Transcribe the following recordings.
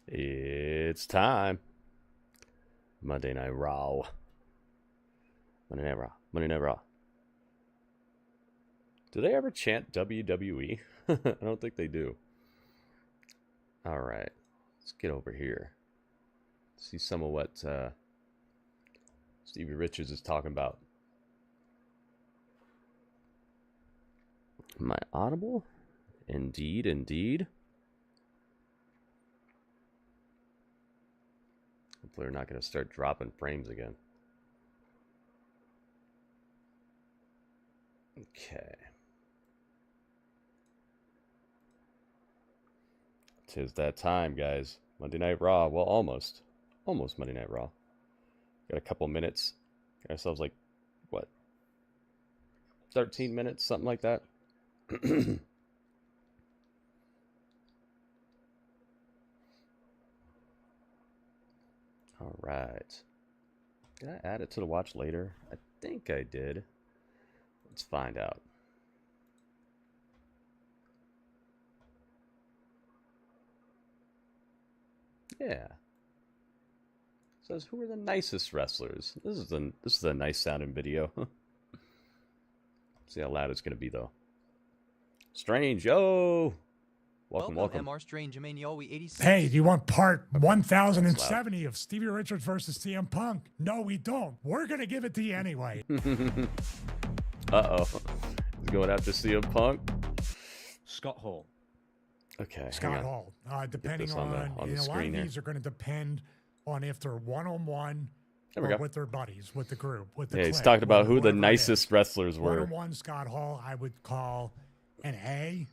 It's time. Monday Night Raw. Monday Night Raw. Monday Night Raw. Do they ever chant WWE? I don't think they do. All right. Let's get over here. See some of what Stevie Richards is talking about. Am I audible? Indeed, indeed. Hopefully we're not going to start dropping frames again. Okay. Tis that time, guys. Monday Night Raw. Well, almost. Almost Monday Night Raw. Got a couple minutes. Got ourselves like, what? 13 minutes? Something like that. All right. Did I add it to the watch later? I think I did. Let's find out. Yeah. It says who are the nicest wrestlers? This is a nice sounding video. See how loud it's gonna be though. Strange, yo! Welcome. MR Strange, Emmanuel, 86. Hey, do you want part 1070 of Stevie Richards versus CM Punk? No, we don't. We're going to give it to you anyway. Uh-oh. He's going after CM Punk. Scott Hall. Okay. Scott Hall. Depending on the a lot of screen here. these are going to depend on if they're one-on-one There we or go. with their buddies, with the group, with the Yeah, he's clique, talking about who the whoever it is. nicest wrestlers were. One-on-one Scott Hall, I would call an A.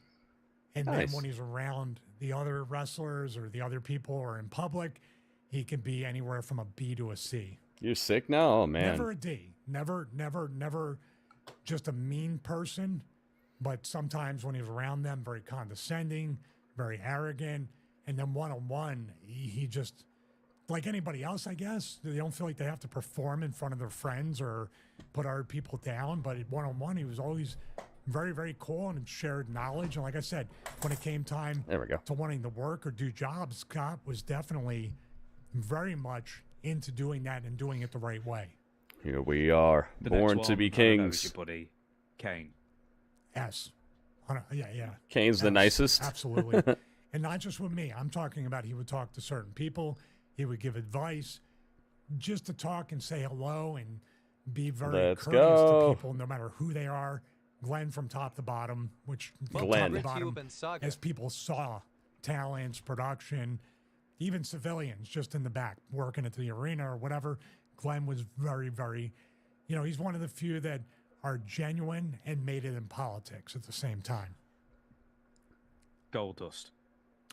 And Nice. then when he's around the other wrestlers or the other people or in public, he can be anywhere from a B to a C. You're sick now? Oh, man. Never a D. Never just a mean person. But sometimes when he's around them, very condescending, very arrogant. And then one-on-one, he just, like anybody else, I guess, they don't feel like they have to perform in front of their friends or put other people down. But at one-on-one, he was always very, very cool and shared knowledge. And like I said, when it came time There we go. to wanting to work or do jobs, Scott was definitely very much into doing that and doing it the right way. Here we are, The born next to one, be I don't know, is kings. your buddy, Kane. S. Yeah. Kane's the S, nicest. Absolutely. And not just with me. I'm talking about he would talk to certain people. He would give advice just to talk and say hello and be very Let's courteous go. to people no matter who they are. Glenn from top to bottom, which Glenn. top to bottom, YouTube and Saga. as people saw talents, production, even civilians just in the back working at the arena or whatever. Glenn was very, very, he's one of the few that are genuine and made it in politics at the same time. Goldust.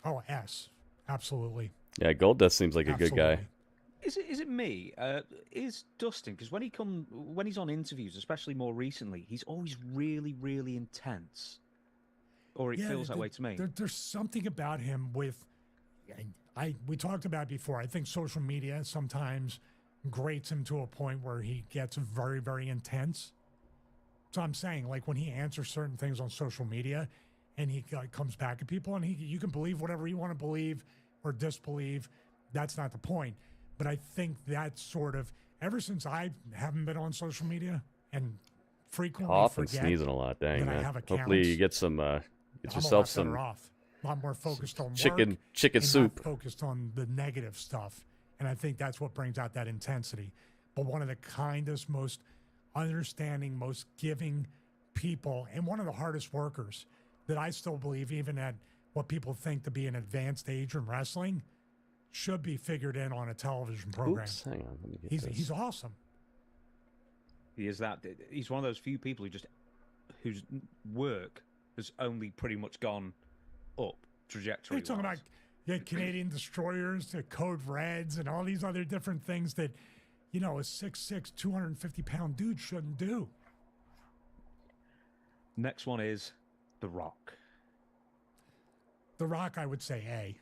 Oh, S. Absolutely. Yeah, Goldust seems like a good guy. Absolutely. Is it me? Is Dustin? Because when he's on interviews, especially more recently, he's always really, really intense. Or it feels that way to me. There's something about him with, we talked about it before. I think social media sometimes grates him to a point where he gets very, very intense. So I'm saying, like when he answers certain things on social media, and he comes back at people, and you can believe whatever you want to believe or disbelieve. That's not the point. But I think that sort of, ever since I haven't been on social media and frequently Cough and forget sneezing a lot, dang that I man. have Hopefully you accounts, get some, get I'm a yourself lot better some off. A lot more focused on chicken work and soup. not focused on the negative stuff. And I think that's what brings out that intensity. But one of the kindest, most understanding, most giving people, and one of the hardest workers that I still believe, even at what people think to be an advanced age in wrestling, should be figured in on a television program. Oops, hang on. Let me get this. He's awesome. He's one of those few people whose work has only pretty much gone up trajectory. You're talking about Canadian destroyers, the Code Reds, and all these other different things that, a 6'6", 250-pound dude shouldn't do. Next one is The Rock. The Rock, I would say A.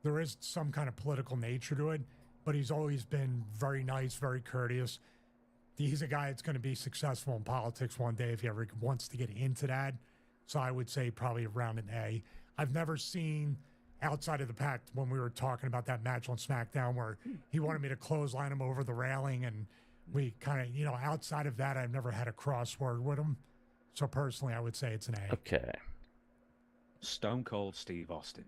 There is some kind of political nature to it, but he's always been very nice, very courteous. He's a guy that's going to be successful in politics one day if he ever wants to get into that. So I would say probably around an A. I've never seen outside of the pact when we were talking about that match on SmackDown where he wanted me to clothesline him over the railing, and we kind of, you know, outside of that, I've never had a crossword with him. So personally, I would say it's an A. Okay. Stone Cold Steve Austin.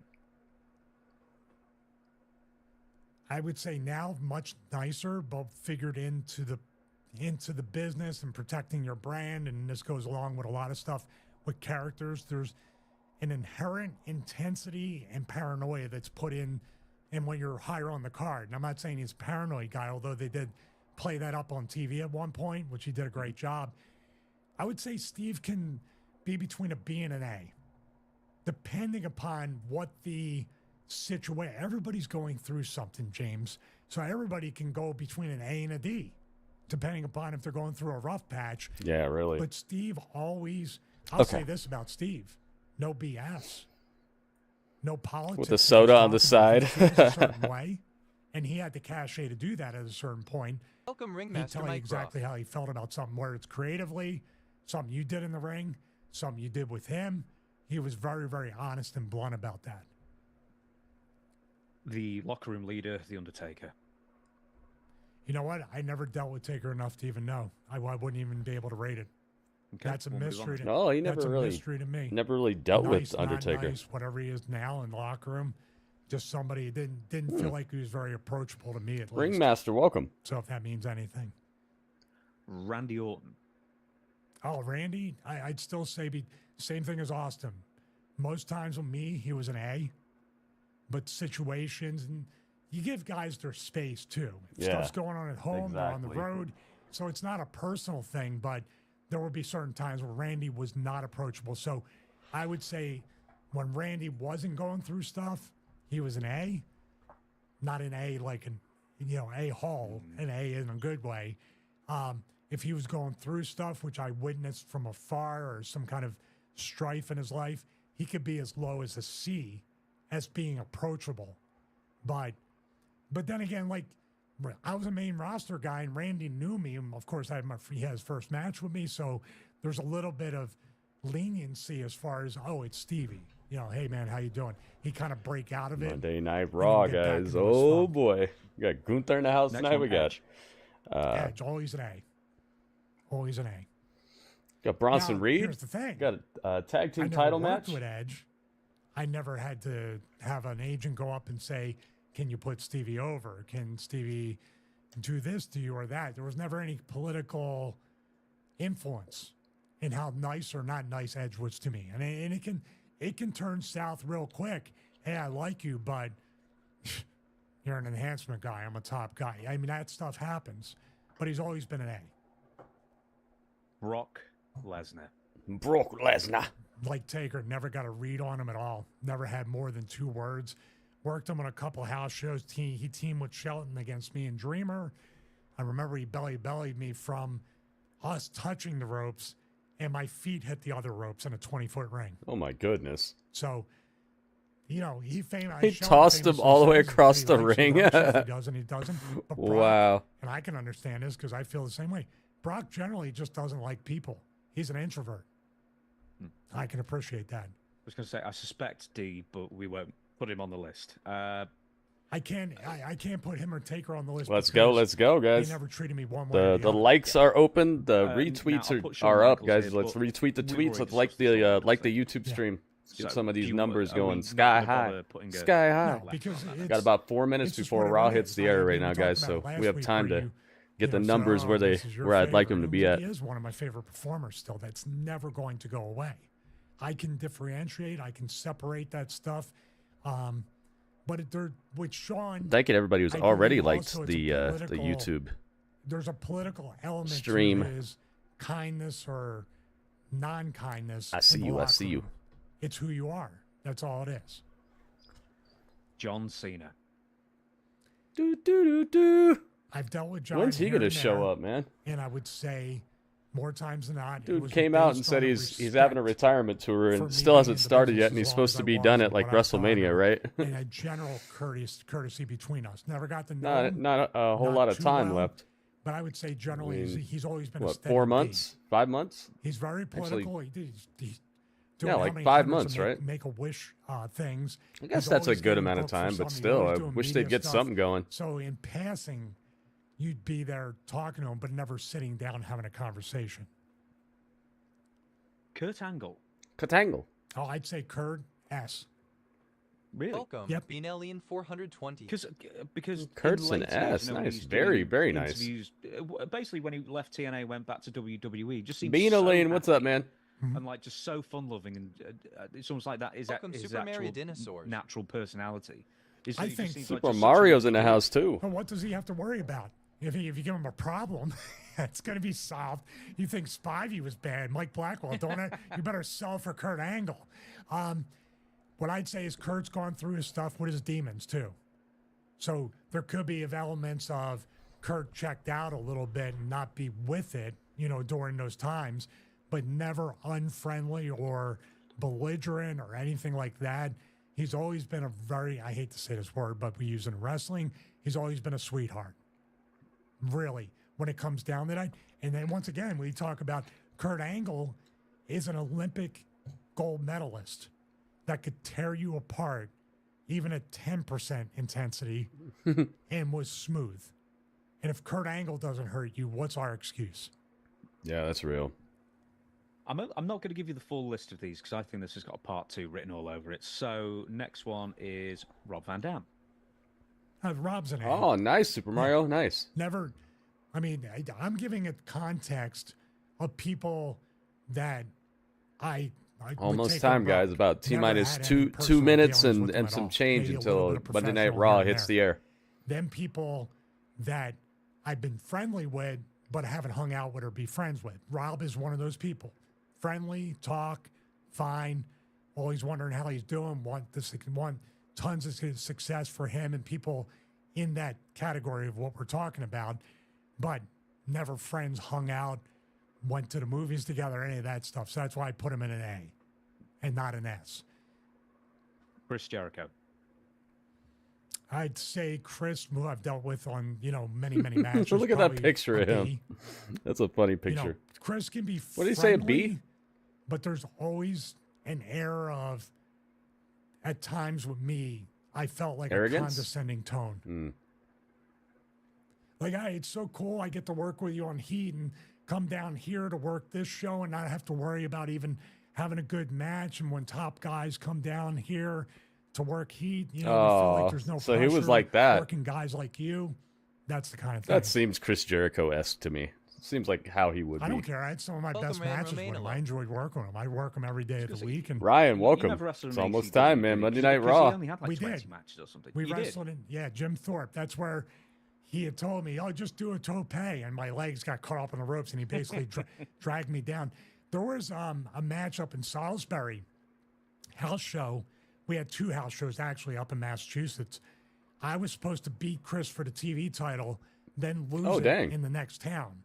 I would say now much nicer, but figured into the business and protecting your brand, and this goes along with a lot of stuff with characters. There's an inherent intensity and paranoia that's put in when you're higher on the card. And I'm not saying he's a paranoid guy, although they did play that up on TV at one point, which he did a great job. I would say Steve can be between a B and an A, depending upon what the situation. Everybody's going through something, James. So everybody can go between an A and a D, depending upon if they're going through a rough patch. Yeah, really. But Steve always, I'll say this about Steve, no BS, no politics. With the soda on the side. A certain way, and he had the cachet to do that at a certain point. Welcome, He'd Ringmaster tell you Mike exactly Ross. how he felt about something, whether it's creatively, something you did in the ring, something you did with him. He was very, very honest and blunt about that. The locker room leader, The Undertaker. You know what? I never dealt with Taker enough to even know. I wouldn't even be able to rate it. Okay, That's a we'll move mystery. on. No, he That's never a really, mystery to me. never really dealt Nice, with not Undertaker. nice, whatever he is now in the locker room. Just somebody didn't feel like he was very approachable to me at least. Ringmaster, welcome. So if that means anything. Randy Orton. Oh, Randy, I'd still say same thing as Austin. Most times with me, he was an A. But situations, and you give guys their space too. If Yeah, stuff's going on at home, they're on the exactly. road. So it's not a personal thing, but there will be certain times where Randy was not approachable. So I would say when Randy wasn't going through stuff, he was an A. Not an A like an, A hole, an A in a good way. If he was going through stuff, which I witnessed from afar, or some kind of strife in his life, he could be as low as a C as being approachable. But then again, like, I was a main roster guy, and Randy knew me. And of course, he had his first match with me, so there's a little bit of leniency as far as, oh, it's Stevie. Hey, man, how you doing? He kind of break out of it. Monday Night Raw, get back guys. into his Oh, funk. boy. We got Gunther in the house Next tonight. one, We got Edge. Edge, always an A. Always an A. got Bronson Now, Reed. Here's the thing. Got a tag I team never title worked match. with Edge. I never had to have an agent go up and say, can you put Stevie over? Can Stevie do this to you or that? There was never any political influence in how nice or not nice Edge was to me. And it can turn south real quick. Hey, I like you, but you're an enhancement guy. I'm a top guy. I mean, that stuff happens. But he's always been an A. Brock Lesnar. Brock Lesnar. Like Taker, never got a read on him at all. Never had more than 2 words. Worked him on a couple house shows. He teamed with Shelton against me and Dreamer. I remember he bellied me from us touching the ropes, and my feet hit the other ropes in a 20-foot ring. Oh, my goodness. So, he He tossed him all the way across the ring. He does and he doesn't. But Brock, Wow. and I can understand this because I feel the same way. Brock generally just doesn't like people. He's an introvert. I can appreciate that. I was going to say, I suspect D, but we won't put him on the list. I can't put him or Taker on the list. Let's because go, They guys. never treated me one way. Or The other. likes are open. The now retweets I'll put Shawn are up, Michaels guys. here, Let's but retweet the we've tweets. already Let's like discussed the the YouTube Yeah. stream. Let's get So, some of do these you- numbers are we going not sky gonna high. bother putting a- Sky high. No, because it's, Got about 4 minutes it's just before what it Raw is. hits the I air mean, right we now, talked guys. about So last we have week time where to you get the said, numbers "Oh, where this is your I'd like favorite." them to be at. He is one of my favorite performers still. That's never going to go away. I can differentiate. I can separate that stuff. But with Shawn, Thank you to everybody who's I already believe liked also it's the a political YouTube. there's a political element Stream. to his kindness or non-kindness. I see in the you, I locker see you. room. It's who you are. That's all it is. John Cena. Do do do do. I've dealt with John. When's he here gonna and show there, up, man? And I would say more times than not, it Dude was came out and based said on he's having a respect retirement tour for and me still being hasn't in the started business yet, and as he's long supposed as to I be was done and at like what I've done, WrestleMania, right? and a general courtesy between us. Never got to know him, Not a whole not lot of too time well, left. but I would say generally I mean, he's always been a What, steady 4 D. months? 5 months? He's very Actually- political. doing Yeah, how like many 5 hundreds months, of right? Make-A-Wish things. I guess He's that's a always good getting amount of booked for time, but something. He's still, always I doing wish they'd media get stuff. something going. So in passing, you'd be there talking to him, but never sitting down having a conversation. Kurt Angle. Katangle. Oh, I'd say Kurt S. Really? Welcome, Yep. Bean Alien 420. Because Kurt's in an later years, S. you know, when he Nice. was Very, doing very nice. interviews, basically, when he left TNA, went back to WWE, just seemed Bean so Elaine, what's up, happy man? and like just so fun-loving, and it's almost like that is Welcome, his Super Mario actual Dinosaurs. natural personality. I He just think seems like Super just such a Mario's in the lovely house, too. Well, what does he have to worry about? If you give him a problem, it's going to be solved. You think Spivey was bad, Mike Blackwell, don't it? You better sell for Kurt Angle. What I'd say is Kurt's gone through his stuff with his demons, too. So there could be elements of Kurt checked out a little bit and not be with it, you know, during those times, but never unfriendly or belligerent or anything like that. He's always been a very, I hate to say this word, but we use it in wrestling, he's always been a sweetheart. Really, when it comes down to that. And then once again, we talk about Kurt Angle is an Olympic gold medalist that could tear you apart even at 10% intensity and was smooth. And if Kurt Angle doesn't hurt you, what's our excuse? Yeah, that's real. I'm not going to give you the full list of these because I think this has got a part 2 written all over it. So next one is Rob Van Dam. Rob's an A. Oh, nice, Super Mario. Nice. Never, I mean, I'm giving it context of people that I would Almost take time, a guys. rep. About T Never minus had any two personal minutes dealings with them and at some all. change Maybe a little until bit of Monday Night professional Raw here and hits there. the air. Them people that I've been friendly with, but haven't hung out with or be friends with. Rob is one of those people. Friendly, talk, fine, always wondering how he's doing, want tons of success for him and people in that category of what we're talking about, but never friends, hung out, went to the movies together, any of that stuff. So that's why I put him in an A and not an S. Chris Jericho. I'd say Chris, who I've dealt with on, many, many matches. Look at that probably picture a of him. B. That's a funny picture. Chris can be What did he say, a B? friendly, but there's always an air of, at times with me, I felt like Arrogance? a condescending tone. Like, it's so cool. I get to work with you on Heat and come down here to work this show and not have to worry about even having a good match. And when top guys come down here to work Heat, we feel like there's no so he was pressure like that. working guys like you. That's the kind of thing. That seems Chris Jericho-esque to me. Seems like how he would I be. don't care. I had some of my Welcome, best Ryan matches with him. Romano. I enjoyed working with him. I work him every day of the week. And Ryan, You welcome. never wrestled It's in almost ECW, time, did man. you? Monday 'Cause Night he Raw. only had like We 20 did. matches or something. we You did? wrestled in, Jim Thorpe. That's where he had told me, oh, just do a tope. And my legs got caught up in the ropes and he basically dragged me down. There was a match up in Salisbury, house show. We had 2 house shows actually up in Massachusetts. I was supposed to beat Chris for the TV title, then lose it in the next town.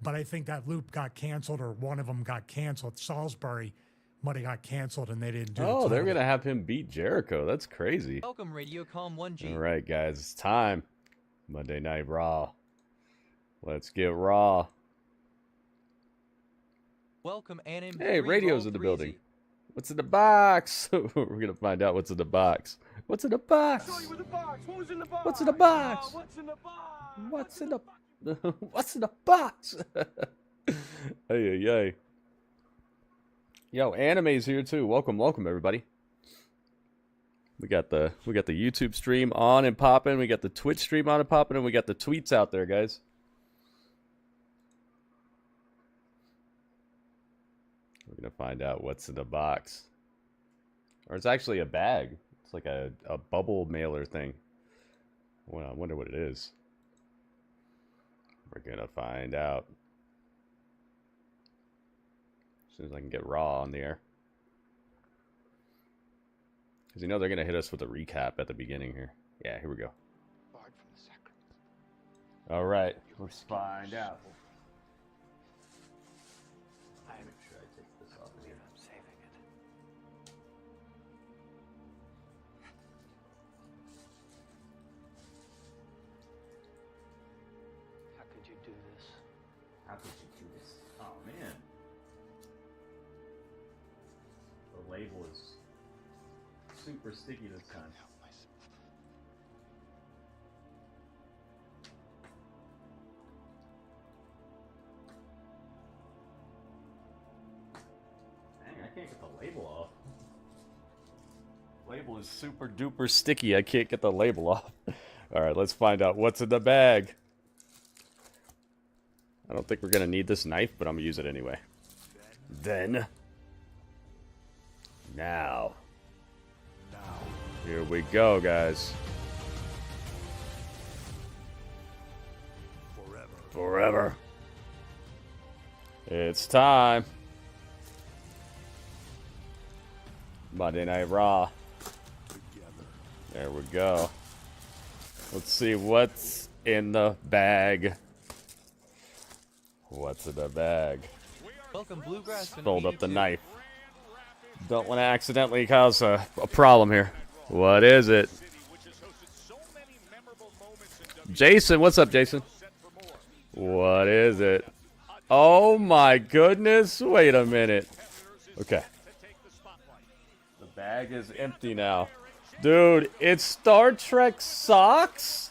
But I think that loop got canceled, or one of them got canceled. Salisbury might have got canceled, and they didn't do it. Oh, they're going to have him beat Jericho. That's crazy. Welcome, Radiocom 1G. All right, guys. It's time. Monday Night Raw. Let's get raw. Welcome, Anim. Hey, radio's in the building. What's in the box? We're going to find out what's in the box. What's in the box? Show you with the box. What was in the box? What's in the box? What's in the box? What's in the What's in the box? Hey. Yo, Anime's here too. Welcome, everybody. We got the YouTube stream on and popping. We got the Twitch stream on and popping, and we got the tweets out there, guys. We're gonna find out what's in the box, or it's actually a bag. It's like a bubble mailer thing. Well, I wonder what it is. We're gonna find out as soon as I can get Raw on the air. Because they're going to hit us with a recap at the beginning here. Yeah, here we go. All right, let's find out. I make sure I take this off here. I'm saving it. How could you do this? How could you do this? Oh, man. label is super sticky this time. Dang, I can't get the label off. Label is super duper sticky. I can't get the label off. All right, let's find out what's in the bag. I don't think we're gonna need this knife, but I'm gonna use it anyway. Then, now, here we go, guys. Forever. It's time. Monday Night Raw. There we go. Let's see what's in the bag. What's in the bag? Welcome, Bluegrass. and Fold up the YouTube. knife. Don't want to accidentally cause a problem here. What is it? Jason, what's up, Jason? What is it? Oh my goodness. Wait a minute. Okay. The bag is empty now. Dude, it's Star Trek socks?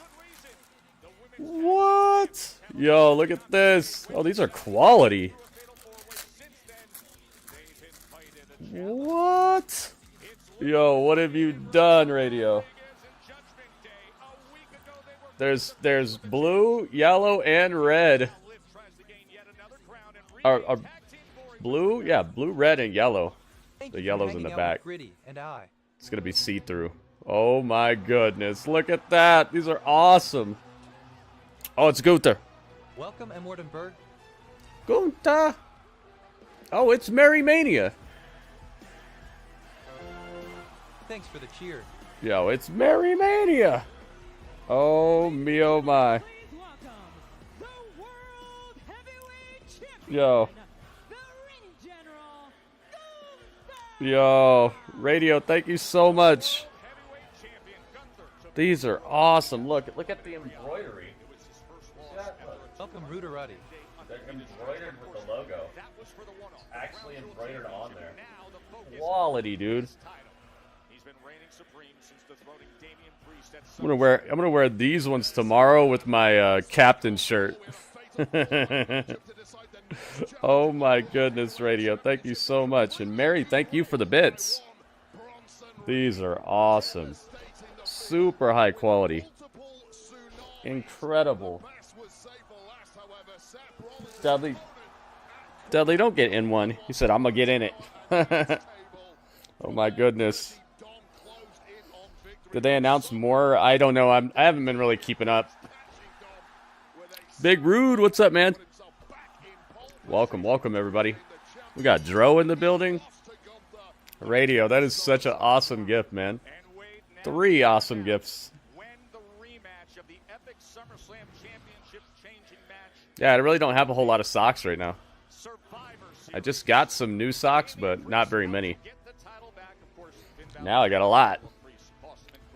What? Yo, look at this. Oh, these are quality. What? Yo, what have you done, Radio? There's blue, yellow, and red. Are blue? Yeah, blue, red, and yellow. Thank The you for yellow's in hanging the out back. with Gritty and I. It's gonna be see-through. Oh my goodness, look at that. These are awesome. Oh, it's Gunther. Welcome, M. Wardenberg. Gunther. Oh, it's Merry Mania. Thanks for the cheer. Yo, it's Merry Mania. Oh me, oh my. Yo. Yo, Radio, thank you so much. These are awesome. Look at the embroidery. Welcome, Ruderati. They're embroidered with the logo. It's actually embroidered on there. Quality, dude. I'm gonna wear these ones tomorrow with my captain shirt. Oh my goodness, Radio. Thank you so much. And Mary, thank you for the bits. These are awesome. Super high quality. Incredible. Dudley, don't get in one. He said, I'm gonna get in it. Oh my goodness. Did they announce more? I don't know. I haven't been really keeping up. Big Rude, what's up, man? Welcome, everybody. We got Dro in the building. Radio, that is such an awesome gift, man. 3 awesome gifts. Yeah, I really don't have a whole lot of socks right now. I just got some new socks, but not very many. Now I got a lot.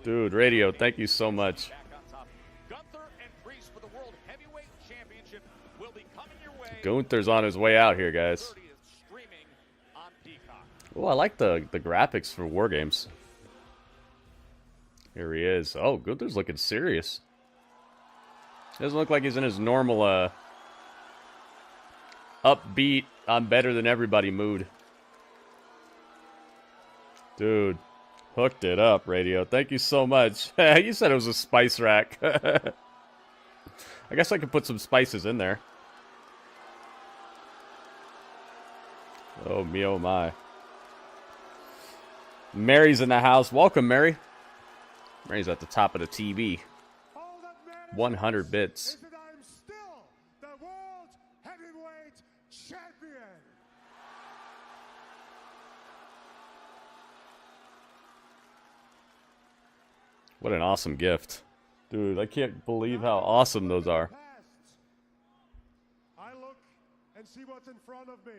Dude, Radio, thank you so much. Gunther's on his way out here, guys. Oh, I like the graphics for War Games. Here he is. Oh, Gunther's looking serious. Doesn't look like he's in his normal upbeat, I'm better than everybody mood. Dude, hooked it up, Radio. Thank you so much. You said it was a spice rack. I guess I could put some spices in there. Oh me, oh my. Mary's in the house. Welcome, Mary. Mary's at the top of the TV. 100 bits. I'm still the world heavyweight champion. What an awesome gift. Dude, I can't believe how awesome those are. I look and see what's in front of me.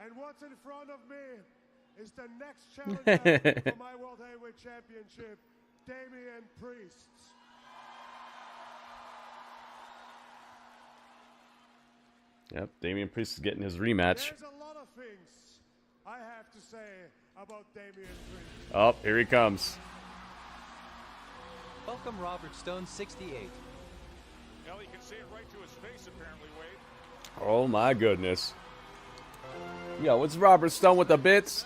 And what's in front of me is the next challenger for my World Heavyweight Championship, Damian Priest. Yep, Damian Priest is getting his rematch. There's a lot of things I have to say about Damian Priest. Oh, here he comes. Welcome Robert Stone 68. Hell, you can see it right to his face, apparently, Wade. Oh my goodness. Yo, it's Robert Stone with the bits.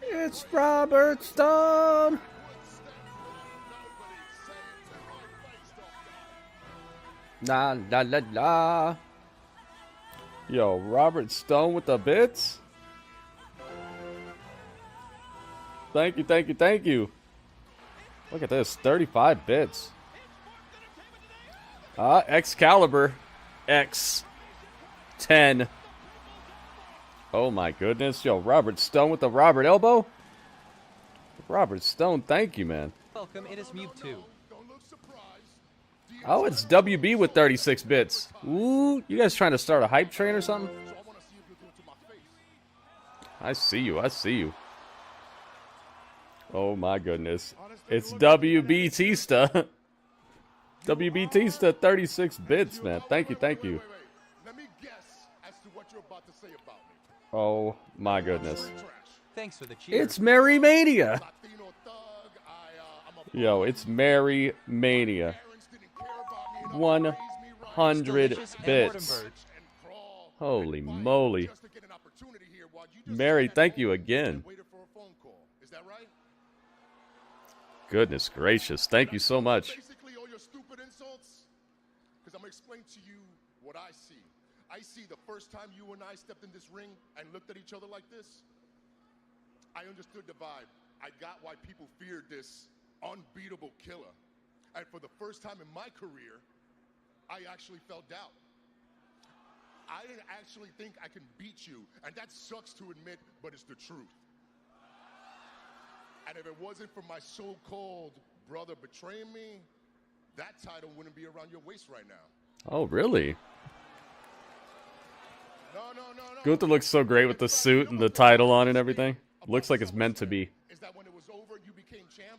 It's Robert Stone. La la la la. Yo, Robert Stone with the bits. Thank you, thank you, thank you. Look at this, 35 bits. Excalibur X10. Oh my goodness. Yo, Robert Stone with the Robert elbow. Robert Stone, thank you, man. Welcome, it is Mewtwo. Oh, it's WB with 36 bits. Ooh, you guys trying to start a hype train or something? I see you, I see you. Oh my goodness. It's WB Tista. WB Tista, 36 bits, man. Thank you, thank you. Let me guess as to what you're about to say about me. Oh my goodness. Thanks for the cheer. It's Merry Mania. Latino thug, I'm a Yo, it's Merry Mania. parents didn't care about me enough to raise me right 100 Delicious and bits. Mortenberg. and crawl. Holy and fight moly. just to get an opportunity here while you just Mary, sat at thank home you and again. waited for a phone call. Is that right? Goodness gracious. Thank you so much. Basically, all your stupid insults. Because I'm gonna explain to you what I see. I see the first time you and I stepped in this ring and looked at each other like this. I understood the vibe. I got why people feared this unbeatable killer. And for the first time in my career, I actually felt doubt. I didn't actually think I can beat you, and that sucks to admit, but it's the truth. And if it wasn't for my so-called brother betraying me, that title wouldn't be around your waist right now. Oh, really? No. Gunther looks so great with the suit and the title on and everything. Looks like it's meant to be. Is that when it was over, you became champ?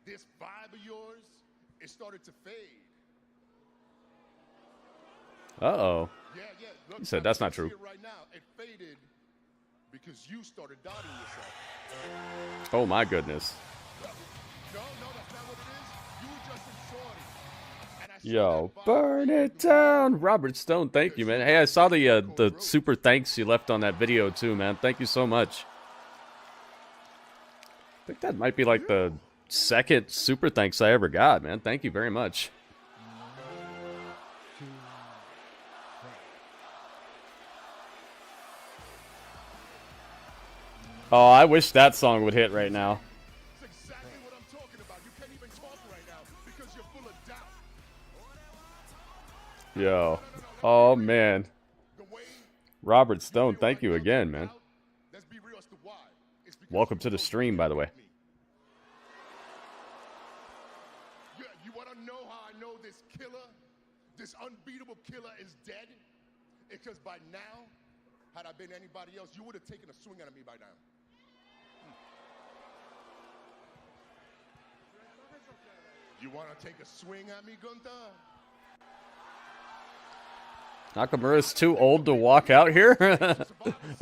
This vibe of yours, it started to fade. Uh-oh. Yeah. Look, He said I that's can not see true. it right now, it faded because you started doubting yourself. Oh my goodness. No, that's not what it is. You were just in shorty. And I saw Yo, that vibe burn fade it down. Robert Stone, thank you, man. Hey, I saw the super thanks you left on that video too, man. Thank you so much. I think that might be like the second super thanks I ever got, man. Thank you very much. Oh, I wish that song would hit right now. It's exactly what I'm talking about. You can't even talk right now because you're full of doubt. Yo. Oh, man. The way Robert Stone, thank you again, man. let's be real as to why. It's because Welcome you to the broke stream, by the way. me. You want to know how I know this killer, this unbeatable killer is dead? It's because by now, had I been anybody else, you would have taken a swing at me by now. You want to take a swing at me, Gunther? Nakamura's too old to walk out here?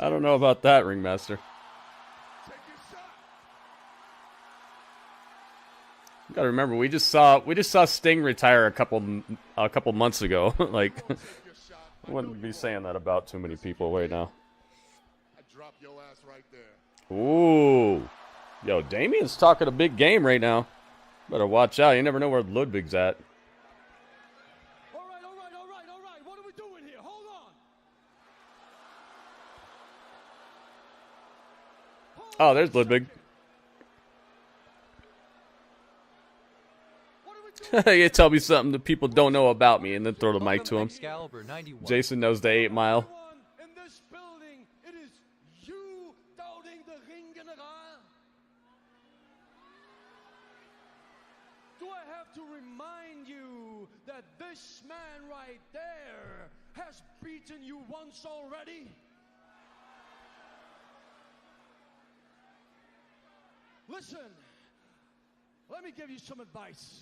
I don't know about that, Ringmaster. Take your shot. You gotta remember, we just saw Sting retire a couple months ago. Like, Take your shot. I wouldn't be saying that about too many people right now. I drop your ass right there. Ooh, yo, Damien's talking a big game right now. Better watch out. You never know where Ludwig's at. All right. What are we doing here? Hold on. Oh, there's Ludwig. What are we doing? You tell me something that people don't know about me, and then throw the mic to him. Excalibur 91. Jason knows the 8 Mile. Everyone in this building, it is you doubting the Ring General. Do I have to remind you that this man right there has beaten you once already? Listen, let me give you some advice.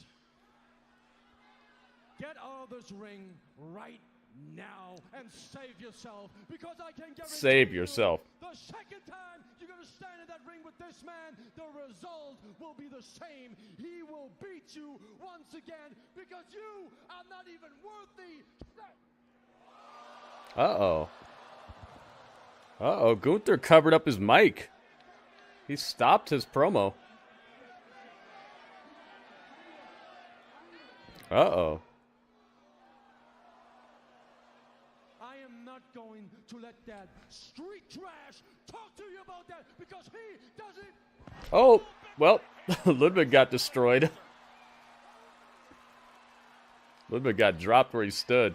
Get out of this ring right now and save yourself, because I can guarantee Save yourself. the second time you're going to stand in that ring with this man, the result will be the same. He will beat you once again because you are not even worthy. Uh-oh. Uh-oh, Gunther covered up his mic. He stopped his promo. Uh-oh. I am not going to let that street trash talk to you about that because he doesn't. Oh, well, Ludwig got destroyed. Ludwig got dropped where he stood.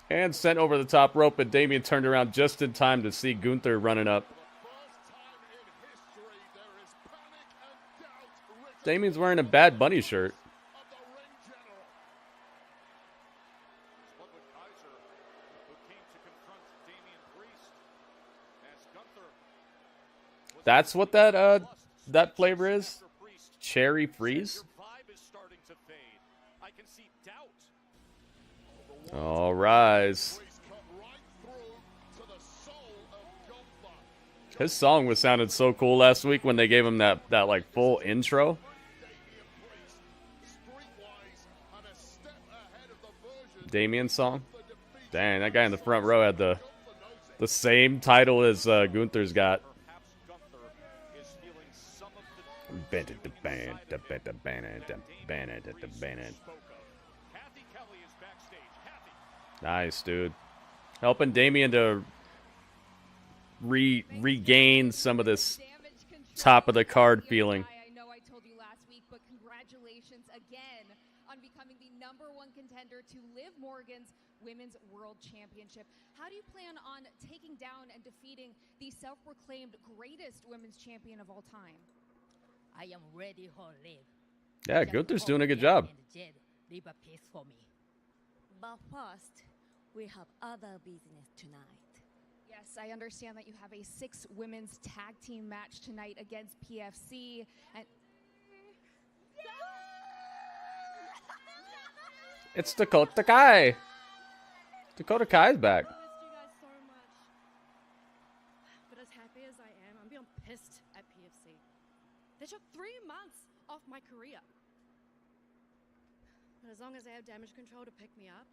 And sent over the top rope, and Damien turned around just in time to see Gunther running up. Damien's wearing a Bad Bunny shirt. That's what that flavor is? Cherry freeze? All rise. His song was sounded so cool last week when they gave him that like full intro. Damien's song. Dang, that guy in the front row had the same title as Gunther's got. Nice, dude. Helping Damien to regain some of this top of the card feeling. I know I told you last week, but congratulations again on becoming the #1 contender to Liv Morgan's Women's World Championship. How do you plan on taking down and defeating the self-proclaimed greatest women's champion of all time? I am ready for Liv. Yeah, Gunther's doing a good job. Jade, leave a piece for me. But first, we have other business tonight. Yes, I understand that you have a 6 women's tag team match tonight against PFC. And It's Dakota Kai. Dakota Kai's back. I missed you guys so much. But as happy as I am, I'm beyond pissed at PFC. They took 3 months off my career. But as long as they have damage control to pick me up,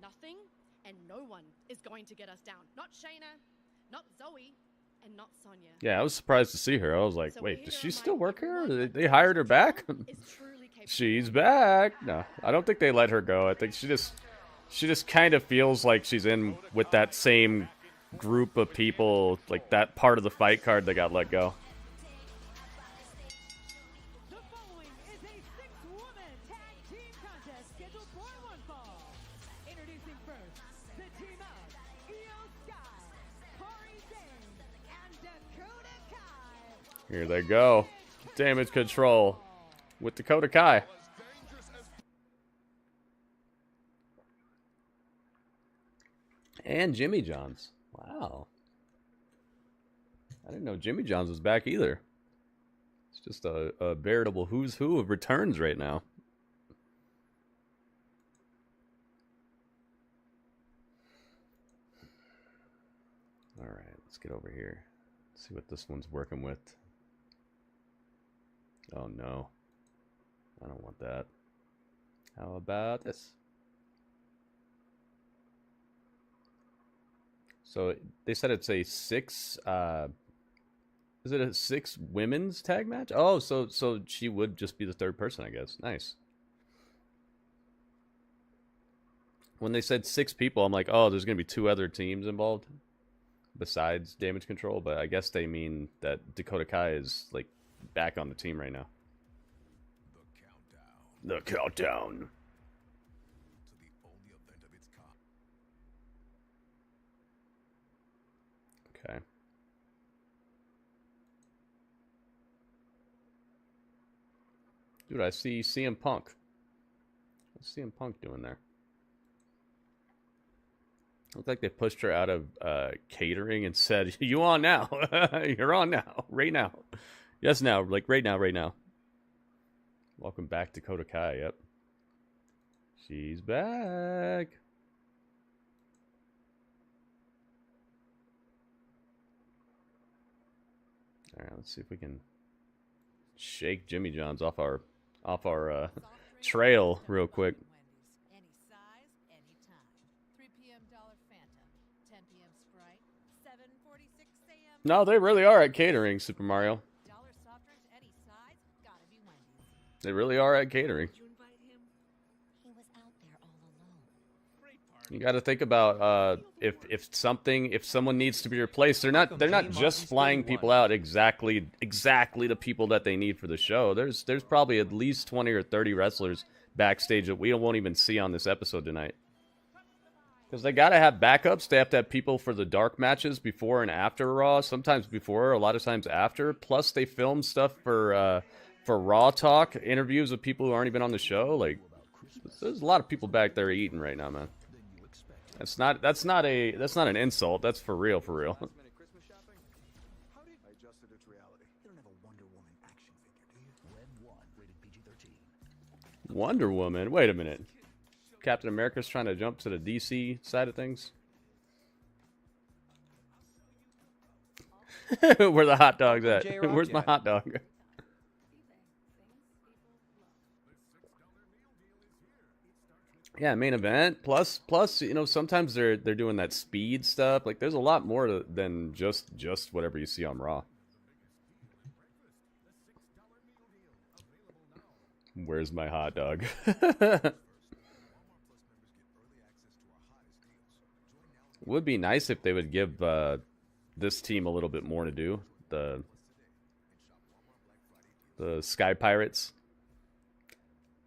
nothing and no one is going to get us down. Not Shayna, not Zoe, and not Sonya. Yeah, I was surprised to see her. I was like, wait, does she still work here? They hired her back? She's back. No, I don't think they let her go. I think she just kind of feels like she's in with that same group of people, like that part of the fight card that got let go. The following is a 6-woman tag team contest scheduled for one fall. Introducing first, the team of Io Sky, Corey James, and Dakota Kai. Here they go. Damage control with Dakota Kai. And Jimmy Johns. Wow. I didn't know Jimmy Johns was back either. It's just a veritable who's who of returns right now. All right, let's get over here. See what this one's working with. Oh no. I don't want that. How about this? So they said it's a 6 is it a 6 women's tag match? Oh, so she would just be the third person, I guess. Nice. When they said 6 people, I'm like, oh, there's going to be 2 other teams involved besides Damage Control, but I guess they mean that Dakota Kai is like back on the team right now. The countdown. Okay. Dude, I see CM Punk. What's CM Punk doing there? Looks like they pushed her out of catering and said, "You on now? You're on now, right now. Yes, now, like right now, right now." Welcome back, Dakota Kai. Yep. She's back. All right, let's see if we can shake Jimmy John's off our trail real quick. Any size, any time. 3 p.m. Dollar Fanta, 10 p.m. Sprite, 7:46 a.m. No, they really are at catering, Super Mario. Dollar soft drinks, any size, gotta be Wendy's. They really are at catering. He was out there all alone. You got to think about if someone needs to be replaced, they're not just flying people out exactly the people that they need for the show. There's probably at least 20 or 30 wrestlers backstage that we won't even see on this episode tonight. Because they got to have backups. They have to have people for the dark matches before and after Raw. Sometimes before, a lot of times after. Plus, they film stuff for Raw Talk, interviews with people who aren't even on the show. Like, there's a lot of people back there eating right now, man. That's not an insult. That's for real, for real. I adjusted its reality. You don't have a Wonder Woman action figure, do you? Red 1, rated PG-13. Wonder Woman. Wait a minute. Captain America's trying to jump to the DC side of things. Where the hot dog's at? Where's my hot dog? Yeah, main event. Plus, you know, sometimes they're doing that speed stuff. Like, there's a lot more than just whatever you see on Raw. Where's my hot dog? Would be nice if they would give this team a little bit more to do. The Sky Pirates.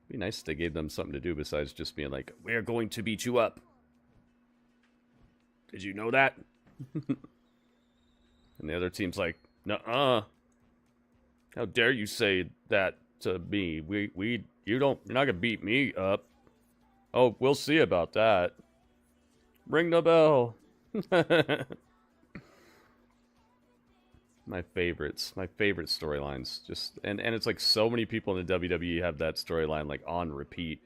Be nice if they gave them something to do besides just being like, we're going to beat you up. Did you know that? And the other team's like, nuh-uh. How dare you say that to me? You're not gonna beat me up. Oh, we'll see about that. Ring the bell. My favorite storylines. Just and it's like so many people in the WWE have that storyline like on repeat.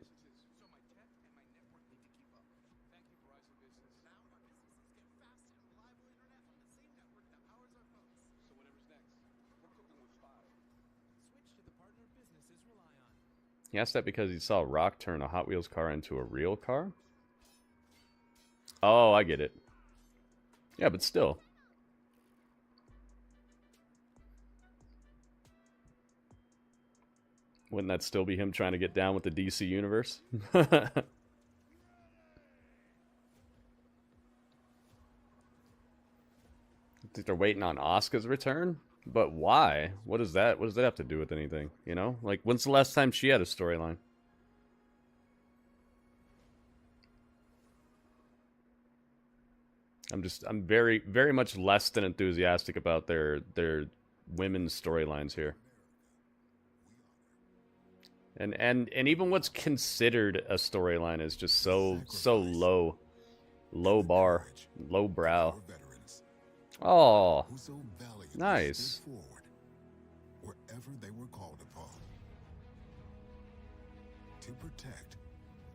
He asked that because he saw Rock turn a Hot Wheels car into a real car? Oh, I get it. Yeah, but still. Wouldn't that still be him trying to get down with the DC universe? I think they're waiting on Asuka's return? But why? What does that have to do with anything? You know? Like, when's the last time she had a storyline? I'm very, very much less than enthusiastic about their women's storylines here. And even what's considered a storyline is just so low bar, low brow. Oh, nice. Wherever they were called upon to protect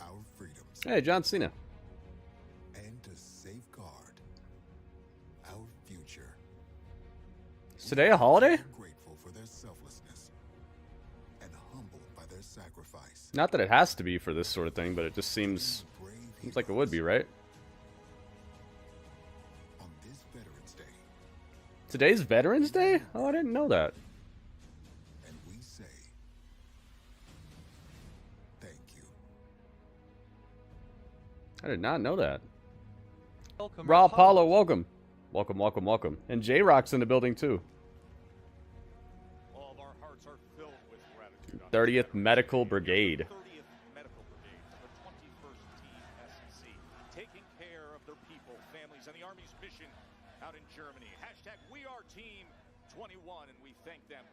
our freedoms. Hey, John Cena. And to safeguard our future. Is today a holiday? Grateful for their selflessness and humbled by their sacrifice. Not that it has to be for this sort of thing, but it just seems like it would be, right? On this Veterans Day. Today's Veterans Day? Oh, I didn't know that. And we say thank you. I did not know that. Welcome, Raw Apollo, welcome. Welcome. And J-Rock's in the building, too. All of our hearts are filled with gratitude. 30th Medical Brigade. 30th Medical Brigade, the 21st Team SEC, taking care of their people, families, and the Army's mission out in Germany. Hashtag We Are Team 21, and we thank them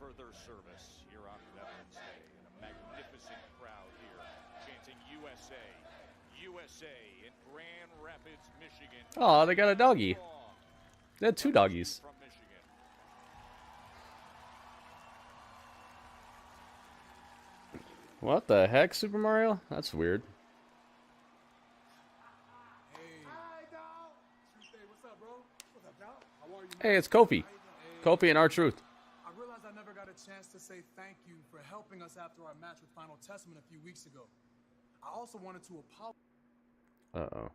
for their service here on Veterans Day. And a magnificent crowd here chanting USA, USA in Grand Rapids, Michigan. Oh, they got a doggy. They had two doggies. From Michigan. What the heck, Super Mario? That's weird. Hey, it's Kofi. Kofi and R-Truth. I realized I never got a chance to say thank you for helping us after our match with Final Testament a few weeks ago. I also wanted to apologize. Uh-oh.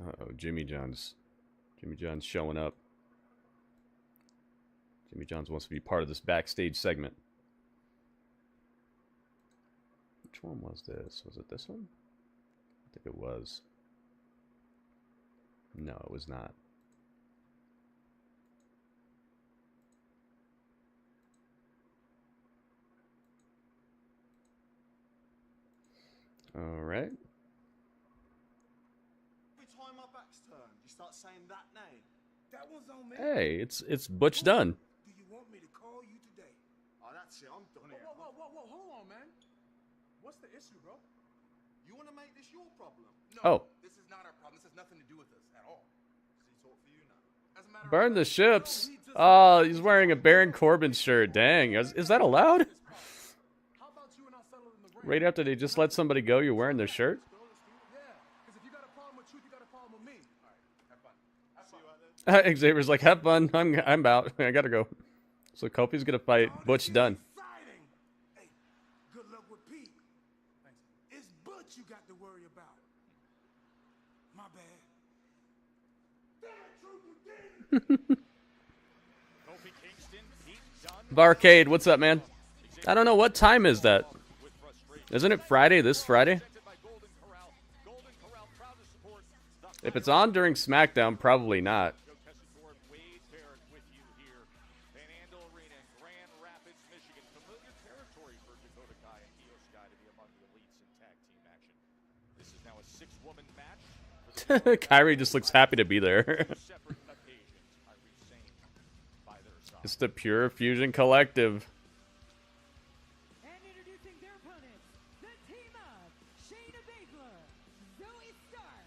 Uh-oh, Jimmy John's showing up. Jimmy Johns wants to be part of this backstage segment. Which one was this? Was it this one? I think it was. No, it was not. All right. Every time my back's turned, you start saying that name. That one's on me. Hey, it's Butch Dunn. Do you want me to call you today? Oh, that's it. I'm done here. Whoa, hold on, man. What's the issue, bro? You want to make this your problem? No, Oh. This is not our problem. This has nothing to do with us at all. See, talk for you now. As a matter Burn the ships. Oh, he's wearing a Baron Corbin shirt. Dang, is that allowed? Right after they just let somebody go, you're wearing their shirt? Xavier's like, have fun. I'm out. I gotta go. So Kofi's gonna fight Butch Dunn. Hey, good luck with Pete. It's Butch you got to worry about. My bad. Barcade, what's up, man? I don't know, what time is that? Isn't it Friday, this Friday? If it's on during SmackDown, probably not. Kyrie just looks happy to be there. It's the Pure Fusion Collective. And introducing their opponents, the team of Shayna Baszler, Zoe Stark,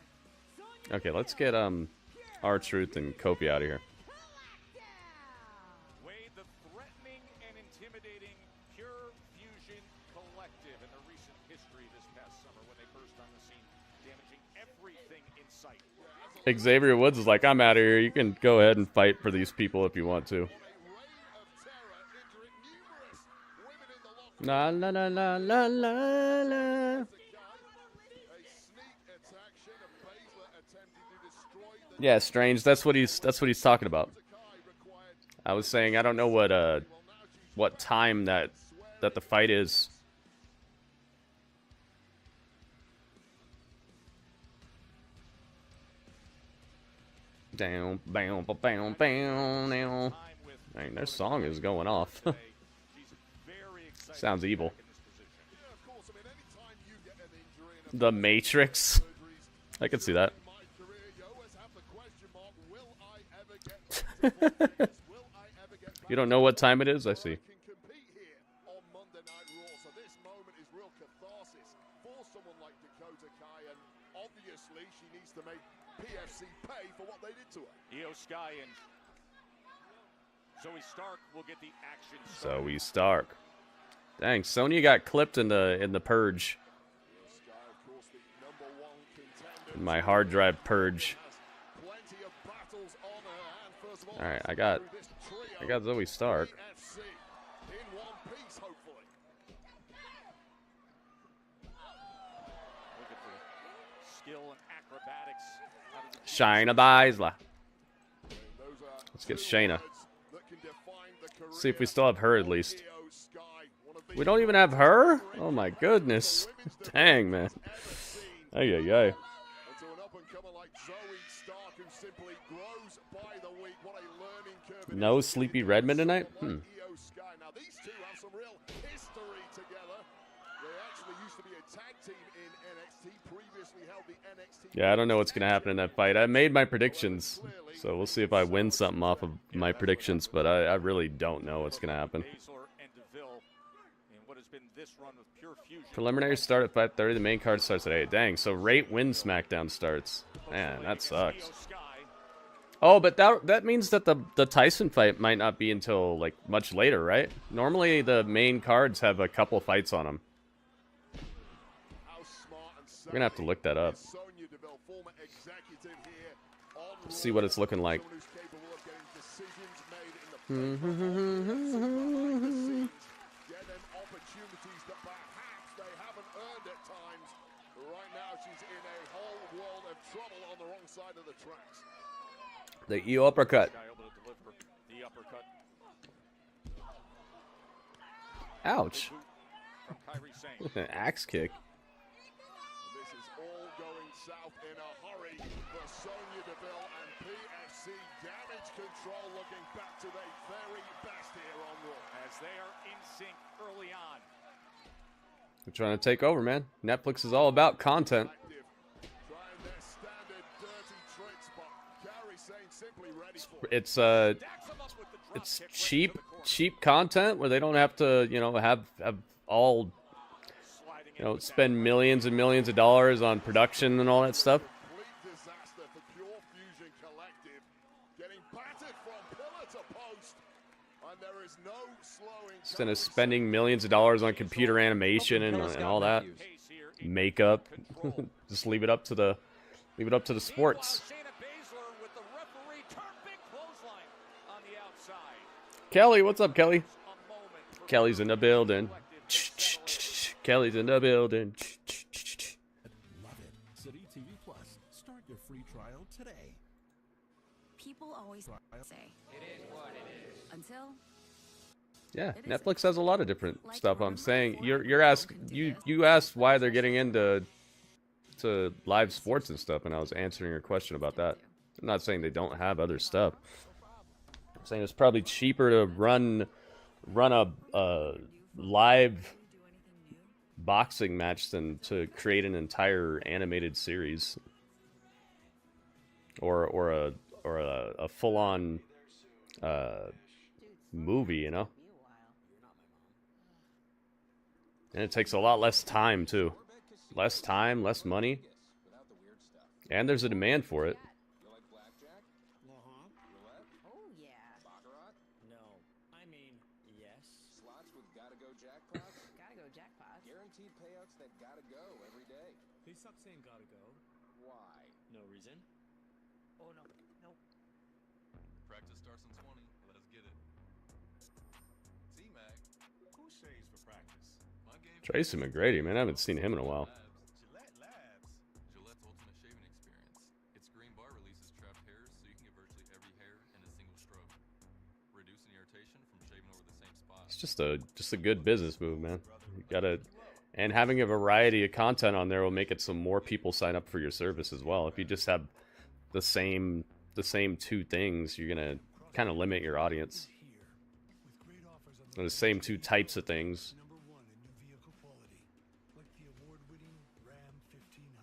Sonya Okay, let's get R-Truth and Kofi out of here. Wade, the threatening and intimidating Pure Fusion Collective in their recent history this past summer when they burst on the scene, damaging everything in sight. Xavier Woods is like, I'm out of here. You can go ahead and fight for these people if you want to. La la la la la la la. Yeah, Strange. That's what he's talking about. I was saying I don't know what time that the fight is. Down, bam, bam, bam, now. Dang, their song is going off. Sounds evil. The Matrix. I can see that. You don't know what time it is? I see. Io Sky and Zoe Stark will get the action. Zoe Stark. Dang, Sonya got clipped in the purge. In my hard drive purge. All right, I got Zoe Stark. Shayna Baszler. Let's get Shayna. See if we still have her at least. We don't even have her? Oh my goodness. Dang, man. Ay, ay, ay. No Sleepy Redmond tonight? Yeah, I don't know what's going to happen in that fight. I made my predictions, so we'll see if I win something off of my predictions, but I really don't know what's going to happen. Preliminary start at 5:30. The main card starts at 8. Dang, so Rate wins SmackDown starts. Man, that sucks. Oh, but that means that the Tyson fight might not be until, like, much later, right? Normally, the main cards have a couple fights on them. We're going to have to look that up. See what it's looking like. Get them opportunities that perhaps they haven't earned at times. Right now, she's in a whole world of trouble on the wrong side of the tracks. The EO uppercut. Ouch. Axe kick. This is all going south in a hurry for Sonya Deville and PFC Damage Control looking back to their very best here on Raw. As they are in sync early on. They're trying to take over, man. Netflix is all about content. It's cheap content where they don't have to, you know, have all, you know, spend millions and millions of dollars on production and all that stuff. Instead of spending millions of dollars on computer animation and all that makeup, just leave it up to the sports. Kelly, what's up, Kelly? Kelly's in the building. Kelly's in the building. Love it. City TV Plus. Start your free trial today. People always say, It is what it is. until Yeah, Netflix has a lot of different stuff. I'm saying you asked why they're getting into live sports and stuff, and I was answering your question about that. I'm not saying they don't have other stuff. I'm saying it's probably cheaper to run a live boxing match than to create an entire animated series or a full-on movie, you know. And it takes a lot less time too. Less time, less money, and there's a demand for it. Please stop saying gotta go. Why? No reason. Oh, no. No. Practice starts in 20. Let us get it. T-Mac. Who shaves for practice? My game. Tracy McGrady, man, I haven't seen him in a while. Gillette's ultimate shaving experience. Its green bar releases trapped hairs so you can get virtually every hair in a single stroke, reducing irritation from shaving over the same spot. It's just a good business move, man. You gotta. And having a variety of content on there will make it so more people sign up for your service as well. If you just have the same two things, you're gonna kind of limit your audience. And the same two types of things. Like the award-winning Ram 1500.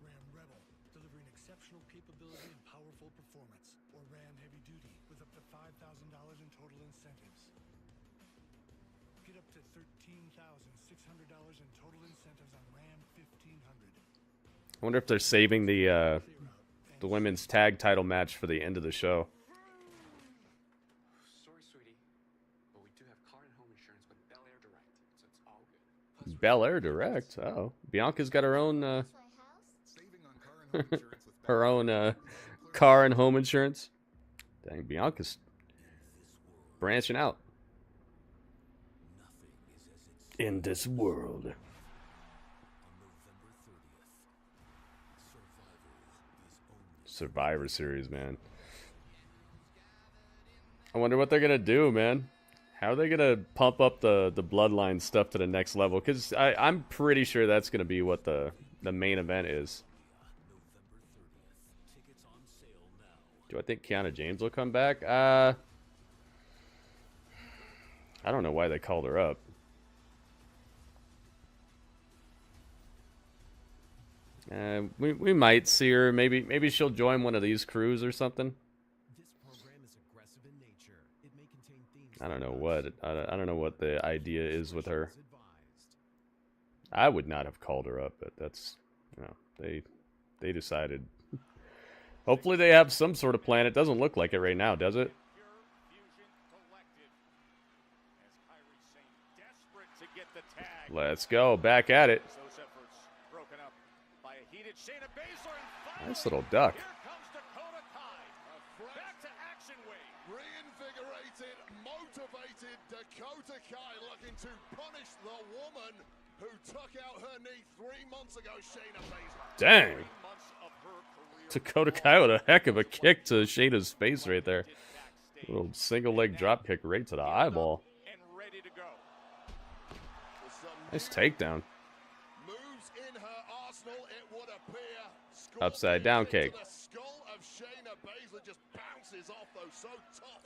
Ram Rebel, delivering exceptional capability and powerful performance. Or Ram Heavy Duty, with up to $5,000 in total incentives. Get up to $13,600 in total incentives on Ram 1500. I wonder if they're saving the women's tag title match for the end of the show. Sorry, sweetie, but we do have car and home insurance with Belair Direct, so it's all good. Belair Direct. Oh, Bianca's got her own her own car and home insurance. Dang, Bianca's branching out. In this world. Survivor Series, man. I wonder what they're gonna do, man. How are they gonna pump up the bloodline stuff to the next level? Because I'm pretty sure that's gonna be what the main event is. Do I think Kiana James will come back? I don't know why they called her up. We might see her. Maybe she'll join one of these crews or something. I don't know what I don't know what the idea is with her. I would not have called her up, but that's, you know, they decided. Hopefully they have some sort of plan. It doesn't look like it right now, does it? Let's go. Back at it. Nice little duck. Motivated Dakota Kai looking to punish the woman who took out her knee 3 months ago, Shayna Baszler. Dang. Dakota Kai with a heck of a kick to Shayna's face right there. Little single leg drop kick right to the eyeball. Nice takedown. Moves in her arsenal, it would appear. Upside down kick. The skull of Shayna Baszler just bounces off though, so tough.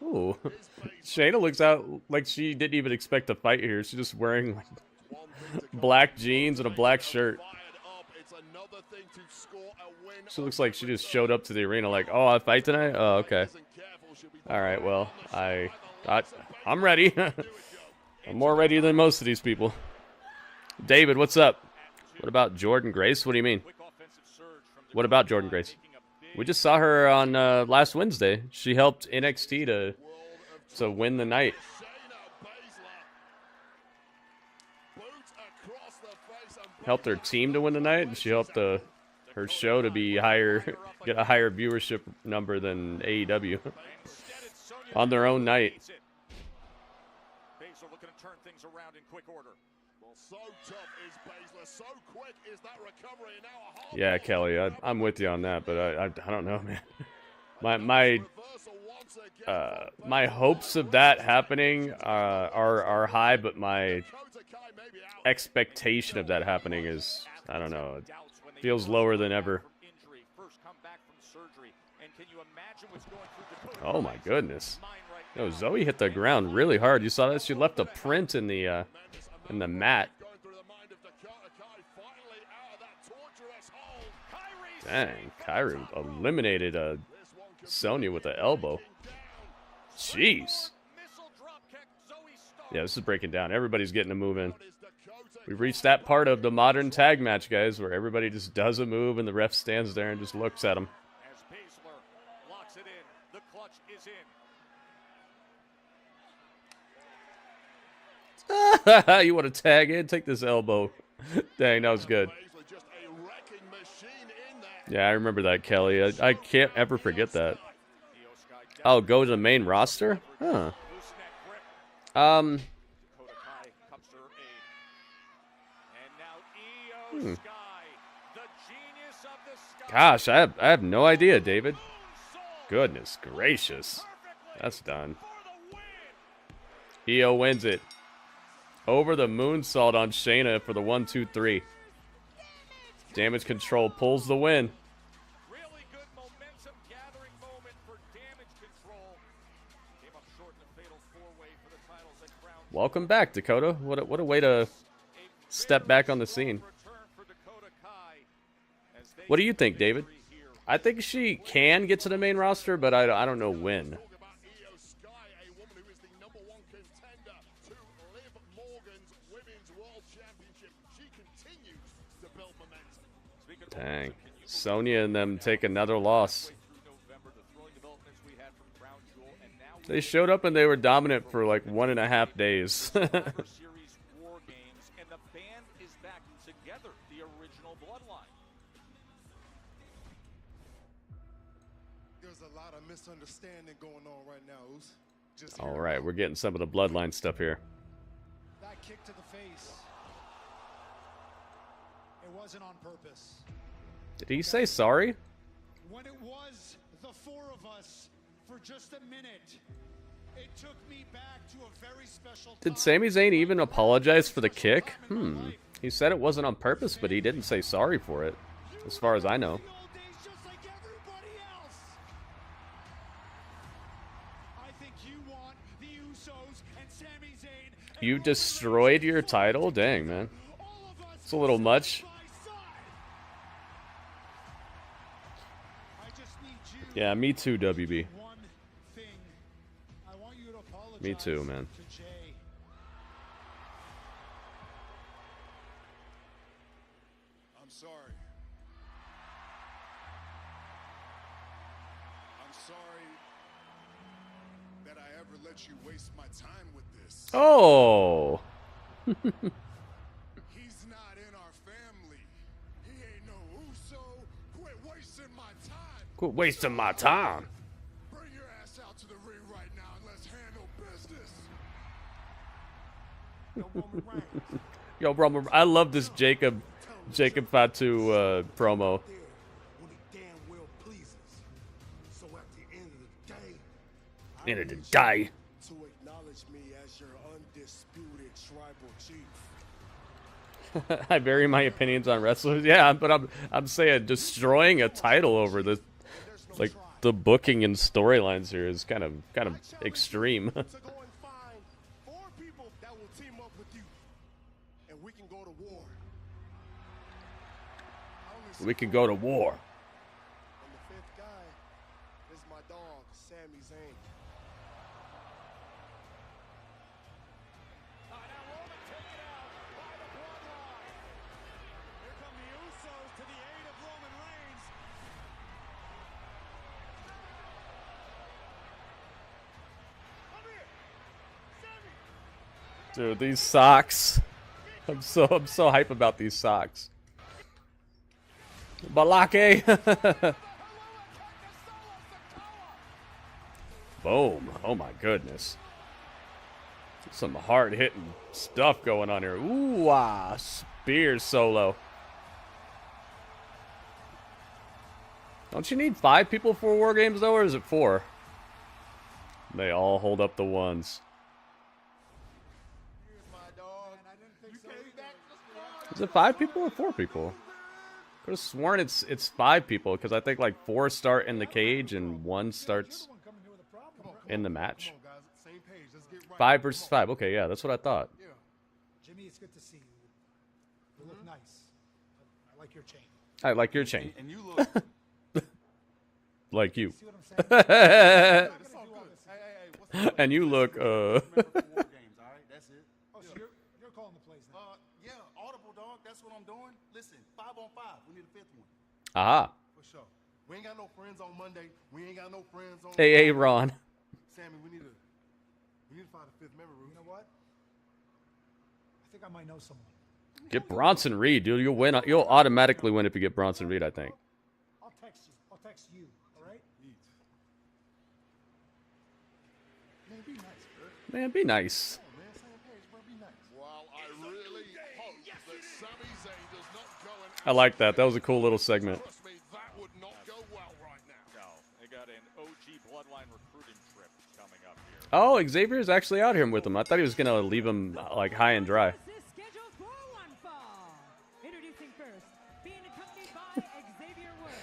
Ooh. Shayna looks out like she didn't even expect to fight here. She's just wearing like black jeans and a black shirt. She looks like she just showed up to the arena like, oh, I fight tonight? Oh, okay. Alright, well, I'm ready. I'm more ready than most of these people. David, what's up? What about Jordan Grace? What do you mean? What about Jordan Grace? We just saw her on last Wednesday. She helped NXT to win the night. Helped her team to win the night, and she helped her show to be get a higher viewership number than AEW on their own night. Baszler looking to turn things around in quick order. Well, so tough is Baszler, so quick is that recovery. Now Yeah, Kelly, I'm with you on that, but I don't know, man. My hopes of that happening are high, but my expectation of that happening is, I don't know, it feels lower than ever. Oh my goodness. No, Zoe hit the ground really hard. You saw that? She left a print in the mat. Dang, Kyrie eliminated Sonya with an elbow. Jeez. Yeah, this is breaking down. Everybody's getting a move in. We've reached that part of the modern tag match, guys, where everybody just does a move and the ref stands there and just looks at them. As Baszler locks it in, the clutch is in. You want to tag in? Take this elbow. Dang, that was good. Yeah, I remember that, Kelly. I can't ever forget that. Oh, go to the main roster? Huh. Gosh, I have no idea, David. Goodness gracious. That's done. Io wins it. Over the moonsault on Shayna for the 1-2-3. Damage Control pulls the win. Really good momentum gathering moment for Damage Control. Came up short in the fatal four-way for the titles at Crown. Welcome back, Dakota. What a way to step back on the scene. What do you think, David? I think she can get to the main roster, but I don't know when. Dang. Sonya and them take another loss. They showed up and they were dominant for like 1.5 days. Series War Games, and the band is back together, the original Bloodline. There's a lot of misunderstanding going on right now, Oos. All right, we're getting some of the Bloodline stuff here. That kick to the face. It wasn't on purpose. Did he say sorry? When it was the four of us for just a minute, it took me back to a very special Did Sami Zayn even apologize for the kick? He said it wasn't on purpose, but he didn't say sorry for it, as far as I know. You destroyed your title? Dang, man. It's a little much. Yeah, me too, WB. Me too, man. I'm sorry. I'm sorry that I ever let you waste my time with this. Oh. He's not in our family. He ain't no Uso. Quit wasting my time. Quit wasting my time. Bring your ass out out to the ring right now and let's handle business. Yo, bro, I love this Jacob Fatu promo. End of the day. To acknowledge me as your undisputed tribal chief. I vary my opinions on wrestlers. Yeah, but I'm saying destroying a title over the like the booking and storylines here is kind of extreme. To go and find 4 people that will team up with you, and we can go to war. We can go to war. And the 5th guy is my dog, Sami Zayn. Dude, these socks. I'm so hype about these socks. Balake. Boom. Oh my goodness. Some hard-hitting stuff going on here. Ooh, spear solo. Don't you need 5 people for War Games, though, or is it 4? They all hold up the ones. Is it 5 people or 4 people? Could have sworn it's 5 people, because I think like 4 start in the cage and 1 starts in the match. 5 versus 5. Okay, yeah, that's what I thought. Jimmy, it's good to see you. You look nice. I like your chain. I like your chain. And you look. Like you. See what I'm saying? And you look, Oh, so you're calling the plays now. Yeah, audible, dog. That's what I'm doing. Listen, 5 on 5. We need a 5th one. Aha. For sure. We ain't got no friends on Monday. We ain't got no friends on. Hey, Ron. Sammy, we need to find a 5th member. You know what? I think I might know someone. Get Bronson Reed, dude. You'll win. You'll automatically win if you get Bronson Reed, I think. I'll text you. All right? Man, be nice, bro. Man, be nice. While I really hope that Sami Zayn does not go and I like that. That was a cool little segment. trust me, that would not go well right now. No, they got an OG Bloodline recruiting trip coming up here. Oh, Xavier's actually out here with him. I thought he was gonna leave him like high and dry. Scheduled for one fall. Introducing first, being accompanied by Xavier Woods.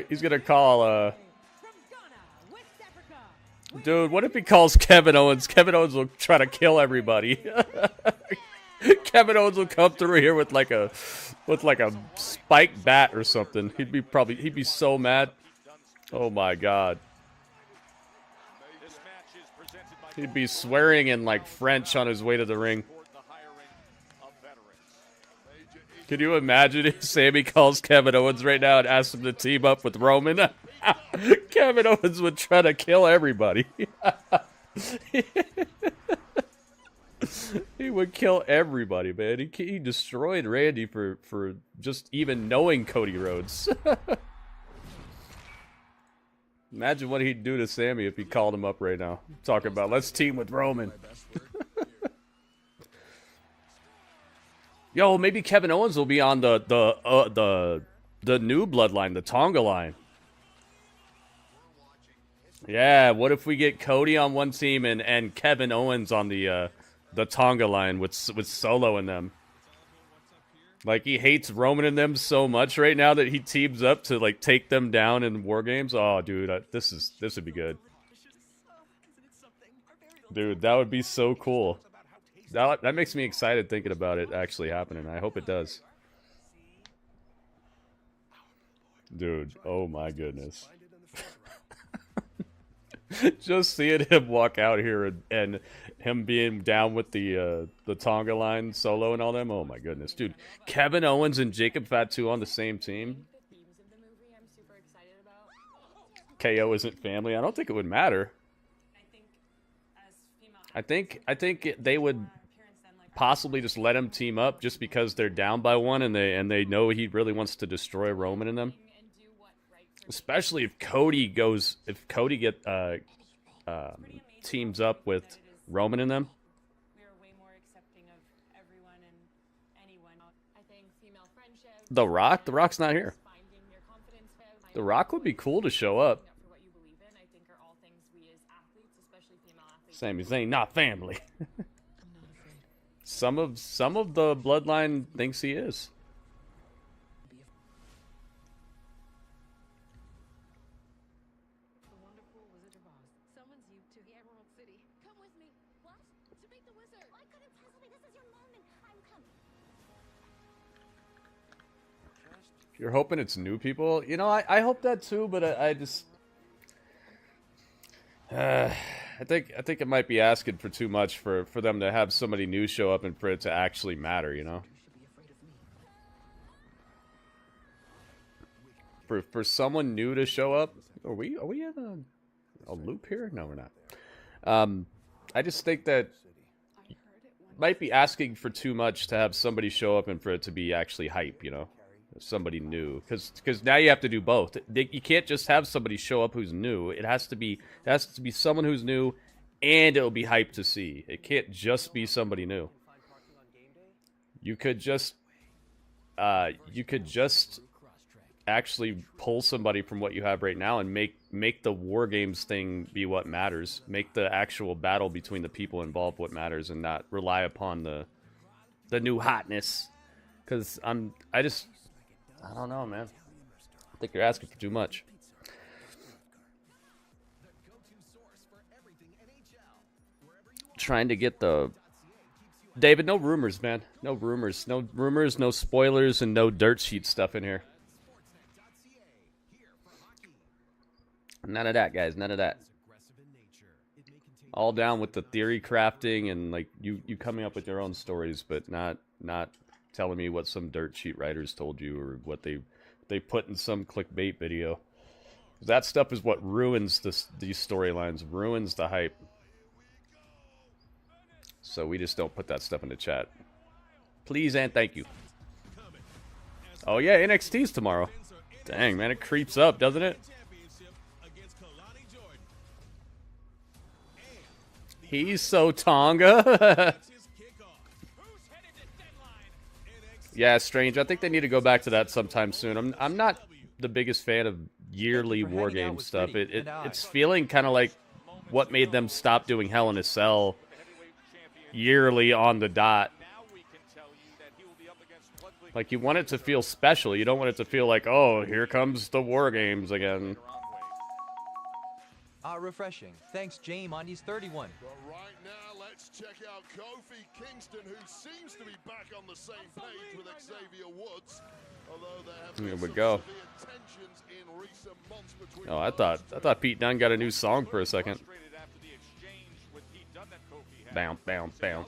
He's gonna call Dude, what if he calls Kevin Owens? Kevin Owens will try to kill everybody. Kevin Owens will come through here with like a spiked bat or something. He'd be so mad. Oh my god. He'd be swearing in like French on his way to the ring. Could you imagine if Sammy calls Kevin Owens right now and asks him to team up with Roman? Kevin Owens would try to kill everybody. He would kill everybody, man. He destroyed Randy for just even knowing Cody Rhodes. Imagine what he'd do to Sammy if he called him up right now. Talking about, let's team with Roman. Yo, maybe Kevin Owens will be on the new bloodline, the Tonga line. Yeah, what if we get Cody on one team and Kevin Owens on the Tonga line with Solo in them? Like, he hates Roman and them so much right now that he teams up to like take them down in War Games. Oh, dude, this would be good. Dude, that would be so cool. That makes me excited thinking about it actually happening. I hope it does. Dude, oh my goodness. Just seeing him walk out here and him being down with the Tonga line Solo and all them. Oh my goodness, dude. Kevin Owens and Jacob Fatu on the same team. KO isn't family. I don't think it would matter. I think they would possibly just let him team up just because they're down by one and they know he really wants to destroy Roman and them. Especially if Cody goes, if Cody teams up with Roman and them. The Rock's not here. The Rock would be cool to show up. Sami Zayn, not family. Some of the bloodline thinks he is. You're hoping it's new people? You know, I hope that too, but I just... I think it might be asking for too much for them to have somebody new show up and for it to actually matter, you know? For someone new to show up... Are we in a loop here? No, we're not. I just think that might be asking for too much to have somebody show up and for it to be actually hype, you know? Somebody new, because now you have to do both. You can't just have somebody show up who's new. It has to be someone who's new, and it'll be hyped to see. It can't just be somebody new. You could just actually pull somebody from what you have right now and make the War Games thing be what matters. Make the actual battle between the people involved what matters, and not rely upon the new hotness. Because I don't know, man. I think you're asking for too much. Trying to get the... David, no rumors, man. No rumors. No rumors, no spoilers, and no dirt sheet stuff in here. None of that, guys. None of that. All down with the theory crafting and, like, you coming up with your own stories, but not telling me what some dirt sheet writers told you or what they put in some clickbait video. That stuff is what ruins these storylines, ruins the hype. So we just don't put that stuff in the chat. Please and thank you. Oh yeah, NXT's tomorrow. Dang, man, it creeps up, doesn't it? He's so Tonga. Yeah, Strange. I think they need to go back to that sometime soon. I'm not the biggest fan of yearly War Game stuff. It's feeling kind of like what made them stop doing Hell in a Cell yearly on the dot. Like, you want it to feel special. You don't want it to feel like, oh, here comes the War Games again. Refreshing. Thanks, James, on these 31. But right now, let's check out Kofi Kingston, who seems to be back on the same page with Xavier Woods. Although there have been Here we go. tensions in recent months between... Oh, I thought Pete Dunne got a new song for a second. Bam, bam, bam.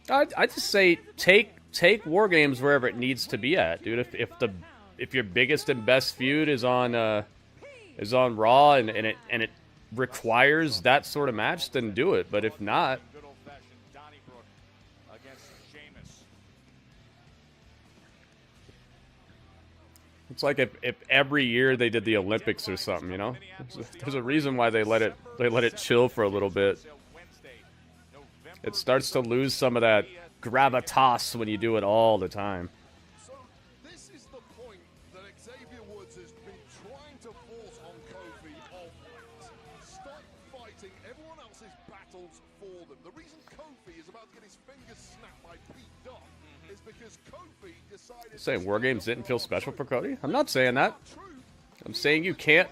I just say take War Games wherever it needs to be at, dude. If your biggest and best feud is on Raw and it requires that sort of match, then do it. But if not, it's like if every year they did the Olympics or something, you know. There's a reason why they let it chill for a little bit. It starts to lose some of that gravitas when you do it all the time. Saying War Games didn't feel special for Cody? I'm not saying that. I'm saying you can't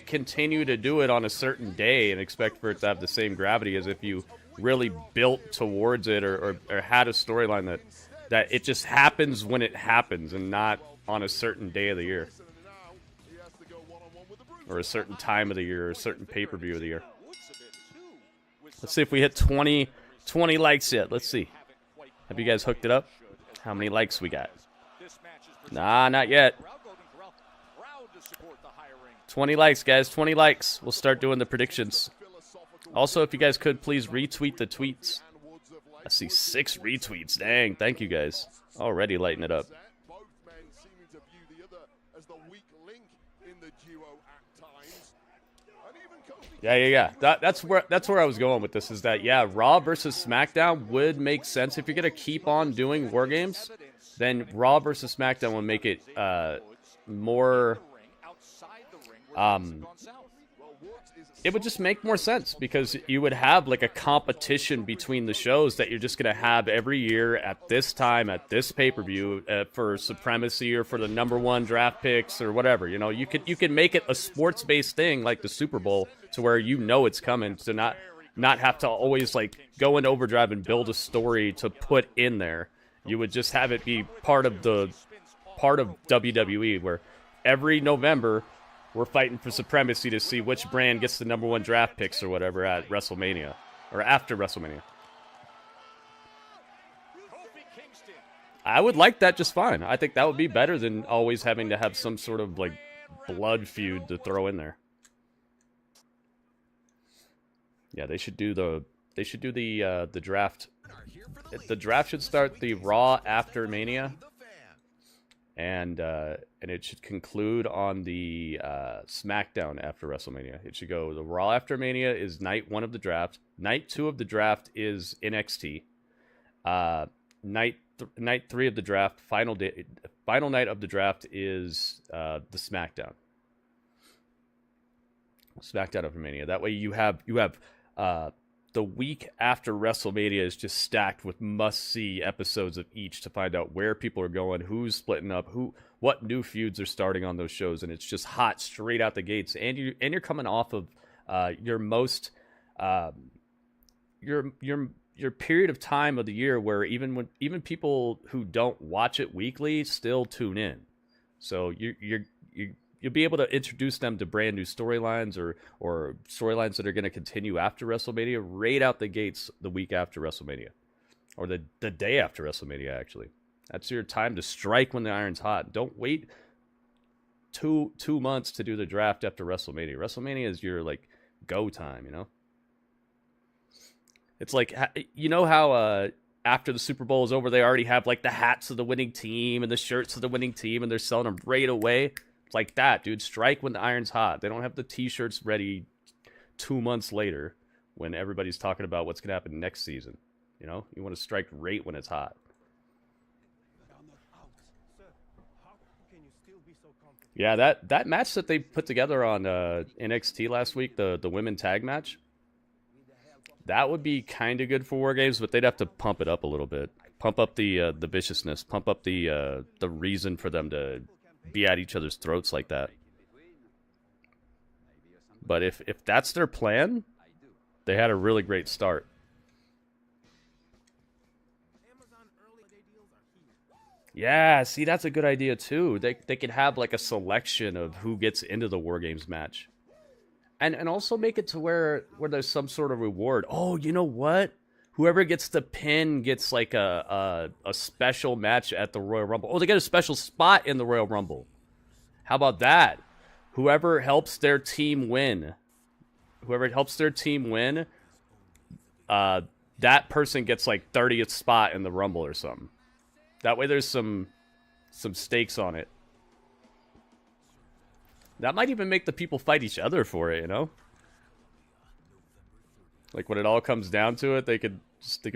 continue to do it on a certain day and expect for it to have the same gravity as if you really built towards it or had a storyline that it just happens when it happens and not on a certain day of the year. Or a certain time of the year or a certain pay-per-view of the year. Let's see if we hit 20 likes yet. Let's see. Have you guys hooked it up? How many likes we got? Nah, not yet. 20 likes, guys. 20 likes. We'll start doing the predictions. Also, if you guys could, please retweet the tweets. I see 6 retweets. Dang, thank you guys. Already lighting it up. link in the duo at times. And even Kofi Yeah. That's where I was going with this. Is that Raw versus SmackDown would make sense if you're gonna keep on doing War Games. Then Raw versus SmackDown would make it more. It would just make more sense because you would have like a competition between the shows that you're just going to have every year at this time, at this pay-per-view for supremacy or for the #1 draft picks or whatever. You know, you can make it a sports-based thing like the Super Bowl to where you know it's coming to not have to always like go into overdrive and build a story to put in there. You would just have it be part of WWE where every November we're fighting for supremacy to see which brand gets the #1 draft picks or whatever at WrestleMania or after WrestleMania. I would like that just fine. I think that would be better than always having to have some sort of like blood feud to throw in there. Yeah, they should do the draft. The draft should start the Raw after Mania. And it should conclude on the SmackDown after WrestleMania. It should go, the Raw after Mania is night 1 of the draft. Night 2 of the draft is NXT. Night 3 of the draft, final night of the draft is the SmackDown. SmackDown after Mania. That way you have the week after WrestleMania is just stacked with must-see episodes of each to find out where people are going, who's splitting up, what new feuds are starting on those shows, and it's just hot straight out the gates. And you're coming off of your most your period of time of the year where even people who don't watch it weekly still tune in. So you'll be able to introduce them to brand new storylines or storylines that are going to continue after WrestleMania right out the gates the week after WrestleMania. Or the day after WrestleMania, actually. That's your time to strike when the iron's hot. Don't wait two months to do the draft after WrestleMania. WrestleMania is your, like, go time, you know? It's like, you know how after the Super Bowl is over, they already have, like, the hats of the winning team and the shirts of the winning team, and they're selling them right away? It's like that, dude. Strike when the iron's hot. They don't have the T-shirts ready 2 months later when everybody's talking about what's going to happen next season. You know? You want to strike right when it's hot. Yeah, that match that they put together on NXT last week, the women tag match, that would be kind of good for War Games, but they'd have to pump it up a little bit. Pump up the viciousness. Pump up the reason for them to be at each other's throats like that. But if that's their plan, they had a really great start. Yeah, see, that's a good idea too. They could have like a selection of who gets into the War Games match. And also make it to where there's some sort of reward. Oh, you know what? Whoever gets the pin gets like a special match at the Royal Rumble. Oh, they get a special spot in the Royal Rumble. How about that? Whoever helps their team win, that person gets like 30th spot in the Rumble or something. That way there's some stakes on it. That might even make the people fight each other for it, you know? Like when it all comes down to it, they could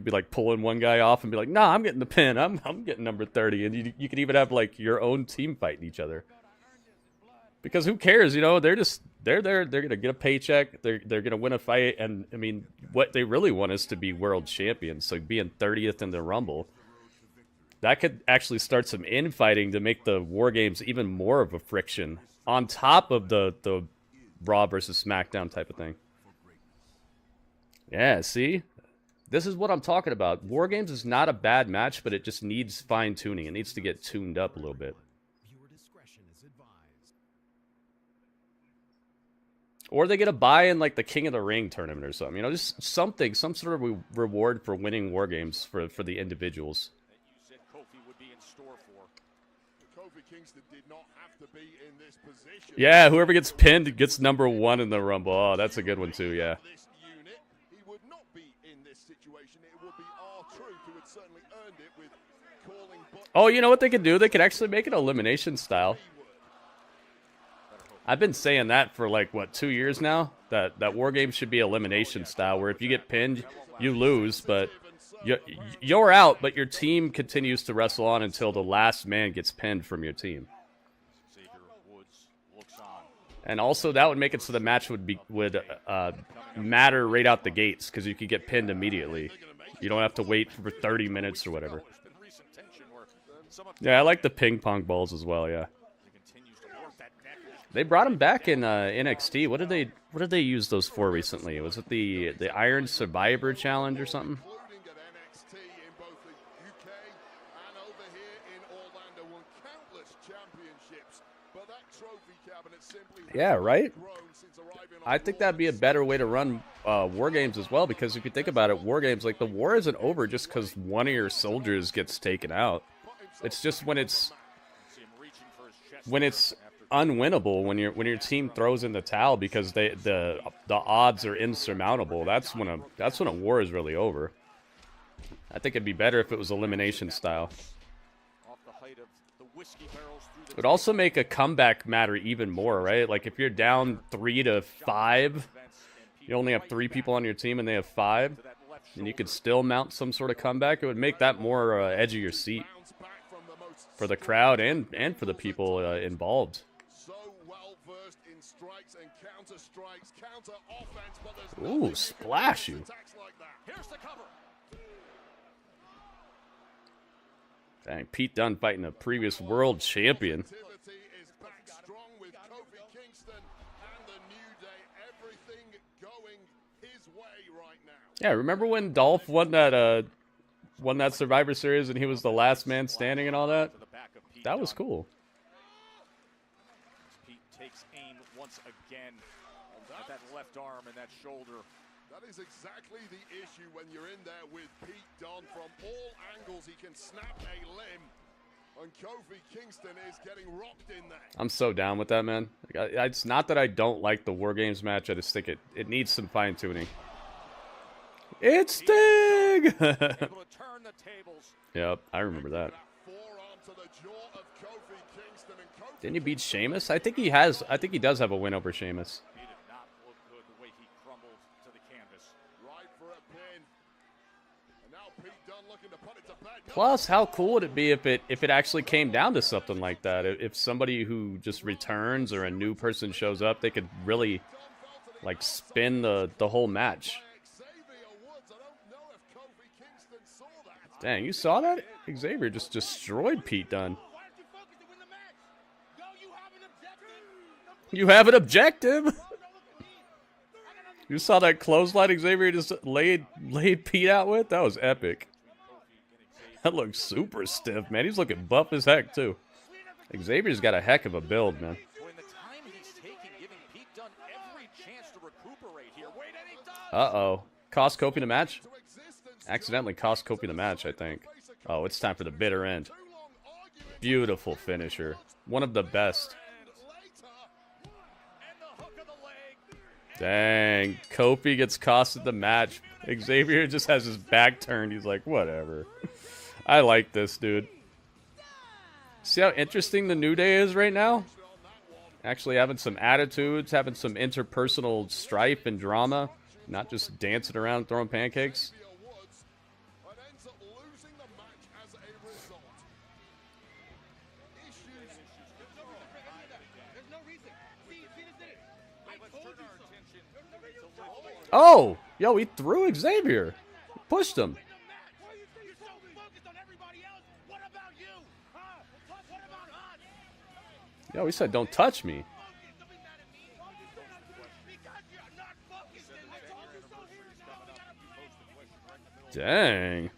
be like pulling one guy off and be like, "Nah, I'm getting the pin. I'm getting number 30." And you could even have like your own team fighting each other. Because who cares, you know? They're there. They're gonna get a paycheck. They're gonna win a fight. And I mean, what they really want is to be world champions. So being 30th in the Rumble, that could actually start some infighting to make the War Games even more of a friction on top of the Raw versus SmackDown type of thing. Yeah, see? This is what I'm talking about. War Games is not a bad match, but it just needs fine-tuning. It needs to get tuned up a little bit. Or they get a buy in like the King of the Ring tournament or something. You know, just something, some sort of reward for winning War Games for the individuals. You said Kofi would be in store for. Kofi Kingston did not have to be in this position. Yeah, whoever gets pinned gets number 1 in the Rumble. Oh, that's a good one too, yeah. He would not be in this situation. It would be R-Truth who had certainly earned it with calling. Oh, you know what they could do? They could actually make it elimination style. I've been saying that for like what 2 years now. That War Games should be elimination style, where if you get pinned, you lose, but you're out, but your team continues to wrestle on until the last man gets pinned from your team. And also, that would make it so the match would matter right out the gates, because you could get pinned immediately. You don't have to wait for 30 minutes or whatever. Yeah, I like the ping pong balls as well. Yeah, they brought them back in NXT. What did they use those for recently? Was it the Iron Survivor Challenge or something? Yeah, right? I think that'd be a better way to run War Games as well, because if you think about it, War Games, like, the war isn't over just because one of your soldiers gets taken out. It's just when it's unwinnable, when your team throws in the towel because the odds are insurmountable. That's when a war is really over. I think it'd be better if it was elimination style. It would also make a comeback matter even more, right? Like, if you're down 3-5, you only have 3 people on your team and they have 5, and you could still mount some sort of comeback. It would make that more edge of your seat for the crowd and for the people involved. Ooh, splash you. Dang, Pete Dunne fighting a previous world champion. Yeah, remember when Dolph won that Survivor Series and he was the last man standing and all that? That was cool. Pete takes aim once again at that left arm and that shoulder. That is exactly the issue when you're in there with Pete Dunne. From all angles, he can snap a limb. And Kofi Kingston is getting rocked in there. I'm so down with that, man. It's not that I don't like the War Games match. I just think it needs some fine-tuning. It's Sting! Yep, I remember that. Didn't he beat Sheamus? I think he does have a win over Sheamus. Plus, how cool would it be if it actually came down to something like that? If somebody who just returns or a new person shows up, they could really, like, spin the whole match. Dang, you saw that? Xavier just destroyed Pete Dunne. You have an objective? You saw that clothesline Xavier just laid Pete out with? That was epic. That looks super stiff, man. He's looking buff as heck, too. Xavier's got a heck of a build, man. Uh-oh. Cost Kofi the match? Accidentally cost Kofi the match, I think. Oh, it's time for the bitter end. Beautiful finisher. One of the best. Dang. Kofi gets costed the match. Xavier just has his back turned. He's like, whatever. I like this, dude. See how interesting the New Day is right now? Actually having some attitudes, having some interpersonal strife and drama. Not just dancing around throwing pancakes. Oh! Yo, he threw Xavier. Pushed him. Yo, he said, don't touch me. Dang.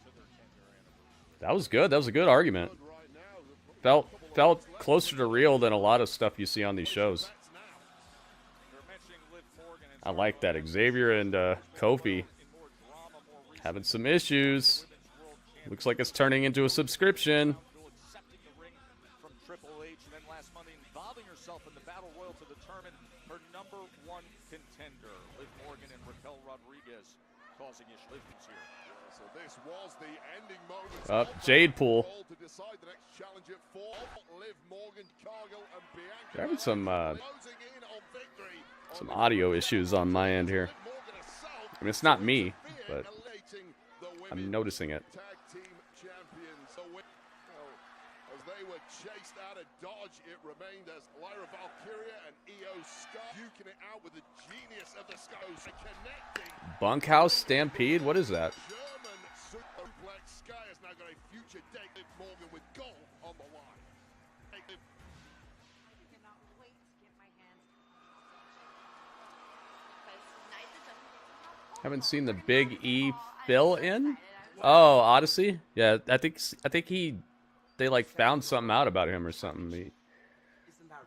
That was good. That was a good argument. Felt closer to real than a lot of stuff you see on these shows. I like that. Xavier and Kofi having some issues. Looks like it's turning into a subscription. In the battle royal to determine her #1 contender. Liv Morgan and Raquel Rodriguez causing issues here. So this was the ending moment. Jade pool. To decide the next challenger for Liv Morgan, Cargill, and Bianca. They're having some Some audio issues on my end here. I mean, it's not me, but I'm noticing it. As they were chased out of Dodge, it remained as Lyra Valkyria and Io Sky duking it out with the genius of the Sky connecting. Bunkhouse Stampede? What is that? German suplex. Sky has now got a future date with Morgan with gold on the line. Haven't seen the Big E fill in. Oh, Odyssey. Yeah, I think they like found something out about him or something.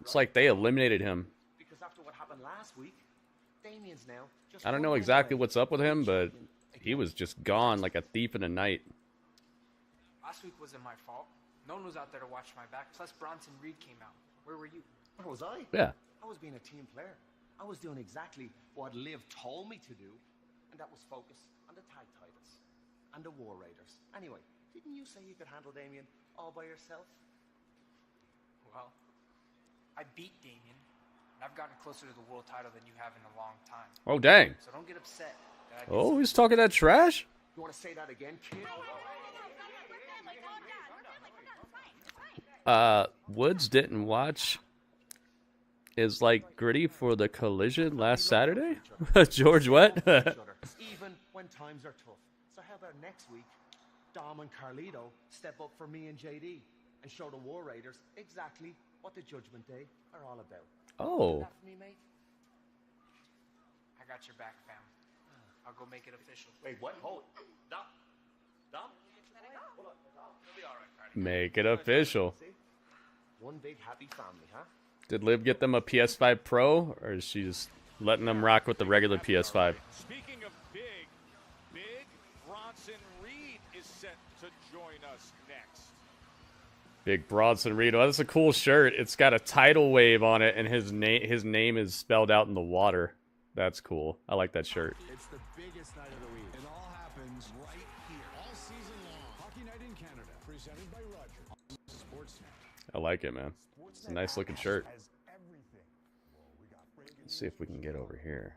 It's like they eliminated him. Because after what happened last week, Damien's now just I don't know exactly what's up with him, but he was just gone like a thief in the night. Last week wasn't my fault. No one was out there to watch my back. Plus, Bronson Reed came out. Where were you? Where was I? Yeah. I was being a team player. I was doing exactly what Liv told me to do, and that was focus on the tag titles and the War Raiders. Anyway, didn't you say you could handle Damien all by yourself? Well, I beat Damien, and I've gotten closer to the world title than you have in a long time. Oh, dang. So don't get upset. Oh, he's talking that trash? You want to say that again, kid? Woods didn't watch is like Gritty for the collision last Saturday? George, what? Even when times are tough. So how about next week, Dom and Carlito step up for me and JD and show the War Raiders exactly what the Judgment Day are all about. Oh. That for me, mate? I got your back, fam. I'll go make it official. Wait, what? Hold. Dom? Hold on. It'll be all right, Cardi. Make it official. One big happy family, huh? Did Liv get them a PS5 Pro, or is she just letting them rock with the regular PS5? Speaking of big, Bronson Reed is set to join us next. Big Bronson Reed. Oh, that's a cool shirt. It's got a tidal wave on it, and his name is spelled out in the water. That's cool. I like that shirt. It's the biggest night of the week. It all happens right here. All season long. Hockey Night in Canada. Presented by Rogers. Sportsnet. I like it, man. It's a nice looking shirt. Let's see if we can get over here.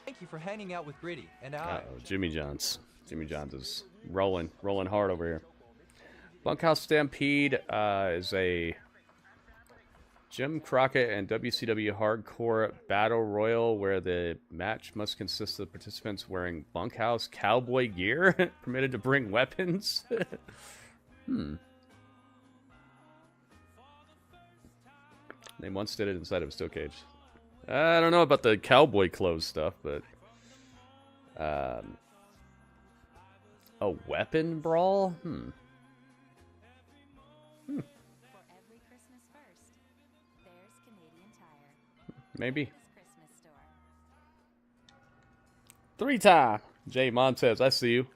Thank you for hanging out with Gritty and I. Uh-oh, Jimmy Johns. Jimmy Johns is rolling hard over here. Bunkhouse Stampede is a Jim Crockett and WCW Hardcore Battle Royal where the match must consist of participants wearing bunkhouse cowboy gear, permitted to bring weapons. They once did it inside of a steel cage. I don't know about the cowboy clothes stuff, but a weapon brawl? Maybe. Three-time. Jay Montez, I see you.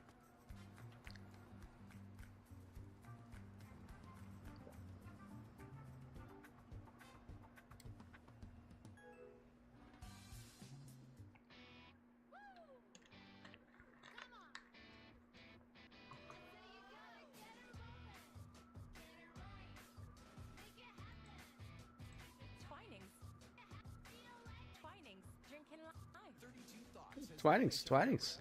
Twinings.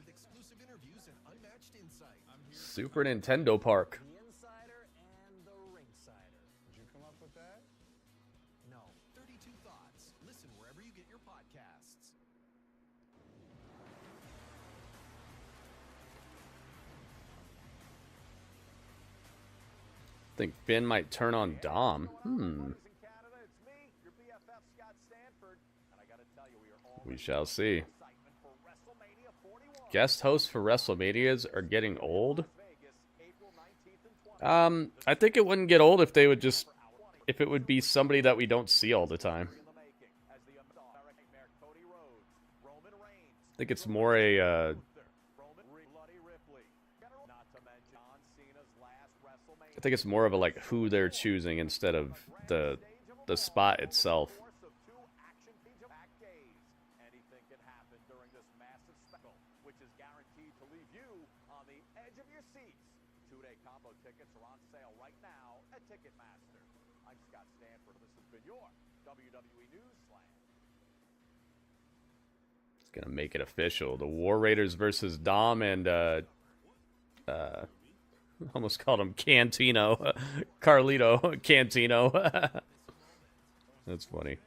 Super Nintendo Park. The Insider and the Ringsider. Did you come up with that? No. 32 Thoughts. Listen wherever you get your podcasts. I think Ben might turn on Dom. We shall see. Guest hosts for WrestleManias are getting old. I think it wouldn't get old if they would just, if it would be somebody that we don't see all the time. I think it's more a, I think it's more of a like who they're choosing instead of the spot itself. advantage of your seats. Two-day combo tickets are on sale right now at Ticketmaster. I'm Scott Stanford. This has been your WWE News Slam. It's gonna make it official. The War Raiders versus Dom and almost called him Cantino. Carlito Cantino. That's funny.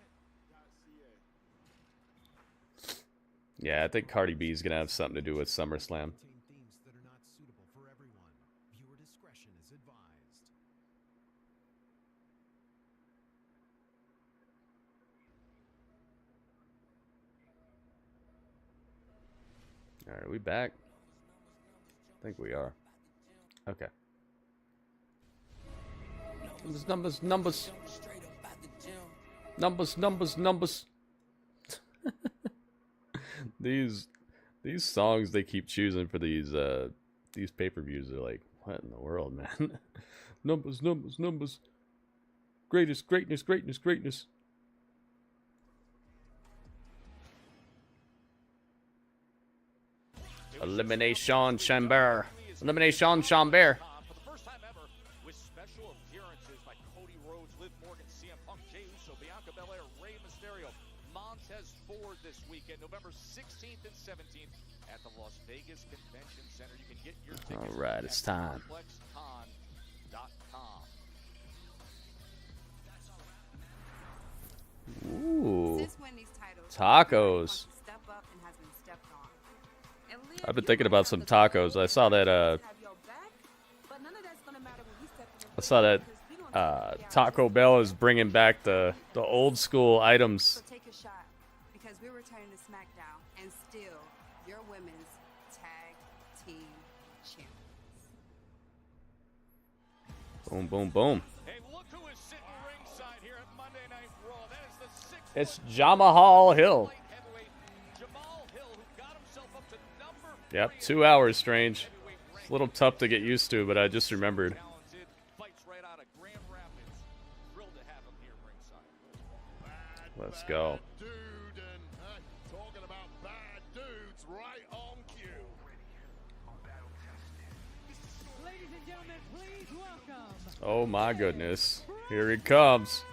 Yeah, I think Cardi B is gonna have something to do with SummerSlam. Themes that are not suitable for everyone. Viewer discretion is advised. All right, are we back? I think we are. Okay. Numbers. These songs they keep choosing for these pay-per-views are like, what in the world, man? numbers. Greatness. Elimination Chamber. For the first time ever, with special appearances by Cody Rhodes, Liv Morgan, CM Punk, Jey Uso, Bianca Belair, Rey Mysterio, Montez Ford this weekend, November 16th and 17th at the Las Vegas Convention Center. You can get your tickets All right, it's time. ComplexCon.com. Ooh. Tacos. I've been thinking about some tacos. I saw that Taco Bell is bringing back the old school items. So take a shot because we're returning to SmackDown and still your women's tag team champions. Boom. Hey, look who is sitting ringside here at Monday Night Raw. That is the sixth. It's Jamal Hill. Jamal Hill, who got himself up to number 3. Yep, 2 hours, Strange. It's a little tough to get used to, but I just remembered. Fights right out of Grand Rapids. Thrilled to have him here ringside. Let's go. Dude, and talking about bad dudes, right on cue. Ladies and gentlemen, please welcome. Oh my goodness. Here he comes.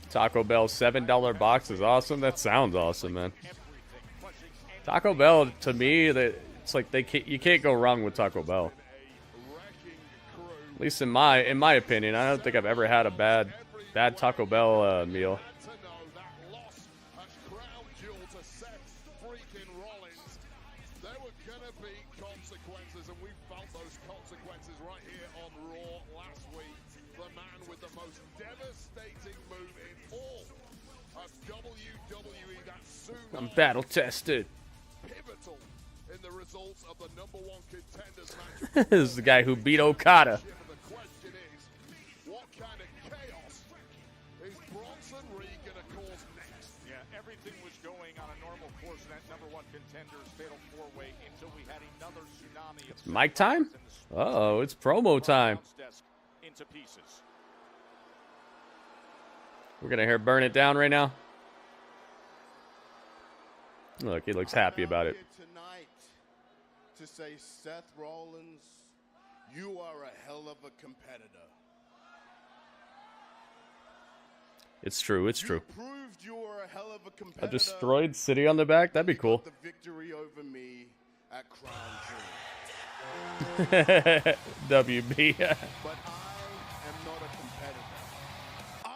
Taco Bell $7 box is awesome. That sounds awesome, man. Taco Bell, to me, it's like you can't go wrong with Taco Bell. At least in my opinion, I don't think I've ever had a bad Taco Bell meal. There were gonna be consequences, and we felt those consequences right here on Raw last week. The man with the most devastating move in all of WWE that soon I'm battle tested. pivotal in the results of the #1 contenders match. This is the guy who beat Okada. The question is, what kind of chaos is Bronson Reed gonna cause next? Yeah, everything was going on a normal course in that #1 contenders fatal 4-way until we had another tsunami of Mic time? Uh-oh, it's promo time. into pieces. We're gonna hear Burn It Down right now. Look, he looks happy about it. Tonight to say, Seth Rollins, you are a hell of a competitor. It's true. Proved you were a hell of a A competitor. destroyed city on the back? That'd be cool. The victory over me at Crown WB. Jewel. But I am not a competitor.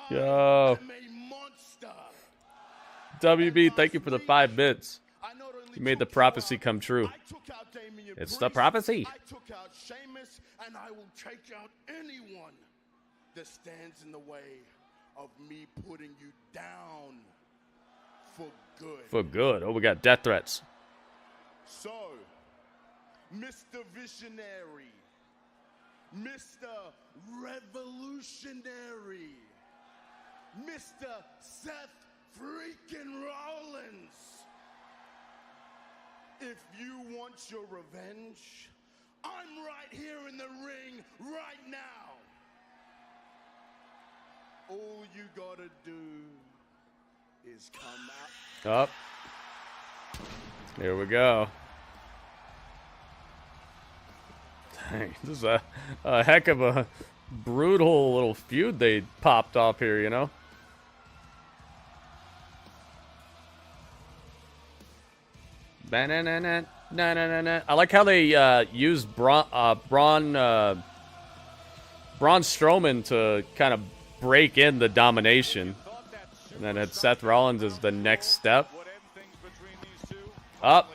Yo. WB, thank you for the 5 bits. You made the prophecy come true. It's the prophecy. I took out Sheamus, and I will take out anyone that stands in the way of me putting you down for good. For good. Oh, we got death threats. So, Mr. Visionary, Mr. Revolutionary, Mr. Seth freaking Rollins, if you want your revenge, I'm right here in the ring right now. All you gotta do is come out. Up. Here we go. Dang, this is a heck of a brutal little feud they popped off here, you know? I like how they used Braun Strowman to kind of break in the domination. And then had Seth Rollins as the next step. Up.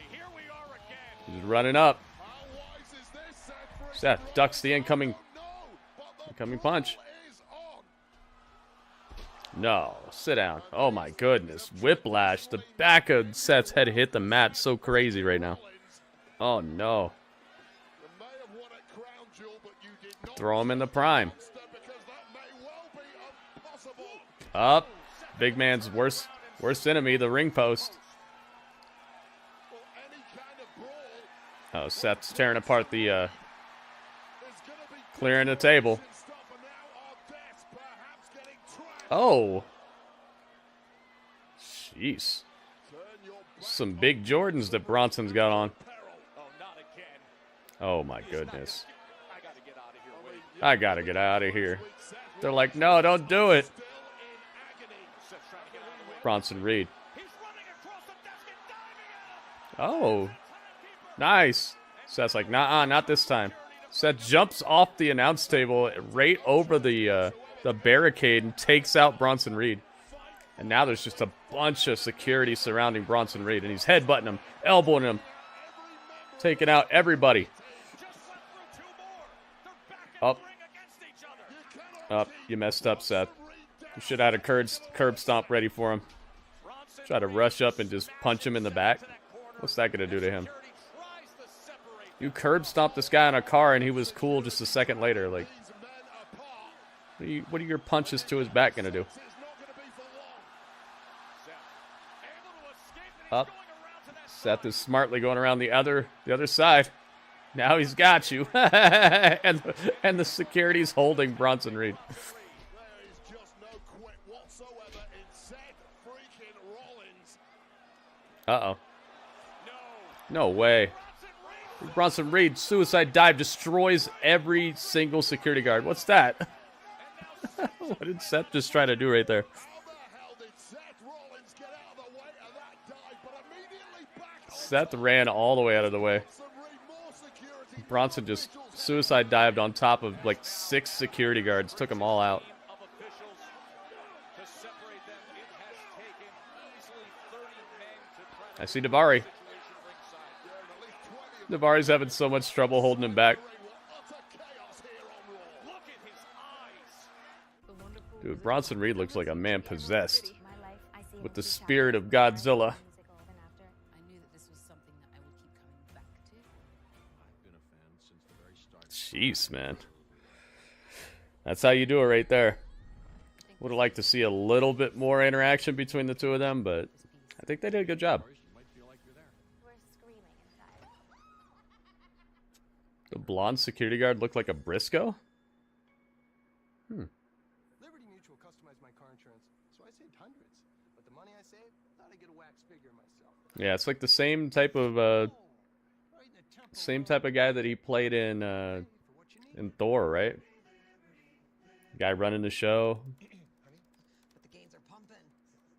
He's running up. Seth ducks the incoming punch. No, sit down. Oh my goodness. Whiplash. The back of Seth's head hit the mat so crazy right now. Oh no. Throw him in the prime. Up. Big man's worst enemy, the ring post. Oh, Seth's tearing apart the clearing the table. Oh. Jeez. Some big Jordans that Bronson's got on. Oh my goodness. I gotta get out of here. They're like, no, don't do it. Bronson Reed. Oh. Nice. Seth's like, nah, not this time. Seth jumps off the announce table right over the barricade and takes out Bronson Reed. And now there's just a bunch of security surrounding Bronson Reed. And he's headbutting him, elbowing him, taking out everybody. Up. Up. You messed up, Seth. You should have had a curb stomp ready for him. Try to rush up and just punch him in the back. What's that going to do to him? You curb stomped this guy in a car and he was cool just a second later. Like, what are your punches to his back going to do? Up. Seth is smartly going around the other side. Now he's got you. and the security's holding Bronson Reed. Uh-oh. No way. Bronson Reed, suicide dive, destroys every single security guard. What's that? What did Seth just try to do right there? Seth ran all the way out of the way. Bronson just suicide dived on top of like 6 security guards, took them all out. I see Daivari. Davari's having so much trouble holding him back. Dude, Bronson Reed looks like a man possessed with the spirit of Godzilla. Jeez, man. That's how you do it right there. Would have liked to see a little bit more interaction between the two of them, but I think they did a good job. The blonde security guard looked like a Briscoe? Liberty Mutual customized my car insurance, so I saved hundreds. But the money I saved, I thought I'd get a wax figure myself. Yeah, it's like the same type of guy that he played in Thor, right? Guy running the show. But the gains are pumping.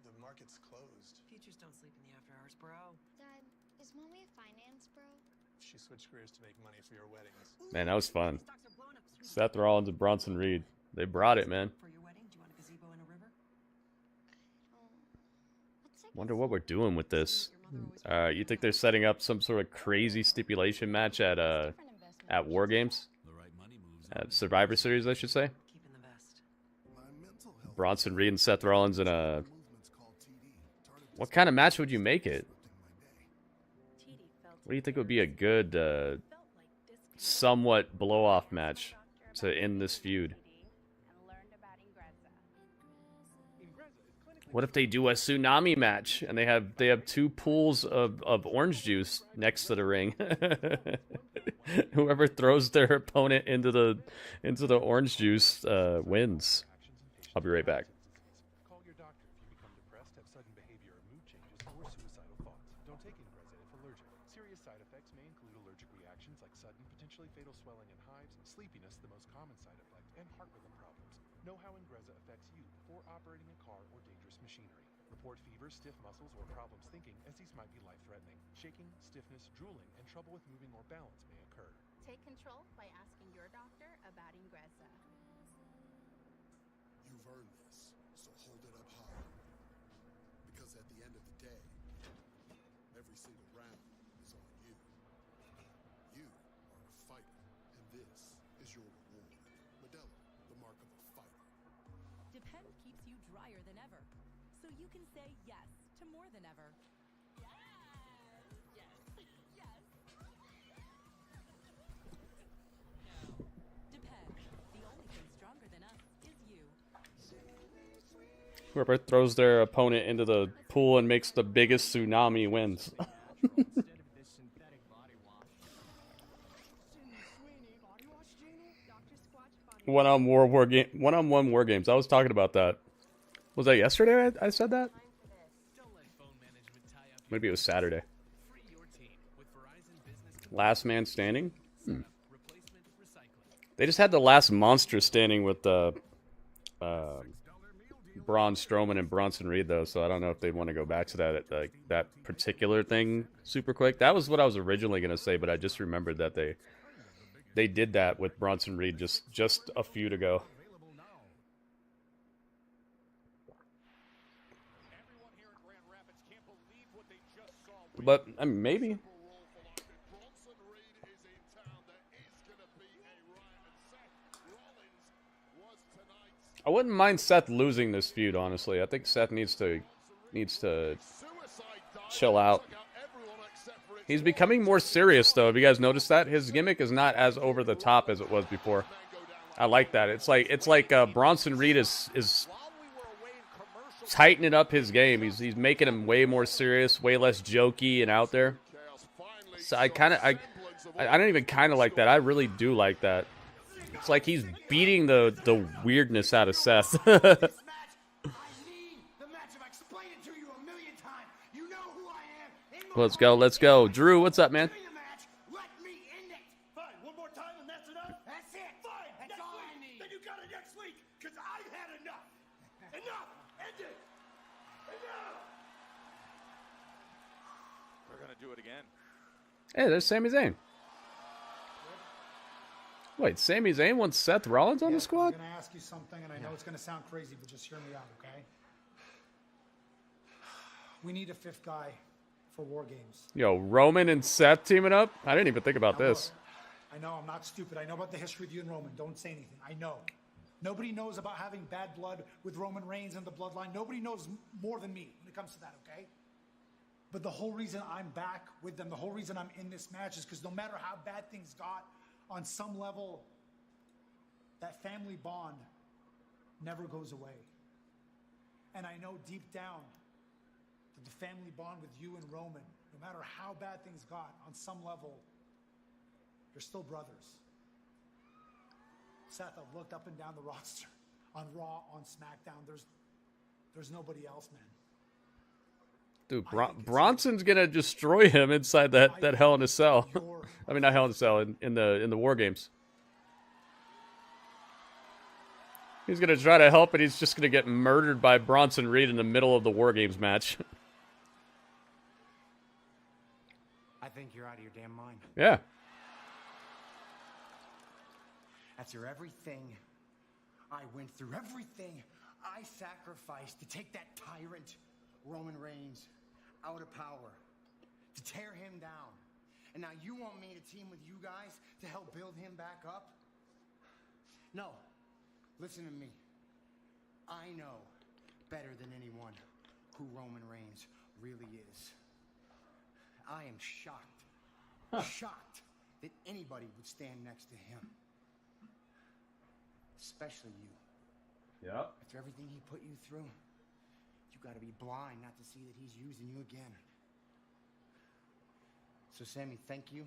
The market's closed. Futures don't sleep in the after hours, bro. Dad, is mommy a finance bro? She switched careers to make money for your weddings. Man, that was fun. Seth Rollins and Bronson Reed. They brought it, man. For your wedding, do you want a gazebo in a river? Wonder what we're doing with this. You think they're setting up some sort of crazy stipulation match at War Games? At Survivor Series, I should say. Bronson Reed and Seth Rollins in a... What kind of match would you make it? What do you think would be a good, somewhat blow-off match to end this feud? What if they do a tsunami match and they have 2 pools of orange juice next to the ring? Whoever throws their opponent into the orange juice wins. I'll be right back. Call your doctor if you become depressed, have sudden behavior or mood changes, or suicidal thoughts. Don't take Ingrezza if allergic. Serious side effects may include allergic reactions like sudden, potentially fatal swelling and hives, sleepiness, the most common side effect, and heart rhythm problems. Know how Ingrezza affects you before operating a car or dangerous machinery. Report fever, stiff muscles, or problems thinking, as these might be life-threatening. Shaking, stiffness, drooling, and trouble with moving or balance may occur. Take control by asking your doctor about Ingrezza. You've earned this, so hold it up high. Because at the end of the day, every single round is on you. You are a fighter, and this is your reward. Modelo, the mark of a fighter. Depend keeps you drier than ever, so you can say yes to more than ever. Depend, the only thing stronger than us is you. Whoever throws their opponent into the pool and makes the biggest tsunami wins. One-on-one war games. I was talking about that. Was that yesterday I said that? Maybe it was Saturday. Last man standing? They just had the last monster standing with Braun Strowman and Bronson Reed, though, so I don't know if they want to go back to that, like, that particular thing super quick. That was what I was originally going to say, but I just remembered that they did that with Bronson Reed just a feud ago. But, I mean, maybe. I wouldn't mind Seth losing this feud, honestly. I think Seth needs to chill out. He's becoming more serious, though. Have you guys noticed that? His gimmick is not as over the top as it was before. I like that. It's like Bronson Reed is tightening up his game. He's making him way more serious, way less jokey and out there. So I don't even kind of like that. I really do like that. It's like he's beating the weirdness out of Seth. Let's go, let's go. Drew, what's up, man? We're gonna do it again. Hey, there's Sami Zayn. Wait, Sami Zayn wants Seth Rollins on the squad? I'm going to ask you something, and I know it's going to sound crazy, but just hear me out, okay? We need a fifth guy for War Games. Yo, Roman and Seth teaming up? I didn't even think about this. I know, I'm not stupid. I know about the history of you and Roman. Don't say anything. I know. Nobody knows about having bad blood with Roman Reigns and the bloodline. Nobody knows more than me when it comes to that, okay? But the whole reason I'm back with them, the whole reason I'm in this match is because no matter how bad things got, on some level, that family bond never goes away. And I know deep down that the family bond with you and Roman, no matter how bad things got, on some level, you're still brothers. Seth, I've looked up and down the roster, on Raw, on SmackDown. There's nobody else, man. Dude, Bronson's gonna destroy him inside that Hell in a Cell. I mean, not Hell in a Cell, in the War Games. He's gonna try to help, and he's just gonna get murdered by Bronson Reed in the middle of the War Games match. I think you're out of your damn mind. Yeah. After everything I went through, everything I sacrificed to take that tyrant Roman Reigns out of power, to tear him down. And now you want me to team with you guys to help build him back up? No. Listen to me. I know better than anyone who Roman Reigns really is. I am shocked, shocked that anybody would stand next to him. Especially you. Yep. After everything he put you through, you gotta be blind not to see that he's using you again. So, Sammy, thank you.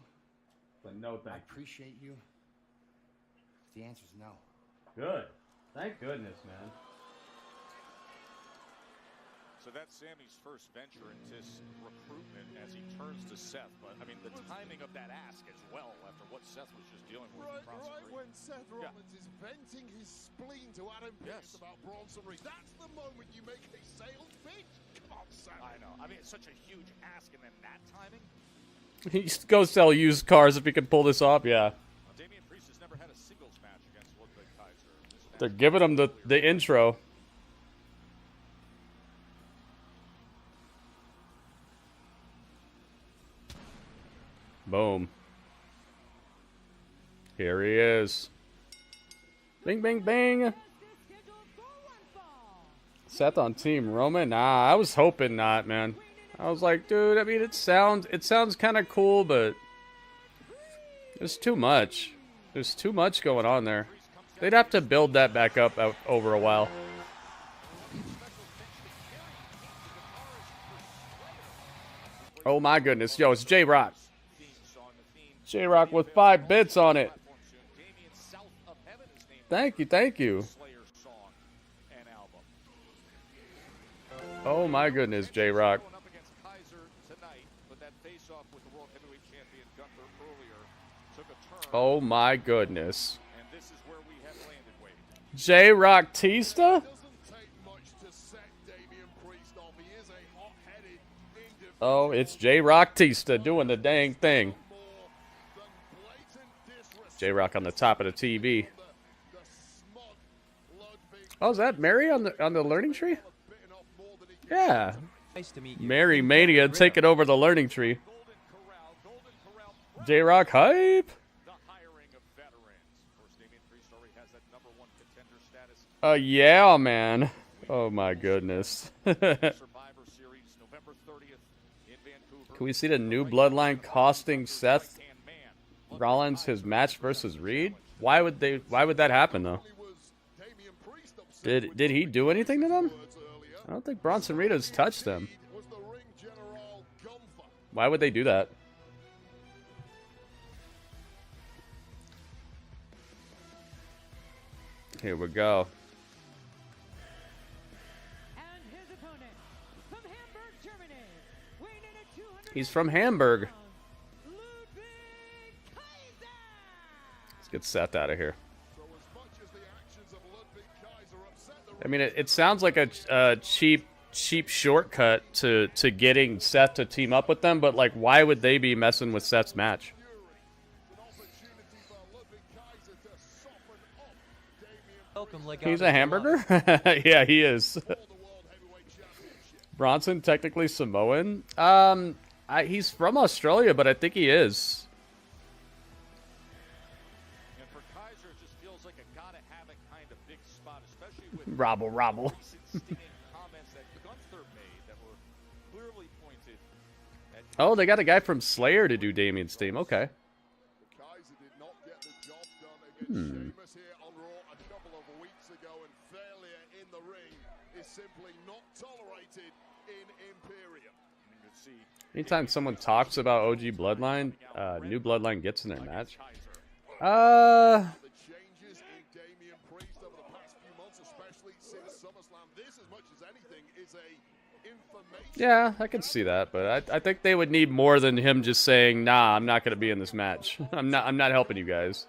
But no thank I appreciate you. The answer's no. Good. Thank goodness, man. So that's Sammy's first venture into recruitment as he turns to to Seth, but I mean the timing of that ask as well after what Seth was just dealing with. Right when Seth Rollins is venting his spleen to Adam Pearce about Bronson Reed. That's the moment you make a sales pitch. Come on, Seth. I know. I mean, it's such a huge ask, and then that timing. He used to go sell used cars if he could pull this off. Yeah. Damian Priest has never had a singles match against Ludwig Kaiser. They're giving him the intro. Boom. Here he is. Bing, bing, bing. Seth on Team Roman? Nah, I was hoping not, man. I was like, dude, I mean, it sounds kind of cool, but there's too much. There's too much going on there. They'd have to build that back up over a while. Oh my goodness. Yo, it's J-Rock. J-Rock with 5 bits on it. Thank you, thank you. Oh my goodness, J-Rock. Oh my goodness. J-Rock Tista? Oh, it's J-Rock Tista doing the dang thing. J-Rock on the top of the TV. Oh, is that Mary on the learning tree? Yeah. Nice to meet you. Mary Mania taking over the learning tree. J-Rock hype. Yeah, man. Oh my goodness. Can we see the new bloodline costing Seth Rollins his match versus Reed? Why would that happen though? Did he do anything to them? I don't think Bronson Reed has touched them. Why would they do that? Here we go. And his opponent from Hamburg, Germany, weighing in at 200. He's from Hamburg. Let's get Seth out of here. I mean, it sounds like a cheap shortcut to getting Seth to team up with them, but like, why would they be messing with Seth's match? He's a hamburger? Yeah, he is. Bronson, technically Samoan? He's from Australia, but I think he is. Robble, robble. Oh, they got a guy from Slayer to do Damien's team. Okay. Hmm. Anytime someone talks about OG Bloodline, new Bloodline gets in their match. Yeah, I can see that, but I think they would need more than him just saying, "Nah, I'm not going to be in this match. I'm not helping you guys."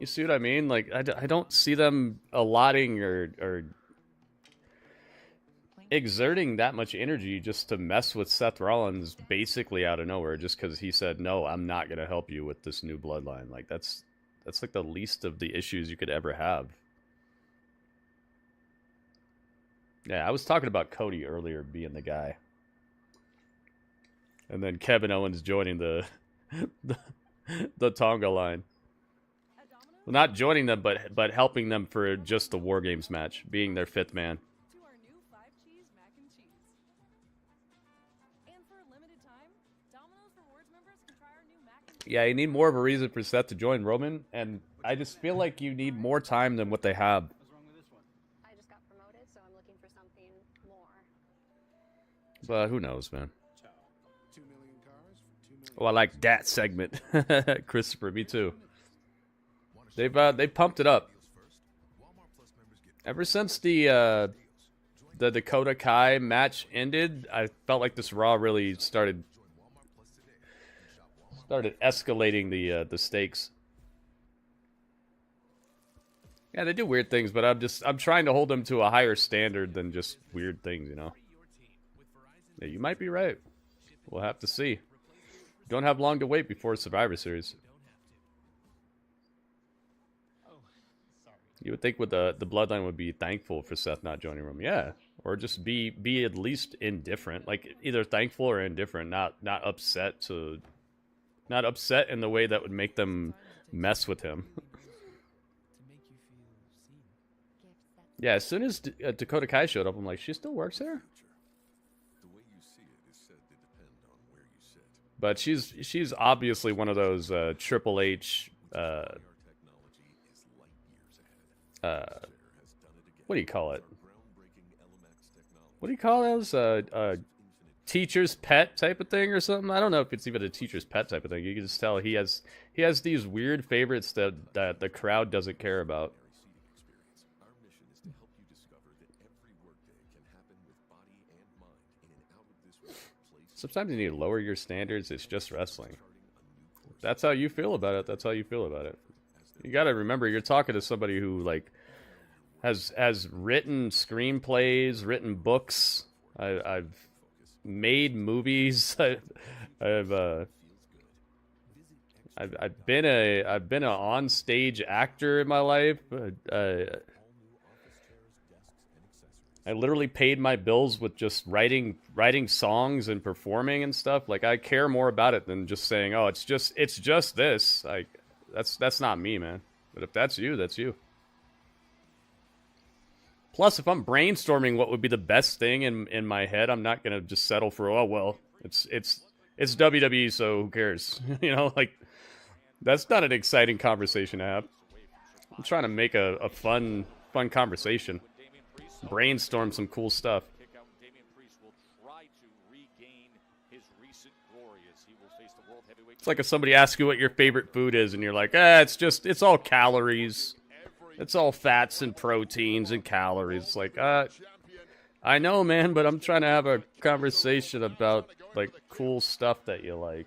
You see what I mean? Like, I don't see them allotting or exerting that much energy just to mess with Seth Rollins basically out of nowhere just because he said, "No, I'm not going to help you with this new bloodline." Like, that's like the least of the issues you could ever have. Yeah, I was talking about Cody earlier being the guy. And then Kevin Owens joining the Tonga line. Well, not joining them, but helping them for just the War Games match, being their 5th man. Yeah, you need more of a reason for Seth to join Roman, and I just feel like you need more time than what they have. I just got promoted, so I'm looking for something more. But who knows, man. Oh, I like that segment. Christopher, me too. They pumped it up. Ever since the the Dakota Kai match ended, I felt like this Raw really started escalating the stakes. Yeah, they do weird things, but I'm trying to hold them to a higher standard than just weird things, you know. Yeah, you might be right. We'll have to see. Don't have long to wait before Survivor Series. You would think with the Bloodline would be thankful for Seth not joining Roman. Yeah, or just be at least indifferent, like either thankful or indifferent, not upset in the way that would make them mess with him. Yeah, as soon as Dakota Kai showed up, I'm like, she still works there? But she's obviously one of those Triple H what do you call it? What do you call those? Teacher's pet type of thing or something? I don't know if it's even a teacher's pet type of thing. You can just tell he has these weird favorites that the crowd doesn't care about. Sometimes you need to lower your standards. It's just wrestling. If that's how you feel about it. That's how you feel about it. You got to remember, you're talking to somebody who like has written screenplays, written books. I've made movies. I've been an on-stage actor in my life. I literally paid my bills with just writing songs and performing and stuff. Like, I care more about it than just saying, "Oh, it's just this." Like, that's not me, man. But if that's you, that's you. Plus, if I'm brainstorming what would be the best thing in my head, I'm not gonna just settle for, "Oh well, it's WWE, so who cares?" You know, like, that's not an exciting conversation to have. I'm trying to make a fun conversation. Brainstorm some cool stuff. It's like if somebody asks you what your favorite food is and you're like, it's all calories. It's all fats and proteins and calories. It's like, I know, man, but I'm trying to have a conversation about, like, cool stuff that you like.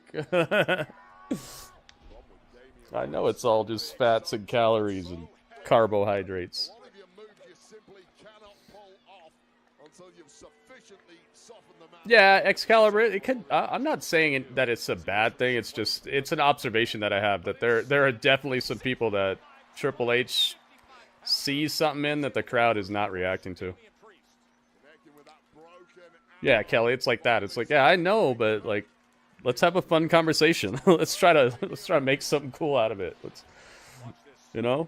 I know it's all just fats and calories and carbohydrates. Yeah, Excalibur, it could. I'm not saying that it's a bad thing. It's just, it's an observation that I have, that there are definitely some people that Triple H sees something in that the crowd is not reacting to. Yeah, Kelly, it's like that. It's like, yeah, I know, but like, let's have a fun conversation. let's try to make something cool out of it. Let's, you know.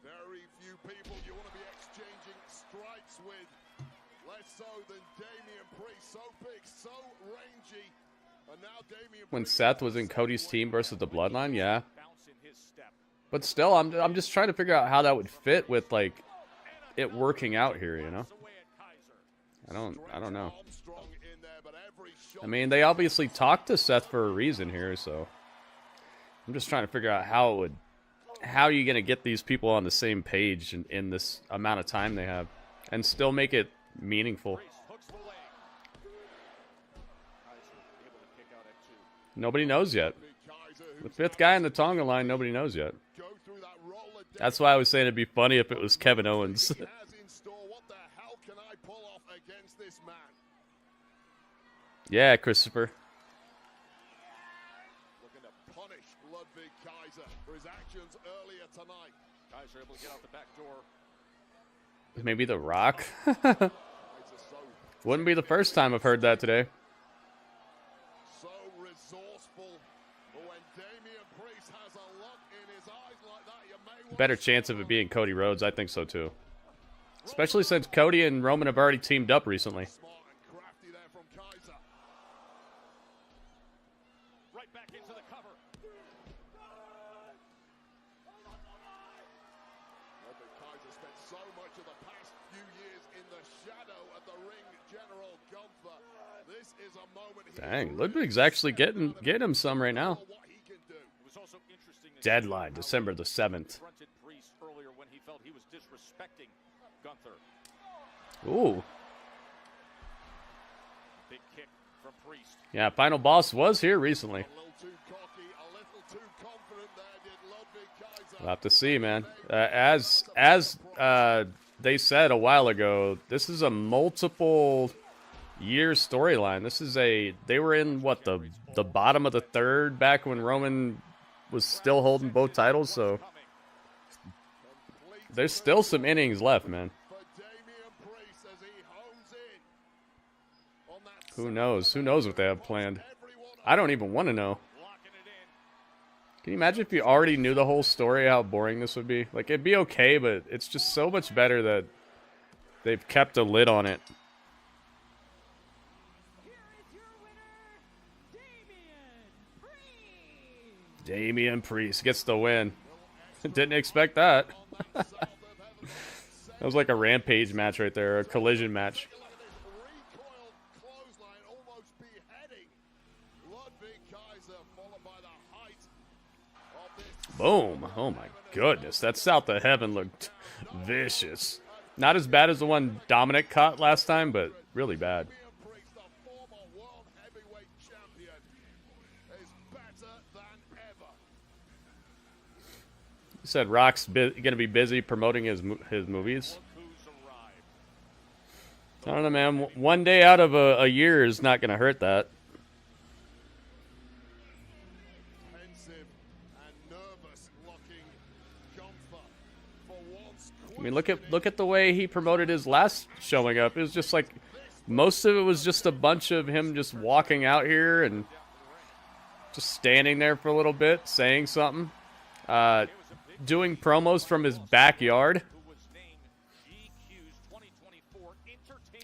Very few people you want to be exchanging strikes with. Less so than Damian Priest. So big, so rangy. And now Damian When Seth was in Cody's team versus the Bloodline, yeah. But still, I'm just trying to figure out how that would fit with, like, it working out here, you know? I don't know. I mean, they obviously talked to Seth for a reason here, so I'm just trying to figure out how are you going to get these people on the same page in this amount of time they have and still make it meaningful. Nobody knows yet. The fifth guy in the Tonga line, nobody knows yet. That's why I was saying it'd be funny if it was Kevin Owens. Yeah, Christopher. Looking to punish Ludwig Kaiser for his actions earlier tonight. Kaiser able to get out the back door. Maybe The Rock? Wouldn't be the first time I've heard that today. So resourceful, but when Damian Priest has a look in his eyes like that, you may Better chance of it being Cody Rhodes, I think so too. Especially since Cody and Roman have already teamed up recently. few years in the shadow of the ring general Gunther. This is a moment Dang, Ludwig's actually getting him some right now. Deadline, December the 7th. When he felt he was disrespecting Gunther. Ooh. Big kick from Priest. Yeah, Final Boss was here recently. We'll have to see, man. As they said a while ago, this is a multiple year storyline. They were in what, the bottom of the third back when Roman was still holding both titles, so there's still some innings left, man. Who knows? Who knows what they have planned? I don't even want to know. Can you imagine if you already knew the whole story, how boring this would be? Like, it'd be okay, but it's just so much better that they've kept a lid on it. Damian Priest gets the win. Didn't expect that. That was like a Rampage match right there, a collision match. Boom. Oh my goodness. That South of Heaven looked vicious. Not as bad as the one Dominic caught last time, but really bad. He said Rock's going to be busy promoting his movies. I don't know, man. One day out of a year is not going to hurt that. I mean, look at the way he promoted his last showing up. It was just like most of it was just a bunch of him just walking out here and just standing there for a little bit, saying something, doing promos from his backyard.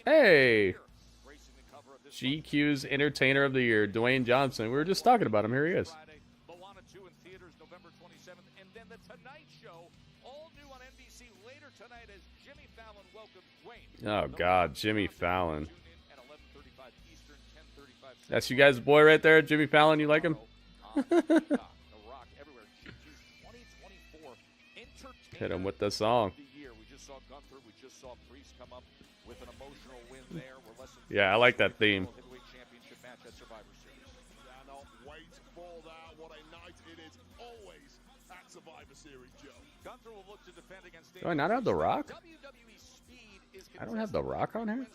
Hey, GQ's Entertainer of the Year, Dwayne Johnson. We were just talking about him. Here he is. Oh, God, Jimmy Fallon. That's you guys' boy right there, Jimmy Fallon. You like him? Hit him with the song. Yeah, I like that theme. Do I not have The Rock? I don't have The Rock on here?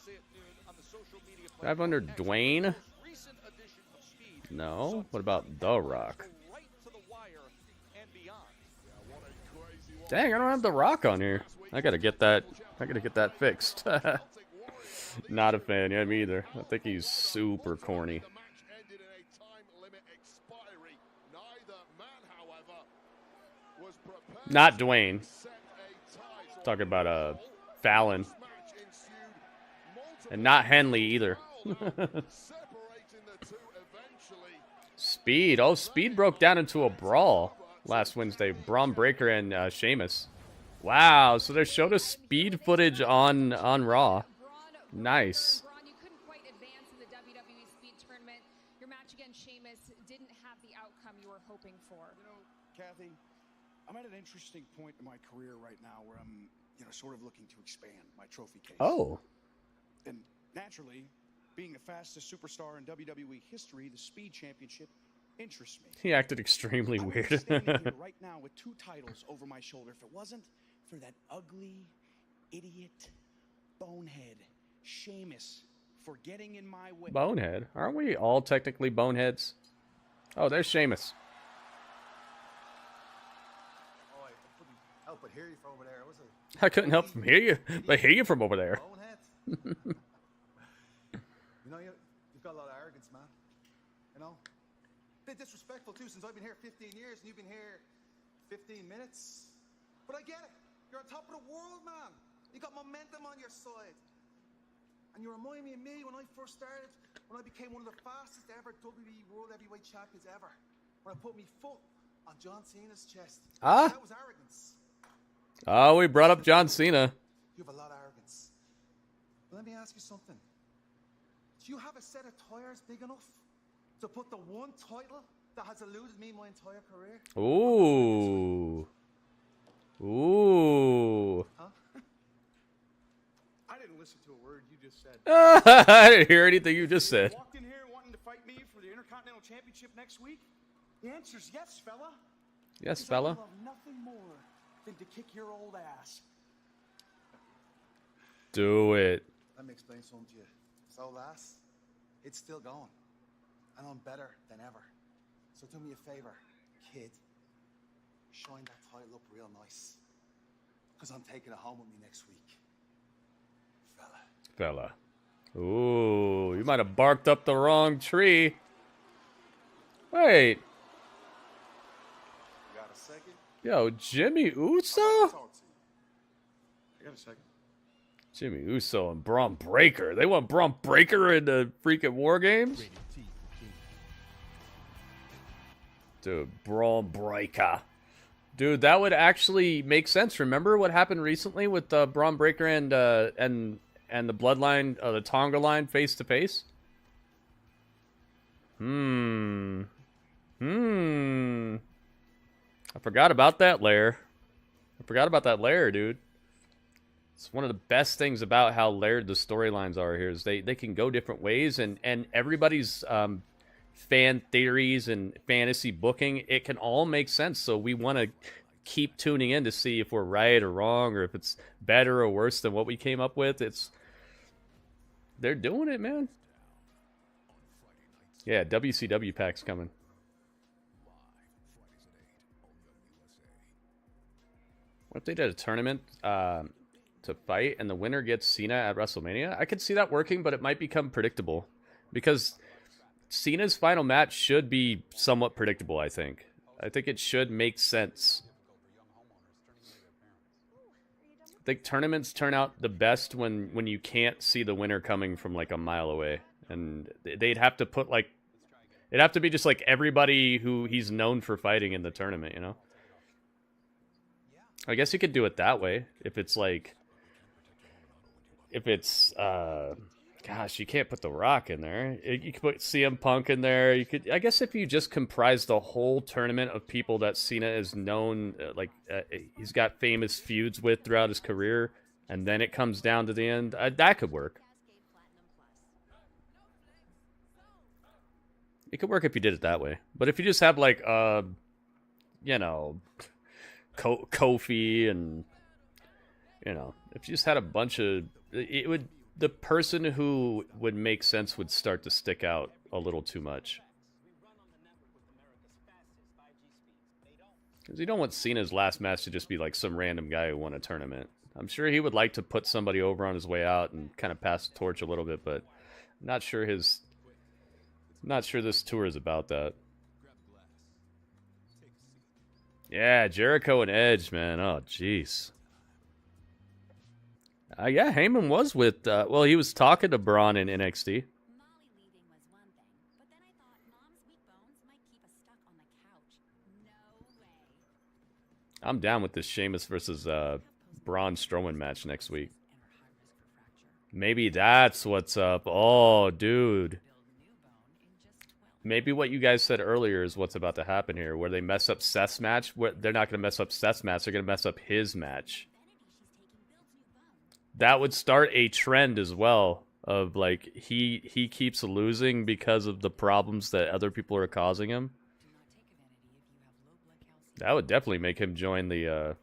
Do I have under Dwayne? No. What about The Rock? Dang, I don't have The Rock on here. I gotta get that fixed. Not a fan. Yeah, me either. I think he's super corny. Not Dwayne. Talking about Fallon. And not Henley either. Speed. Oh, Speed broke down into a brawl last Wednesday. Braun Breaker and Sheamus. Wow, so they showed us Speed footage on Raw. Nice. Braun, you couldn't quite advance in the WWE Speed tournament. Your match against Sheamus didn't have the outcome you were hoping for. You know, Kathy, I'm at an interesting point in my career right now where I'm, sort of looking to expand my trophy case. Oh. And naturally, being the fastest superstar in WWE history, the Speed Championship interests me. He acted extremely weird. I'm standing here right now with 2 titles over my shoulder. If it wasn't for that ugly, idiot, bonehead, Sheamus, for getting in my way. Bonehead? Aren't we all technically boneheads? Oh, there's Sheamus. Oh, I couldn't help but hear you from over there. I couldn't help from hear you, but hear you from over there. You've got a lot of arrogance, man. A bit disrespectful too, since I've been here 15 years and you've been here 15 minutes. But I get it. You're on top of the world, man. You got momentum on your side. And you remind me of me when I first started, when I became one of the fastest ever WWE World Heavyweight Champions ever. When I put my foot on John Cena's chest. Ah. That was arrogance. Oh, we brought up John Cena. You have a lot of arrogance. But let me ask you something. Do you have a set of tires big enough to put the one title that has eluded me my entire career? Ooh. Ooh. Huh? I didn't listen to a word you just said. I didn't hear anything you just said. You walked in here wanting to fight me for the Intercontinental Championship next week? The answer's yes, fella. Yes, Because fella. I would love nothing more than to kick your old ass. Do it. Let me explain something to you. So, lass, it's still going. And I'm better than ever. So do me a favor, kid. Shine that title up real nice. Because I'm taking it home with me next week. Fella. Ooh, you might have barked up the wrong tree. Wait. You got a second? Yo, Jimmy Uso? I got a second. Jimmy Uso and Braun Breaker. They want Braun Breaker in the freaking War Games? Dude, Braun Breaker. Dude, that would actually make sense. Remember what happened recently with Braun Breaker and the Bloodline, the Tonga line face to face? I forgot about that layer. Dude. It's one of the best things about how layered the storylines are here is they can go different ways, and everybody's fan theories and fantasy booking, it can all make sense. So we want to keep tuning in to see if we're right or wrong, or if it's better or worse than what we came up with. They're doing it, man. Yeah, WCW pack's coming. What if they did a tournament to fight and the winner gets Cena at WrestleMania? I could see that working, but it might become predictable because Cena's final match should be somewhat predictable, I think. I think it should make sense. I think tournaments turn out the best when you can't see the winner coming from like a mile away. And they'd have to put like... It'd have to be just like everybody who he's known for fighting in the tournament, you know? I guess you could do it that way. If it's like... If it's... Gosh, you can't put The Rock in there. You could put CM Punk in there. You could, I guess, if you just comprise the whole tournament of people that Cena is known, he's got famous feuds with throughout his career, and then it comes down to the end, that could work. It could work if you did it that way. But if you just have like, you know, Kofi and, you know, if you just had a bunch of, it would. The person who would make sense would start to stick out a little too much. Because you don't want Cena's last match to just be like some random guy who won a tournament. I'm sure he would like to put somebody over on his way out and kind of pass the torch a little bit, but I'm not sure this tour is about that. Yeah, Jericho and Edge, man. Oh, jeez. Yeah, Heyman was with, well, he was talking to Braun in NXT. I'm down with this Sheamus versus Braun Strowman match next week. Maybe that's what's up. Oh, dude. Maybe what you guys said earlier is what's about to happen here, where they mess up Seth's match. They're not going to mess up Seth's match. They're going to mess up his match. That would start a trend as well of like he keeps losing because of the problems that other people are causing him. That would definitely make him join the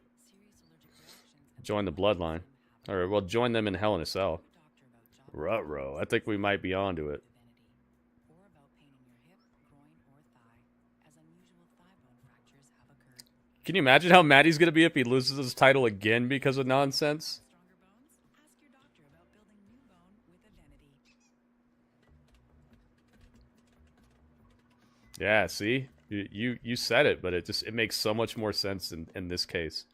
bloodline, or well, join them in Hell in a Cell. Ruh-roh. I think we might be onto it. Can you imagine how mad he's gonna be if he loses his title again because of nonsense? Yeah, see? You said it, but it makes so much more sense in this case.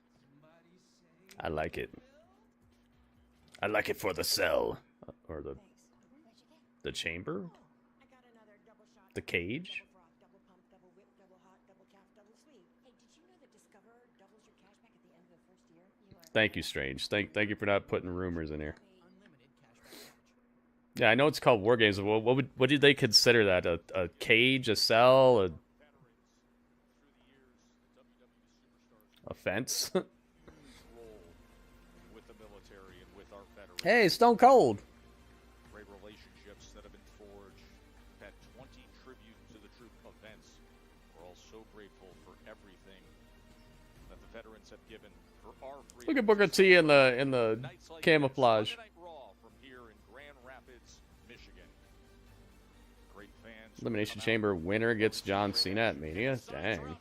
I like it. I like it for the cell. Or the chamber? The cage? Thank you, Strange. Thank you for not putting rumors in here. Yeah, I know it's called War Games. What did they consider that? A cage, a cell, a fence? Hey, Stone Cold. Great relationships that have been forged. We've had 20 tribute to the troop events. We're all so grateful for everything that the veterans have given for our freedom. Look at Booker T in the camouflage. Monday Night Raw from here in Grand Rapids, Michigan. Great fans. Elimination Chamber winner gets John Cena at Mania. Dang.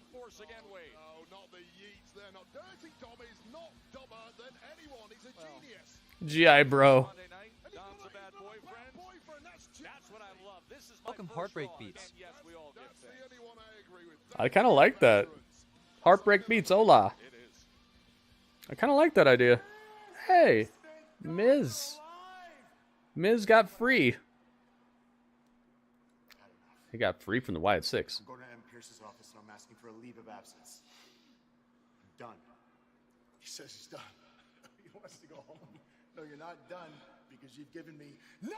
G.I. Bro. Welcome Heartbreak Beats. I kind of like that. Heartbreak Beats, hola. I kind of like that idea. Hey, Miz. Miz got free. He got free from the Wyatt Six. I'm going to M. Pierce's office and I'm asking for a leave of absence. I'm done. He says he's done. He wants to go home. No, you're not done because you've given me nothing.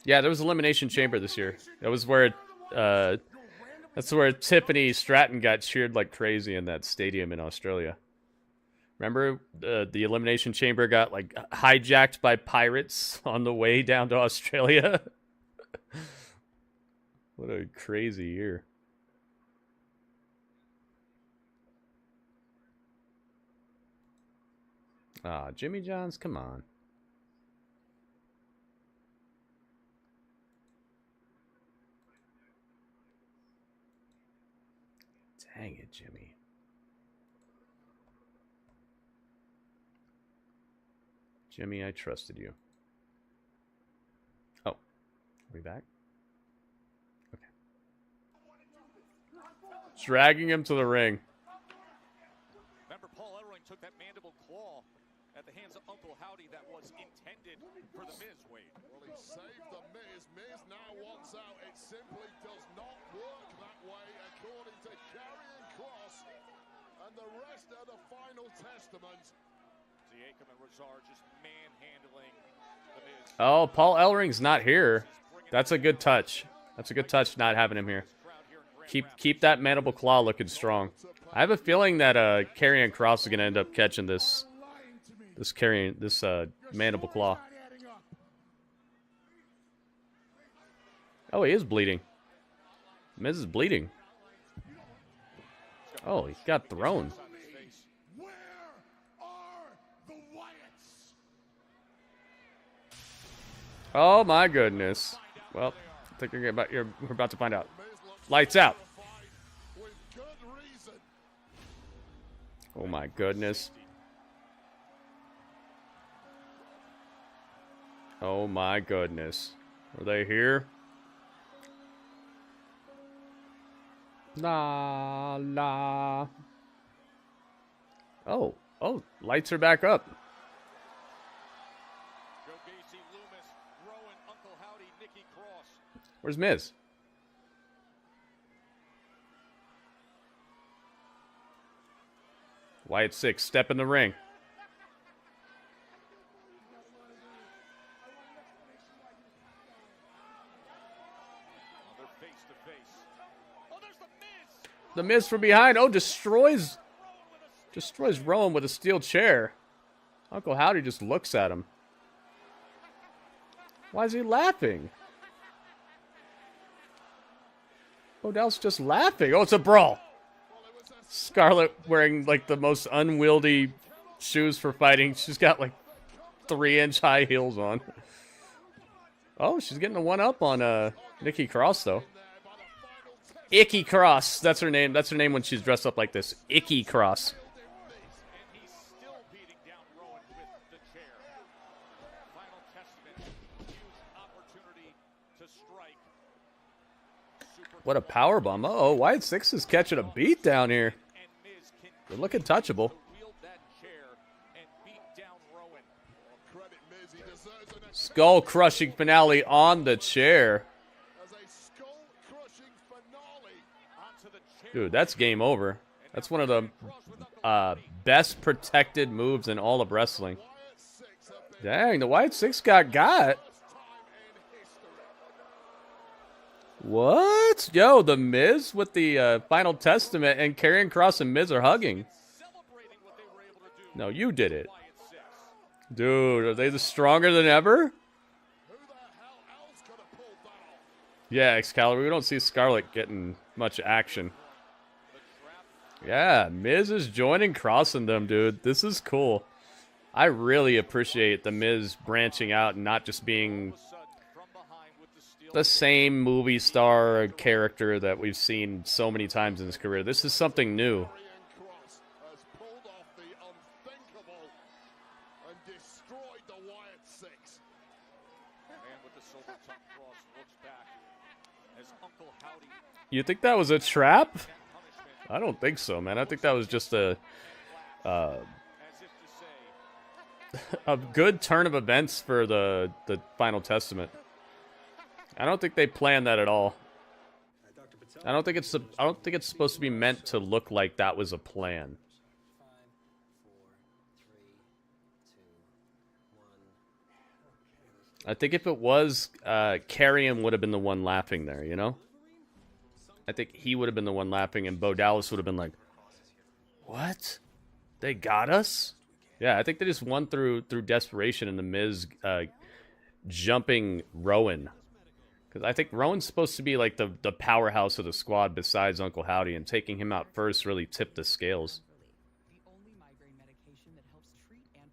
Yeah, there was Elimination Chamber this year. That was where that's where Tiffany Stratton got cheered like crazy in that stadium in Australia. Remember the Elimination Chamber got like hijacked by pirates on the way down to Australia? What a crazy year. Ah, Jimmy John's, come on. Dang it, Jimmy. Jimmy, I trusted you. Oh, are we back? Okay. Dragging him to the ring. Remember, Paul Ellering took that mandible claw at the hands of Uncle Howdy that was intended for the Miz, Wade. Well, he saved the Miz. Miz now wants out. It simply does not work that way, according to Karrion Kross. And the rest are the final testament. Akam and Razar just manhandling the Miz. Oh, Paul Ellering's not here. That's a good touch. That's a good touch not having him here. Keep that mandible claw looking strong. I have a feeling that Karrion Kross is going to end up catching this mandible claw. Oh, he is bleeding. Miz is bleeding. Oh, he got thrown. Oh my goodness. Well, I think we're about to find out. Lights out. Oh my goodness. Oh my goodness. Are they here? La la. Oh, lights are back up. Where's Miz? Wyatt Six, step in the ring. The Miz from behind. Oh, destroys Rowan with a steel chair. Uncle Howdy just looks at him. Why is he laughing? Odell's just laughing. Oh, it's a brawl. Scarlett wearing like the most unwieldy shoes for fighting. She's got like 3-inch high heels on. Oh, she's getting a one-up on Nikki Cross though. Icky Cross. That's her name. That's her name when she's dressed up like this. Icky Cross. What a power bomb. Oh, Wyatt Six is catching a beat down here. Good looking touchable. Skull crushing finale on the chair. Dude, that's game over. That's one of the best protected moves in all of wrestling. Dang, the Wyatt Six got. What? Yo, the Miz with the Final Testament and Karrion Kross and Miz are hugging. No, you did it. Dude, are they the stronger than ever? Yeah, Excalibur, we don't see Scarlett getting much action. Yeah, Miz is joining Kross and them, dude. This is cool. I really appreciate the Miz branching out and not just being the same movie star character that we've seen so many times in his career. This is something new. You think that was a trap? I don't think so, man. I think that was just a good turn of events for the Final Testament. I don't think they planned that at all. I don't think it's supposed to be meant to look like that was a plan. I think if it was, Karrion would have been the one laughing there, you know? I think he would have been the one laughing, and Bo Dallas would have been like, "What? They got us?" Yeah, I think they just won through desperation, and the Miz jumping Rowan. Because I think Rowan's supposed to be like the powerhouse of the squad besides Uncle Howdy, and taking him out first really tipped the scales.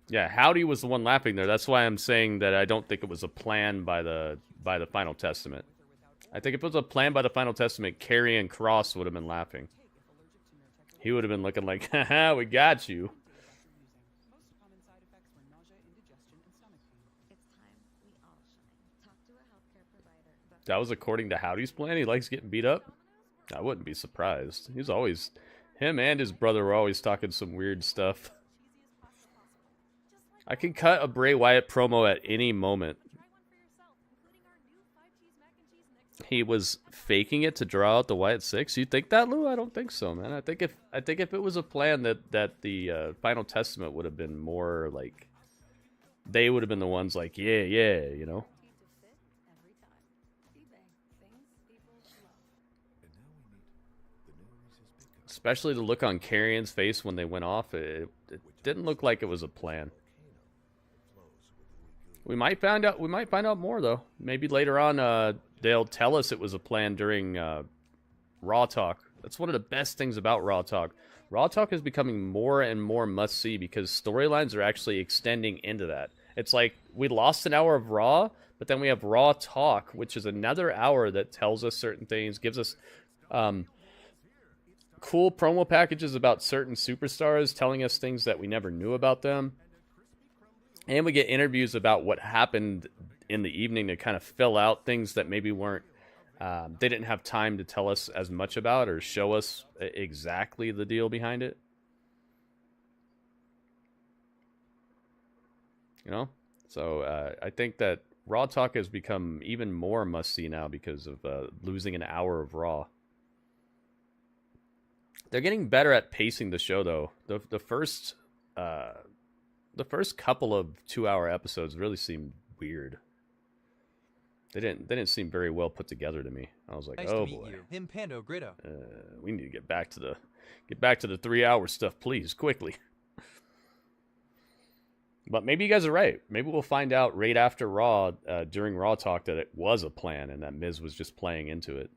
Yeah, Howdy was the one laughing there. That's why I'm saying that I don't think it was a plan by the Final Testament. I think if it was a plan by the Final Testament, Karrion Kross would have been laughing. He would have been looking like, haha, we got you. That was according to Howdy's plan? He likes getting beat up? I wouldn't be surprised. He's always... Him and his brother were always talking some weird stuff. I can cut a Bray Wyatt promo at any moment. He was faking it to draw out the Wyatt Six. You think that, Lou? I don't think so, man. I think if it was a plan that the Final Testament would have been more like, they would have been the ones like, yeah, you know. Especially the look on Karrion's face when they went off, it didn't look like it was a plan. We might find out. We might find out more though. Maybe later on, they'll tell us it was a plan during Raw Talk. That's one of the best things about Raw Talk. Raw Talk is becoming more and more must-see because storylines are actually extending into that. It's like we lost an hour of Raw, but then we have Raw Talk, which is another hour that tells us certain things, gives us cool promo packages about certain superstars, telling us things that we never knew about them. And we get interviews about what happened in the evening to kind of fill out things that maybe weren't, they didn't have time to tell us as much about or show us exactly the deal behind it. You know? So I think that Raw Talk has become even more must-see now because of losing an hour of Raw. They're getting better at pacing the show, though. The first couple of 2-hour episodes really seemed weird. They didn't seem very well put together to me. I was like, Nice oh to meet boy, you. Impando Gritto. we need to get back to the 3-hour stuff, please, quickly. But maybe you guys are right. Maybe we'll find out right after Raw, during Raw Talk, that it was a plan and that Miz was just playing into it.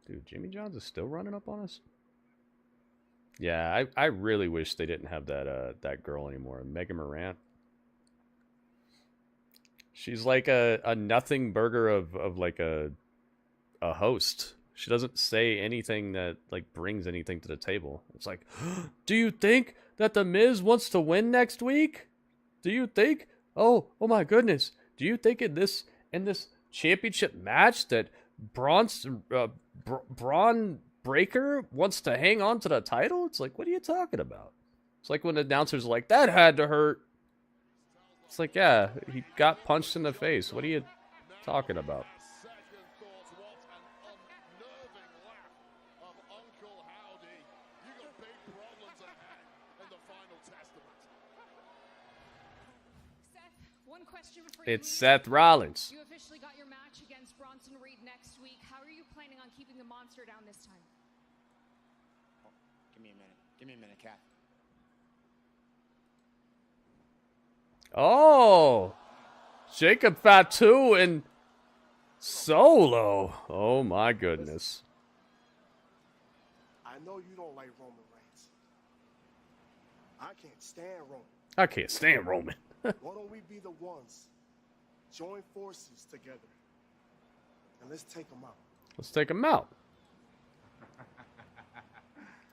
Dude, Jimmy John's is still running up on us? Yeah, I really wish they didn't have that girl anymore, Megan Morant. She's like a nothing burger of like a host. She doesn't say anything that like brings anything to the table. It's like, do you think that the Miz wants to win next week? Do you think? Oh my goodness. Do you think in this championship match that Braun Breaker wants to hang on to the title? It's like, what are you talking about? It's like when the announcers are like, that had to hurt. It's like, yeah, he got punched in the face. What are you talking about? Second thoughts, what an unnerving laugh of Uncle Howdy. You got big problems ahead in the final testament. Seth, one question before It's you leave. Seth Rollins. You officially got your match against Bronson Reed next week. How are you planning on keeping the monster down this time? Oh, give me a minute. Give me a minute, Kat. Oh, Jacob Fatu and Solo. Oh my goodness. I know you don't like Roman Reigns. I can't stand Roman. I can't stand Roman. Why don't we be the ones? Join forces together. And let's take him out. Let's take him out.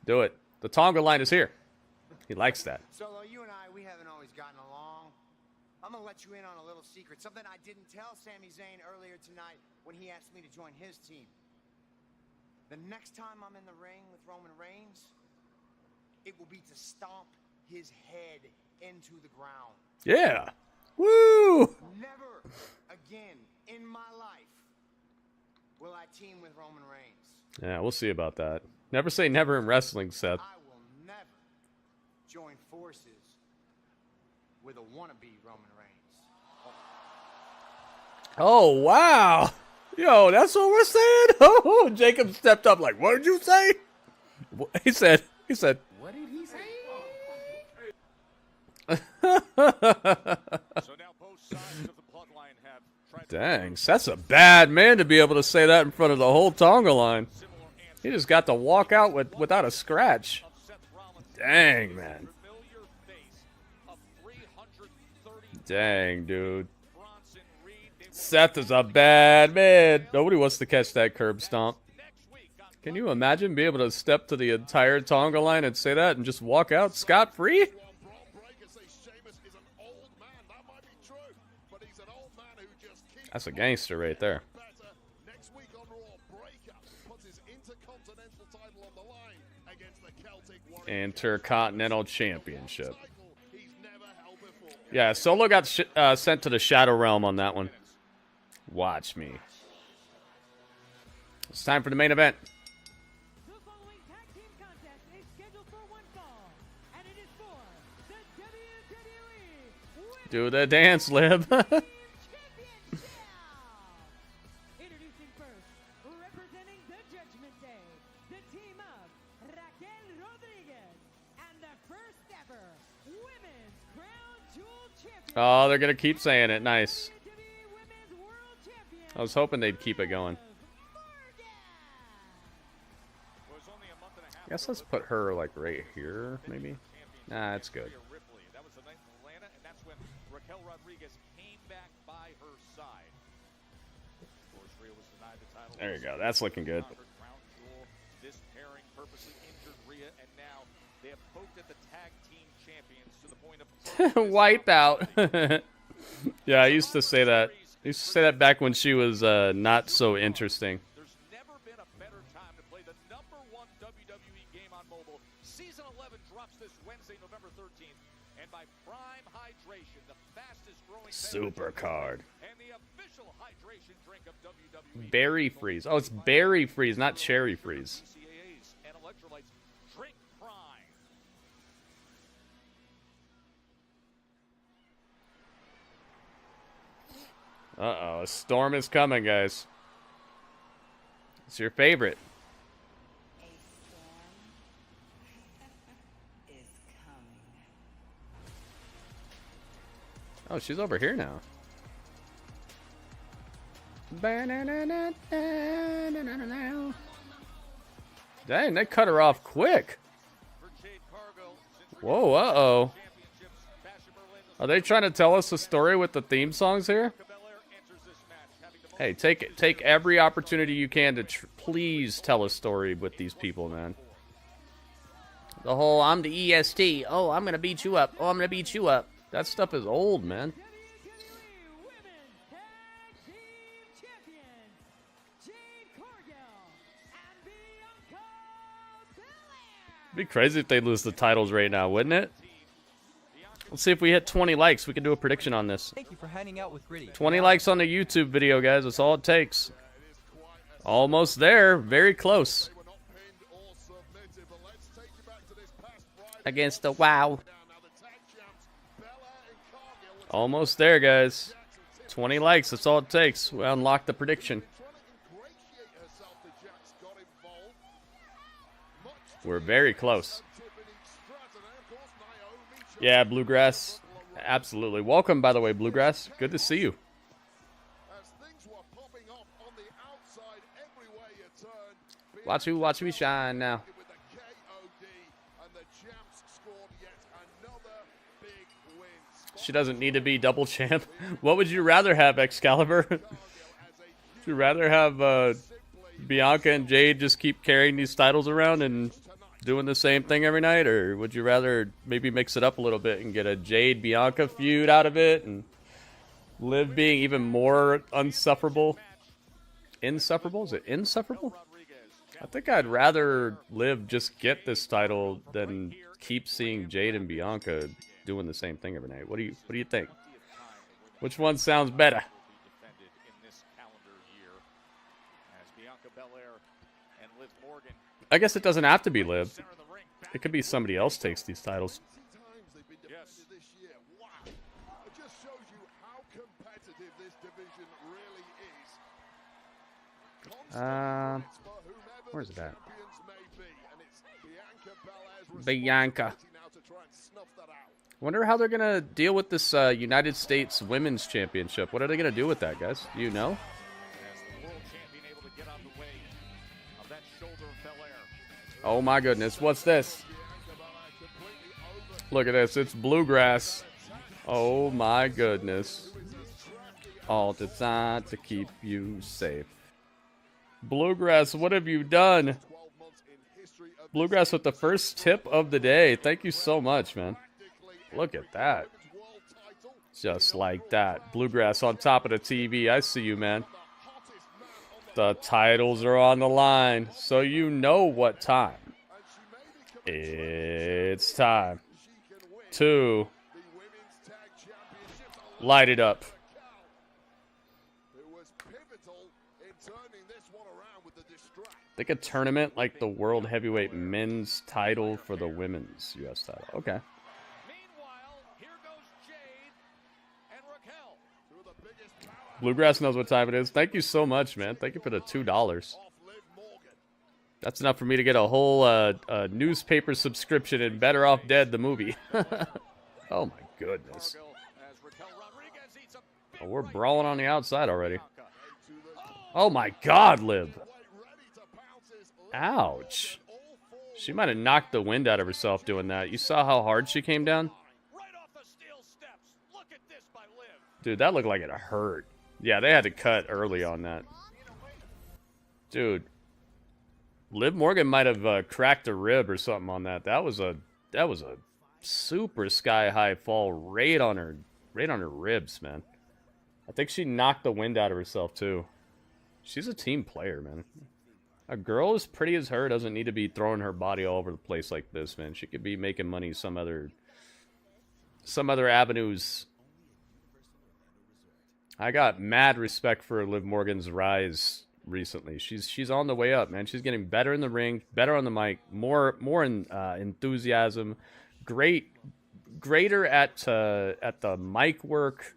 Do it. The Tonga line is here. He likes that. Solo, you and I, we haven't always gotten along. I'm gonna let you in on a little secret, something I didn't tell Sami Zayn earlier tonight when he asked me to join his team. The next time I'm in the ring with Roman Reigns, it will be to stomp his head into the ground. Yeah. Woo! Never again in my life will I team with Roman Reigns. Yeah, we'll see about that. Never say never in wrestling, Seth. I will never join forces with a wannabe Roman Reigns. Oh, wow. Yo, that's what we're saying? Oh, Jacob stepped up like, what did you say? He said, What did he say? dang, that's a bad man to be able to say that in front of the whole Tonga line. He just got to walk out without a scratch. Dang, man. Dang, dude. Seth is a bad man. Nobody wants to catch that curb stomp. Can you imagine being able to step to the entire Tonga line and say that and just walk out scot-free? That's a gangster right there. Next week on Raw, Breaker puts his Intercontinental title on the line against the Celtic Warrior. Intercontinental Championship. Yeah, Solo got sent to the Shadow Realm on that one. Watch me. It's time for the main event. The following tag team contest is scheduled for one fall, and it is for the WWE Do the dance, Lib. Introducing first, representing the Judgment Day, the team of Raquel Rodriguez and the first ever Women's Crown Jewel Champion. Oh, they're going to keep saying it. Nice. I was hoping they'd keep it going. I guess let's put her like right here, maybe. Nah, that's good. That was the night in Atlanta, and that's when Raquel Rodriguez came back by her side. Of course, Rhea was denied the title. There you go. That's looking good. This pairing purposely injured Rhea, and now they have poked at the tag team champions to the point of Wipe out. Yeah, I used to say that. I used to say that back when she was not so interesting. There's never been a better time to play the #1 WWE game on mobile. Season 11 drops this Wednesday, November 13th, and by Prime Hydration, the fastest growing Super card. and the official hydration drink of WWE. Berry freeze. Oh, it's berry freeze, not cherry freeze. BCAAs and electrolytes. Drink Prime. Uh-oh, a storm is coming, guys. It's your favorite. Oh, she's over here now. Dang, they cut her off quick. Whoa, uh-oh. Are they trying to tell us a story with the theme songs here? Hey, take every opportunity you can to please tell a story with these people, man. The whole, I'm the EST. Oh, I'm going to beat you up. Oh, I'm going to beat you up. That stuff is old, man. Jade, Cargill, and Bianca Belair. It'd be crazy if they lose the titles right now, wouldn't it? Let's see if we hit 20 likes. We can do a prediction on this. Thank you for hanging out with Gritty. 20 likes on the YouTube video, guys. That's all it takes. Almost there. Very close. Against the WoW. Almost there, guys. 20 likes. That's all it takes. We unlock the prediction. We're very close. Yeah, Bluegrass. Absolutely. Welcome, by the way, Bluegrass. Good to see you. Watch me shine now. She doesn't need to be double champ. What would you rather have, Excalibur? Would you rather have Bianca and Jade just keep carrying these titles around and doing the same thing every night? Or would you rather maybe mix it up a little bit and get a Jade-Bianca feud out of it and Liv being even more unsufferable? Insufferable? Is it insufferable? I think I'd rather Liv just get this title than keep seeing Jade and Bianca doing the same thing every night. What do you think? Which one sounds better? I guess it doesn't have to be Liv. It could be somebody else takes these titles. Where's it at? Bianca. Wonder how they're gonna deal with this United States Women's Championship. What are they gonna do with that, guys? Do you know? Oh my goodness, what's this? Look at this, it's Bluegrass. Oh my goodness. All designed to keep you safe. Bluegrass, what have you done? Bluegrass with the first tip of the day. Thank you so much, man. Look at that. Just like that. Bluegrass on top of the TV. I see you, man. The titles are on the line, so you know what time. It's time to light it up. Like a tournament like the World Heavyweight Men's title for the Women's US title. Okay. Bluegrass knows what time it is. Thank you so much, man. Thank you for the $2. That's enough for me to get a whole newspaper subscription in Better Off Dead, the movie. Oh, my goodness. Oh, we're brawling on the outside already. Oh, my God, Liv. Ouch. She might have knocked the wind out of herself doing that. You saw how hard she came down? Dude, that looked like it hurt. Yeah, they had to cut early on that. Dude. Liv Morgan might have cracked a rib or something on that. That was a super sky-high fall right on her ribs, man. I think she knocked the wind out of herself, too. She's a team player, man. A girl as pretty as her doesn't need to be throwing her body all over the place like this, man. She could be making money some other avenues. I got mad respect for Liv Morgan's rise recently. She's on the way up, man. She's getting better in the ring, better on the mic, more enthusiasm, greater at the mic work.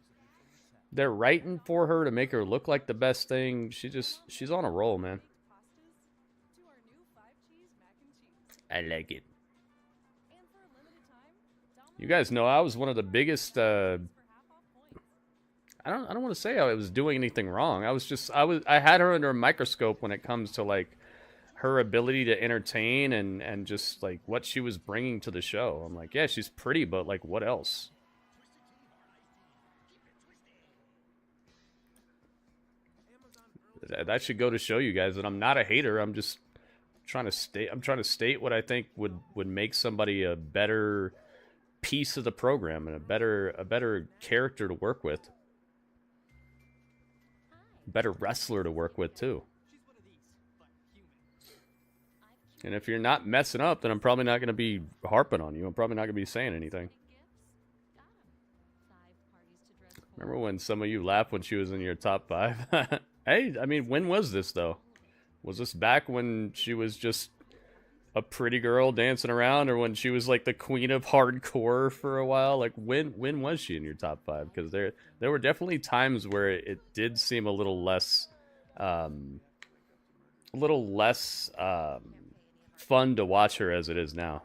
They're writing for her to make her look like the best thing. She's on a roll, man. I like it. You guys know I was one of the biggest. I don't want to say I was doing anything wrong. I had her under a microscope when it comes to like her ability to entertain and just like what she was bringing to the show. I'm like, yeah, she's pretty, but like, what else? That should go to show you guys that I'm not a hater. I'm just trying to state what I think would make somebody a better piece of the program and a better character to work with. Better wrestler to work with too. And if you're not messing up, then I'm probably not going to be harping on you. I'm probably not going to be saying anything. Remember when some of you laughed when she was in your top 5? Hey, I mean, when was this, though? Was this back when she was just a pretty girl dancing around, or when she was like the queen of hardcore for a while? Like, when was she in your top 5? Because there were definitely times where it did seem a little less fun to watch her as it is now.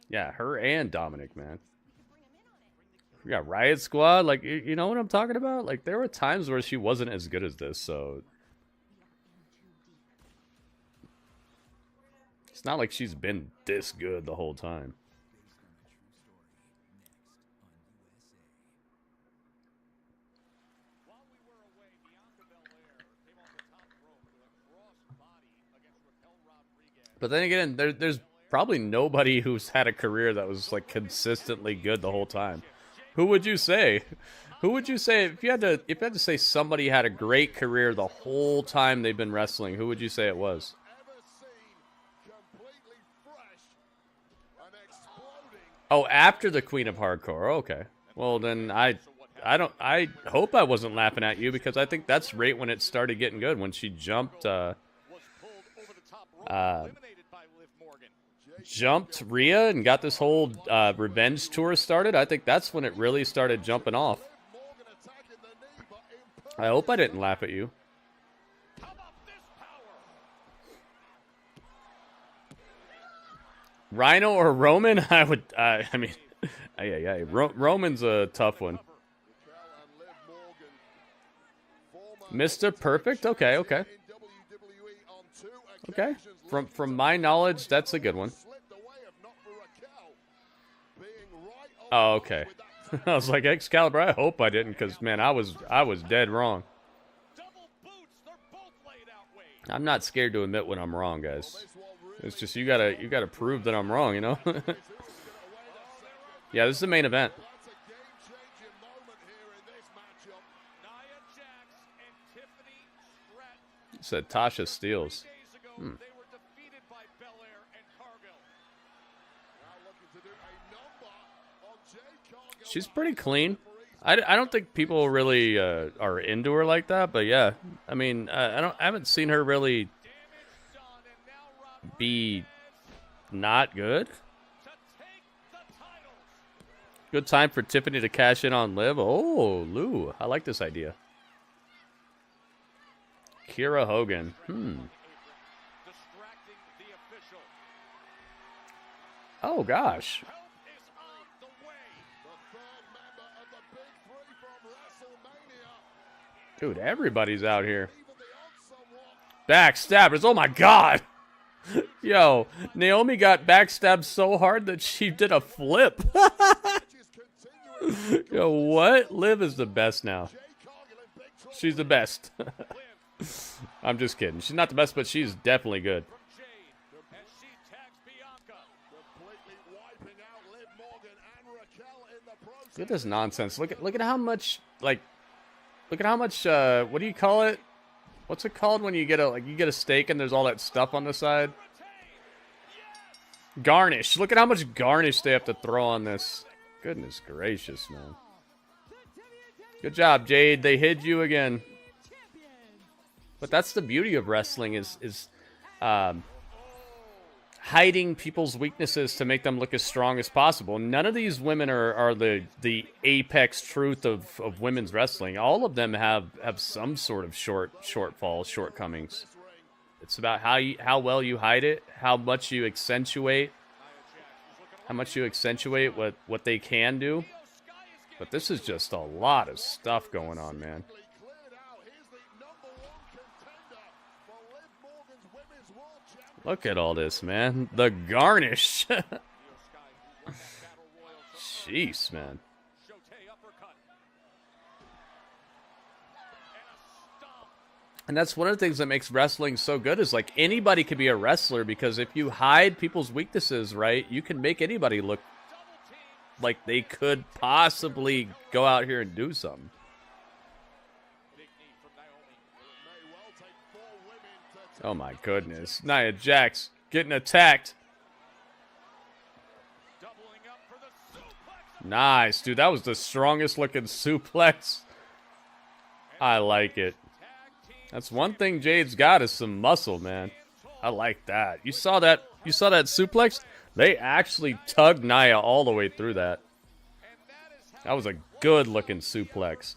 Yeah, her and Dominic, man. We got Riot Squad, like, you know what I'm talking about? Like, there were times where she wasn't as good as this, so it's not like she's been this good the whole time. But then again, there's probably nobody who's had a career that was like consistently good the whole time. Who would you say? Who would you say if you had to say somebody had a great career the whole time they've been wrestling? Who would you say it was? Oh, after the Queen of Hardcore. Okay. Well, then I hope I wasn't laughing at you, because I think that's right when it started getting good, when she jumped Rhea and got this whole revenge tour started. I think that's when it really started jumping off. I hope I didn't laugh at you. Rhino or Roman? I would. I mean, Roman's a tough one. Mr. Perfect. Okay. Okay. From my knowledge, that's a good one. Oh, okay. I was like, Excalibur, I hope I didn't, because, man, I was dead wrong. I'm not scared to admit when I'm wrong, guys. It's just you gotta prove that I'm wrong, you know? Yeah, this is the main event. It said Tasha Steelz. She's pretty clean. I don't think people really are into her like that, but yeah, I mean, I haven't seen her really be not good. Good time for Tiffany to cash in on Liv. Oh, Lou, I like this idea. Kiera Hogan. Oh gosh. Dude, everybody's out here. Backstabbers. Oh my god. Yo, Naomi got backstabbed so hard that she did a flip. Yo, what? Liv is the best now. She's the best. I'm just kidding. She's not the best, but she's definitely good. Look at this nonsense. Look at how much, like, look at how much, what do you call it? What's it called when you get a steak and there's all that stuff on the side? Garnish. Look at how much garnish they have to throw on this. Goodness gracious, man. Good job, Jade. They hid you again. But that's the beauty of wrestling is hiding people's weaknesses to make them look as strong as possible. None of these women are the apex truth of women's wrestling. All of them have some sort of shortcomings. It's about how well you hide it, how much you accentuate what they can do. But this is just a lot of stuff going on, man. Look at all this, man. The garnish. Jeez, man. And that's one of the things that makes wrestling so good, is like anybody could be a wrestler, because if you hide people's weaknesses, right, you can make anybody look like they could possibly go out here and do something. Oh my goodness. Nia Jax getting attacked. Nice, dude. That was the strongest looking suplex. I like it. That's one thing Jade's got is some muscle, man. I like that. You saw that? You saw that suplex? They actually tugged Nia all the way through that. That was a good looking suplex.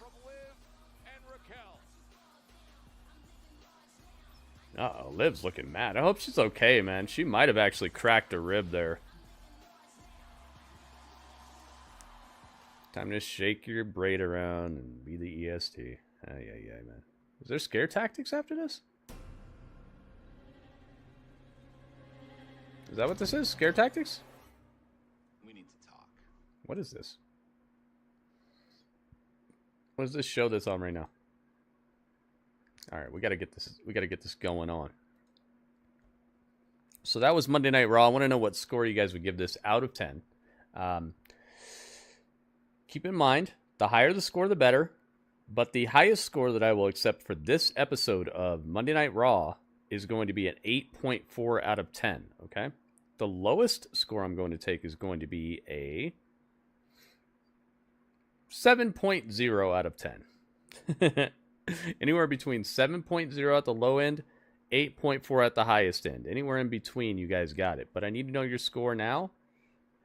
Uh-oh, Liv's looking mad. I hope she's okay, man. She might have actually cracked a rib there. Time to shake your braid around and be the EST. Yeah, man. Is there scare tactics after this? Is that what this is? Scare tactics? We need to talk. What is this? What is this show that's on right now? All right, we got to get this. We got to get this going on. So that was Monday Night Raw. I want to know what score you guys would give this out of 10. Keep in mind, the higher the score, the better. But the highest score that I will accept for this episode of Monday Night Raw is going to be an 8.4 out of 10. Okay. The lowest score I'm going to take is going to be a 7.0 out of 10. Anywhere between 7.0 at the low end, 8.4 at the highest end. Anywhere in between, you guys got it. But I need to know your score now.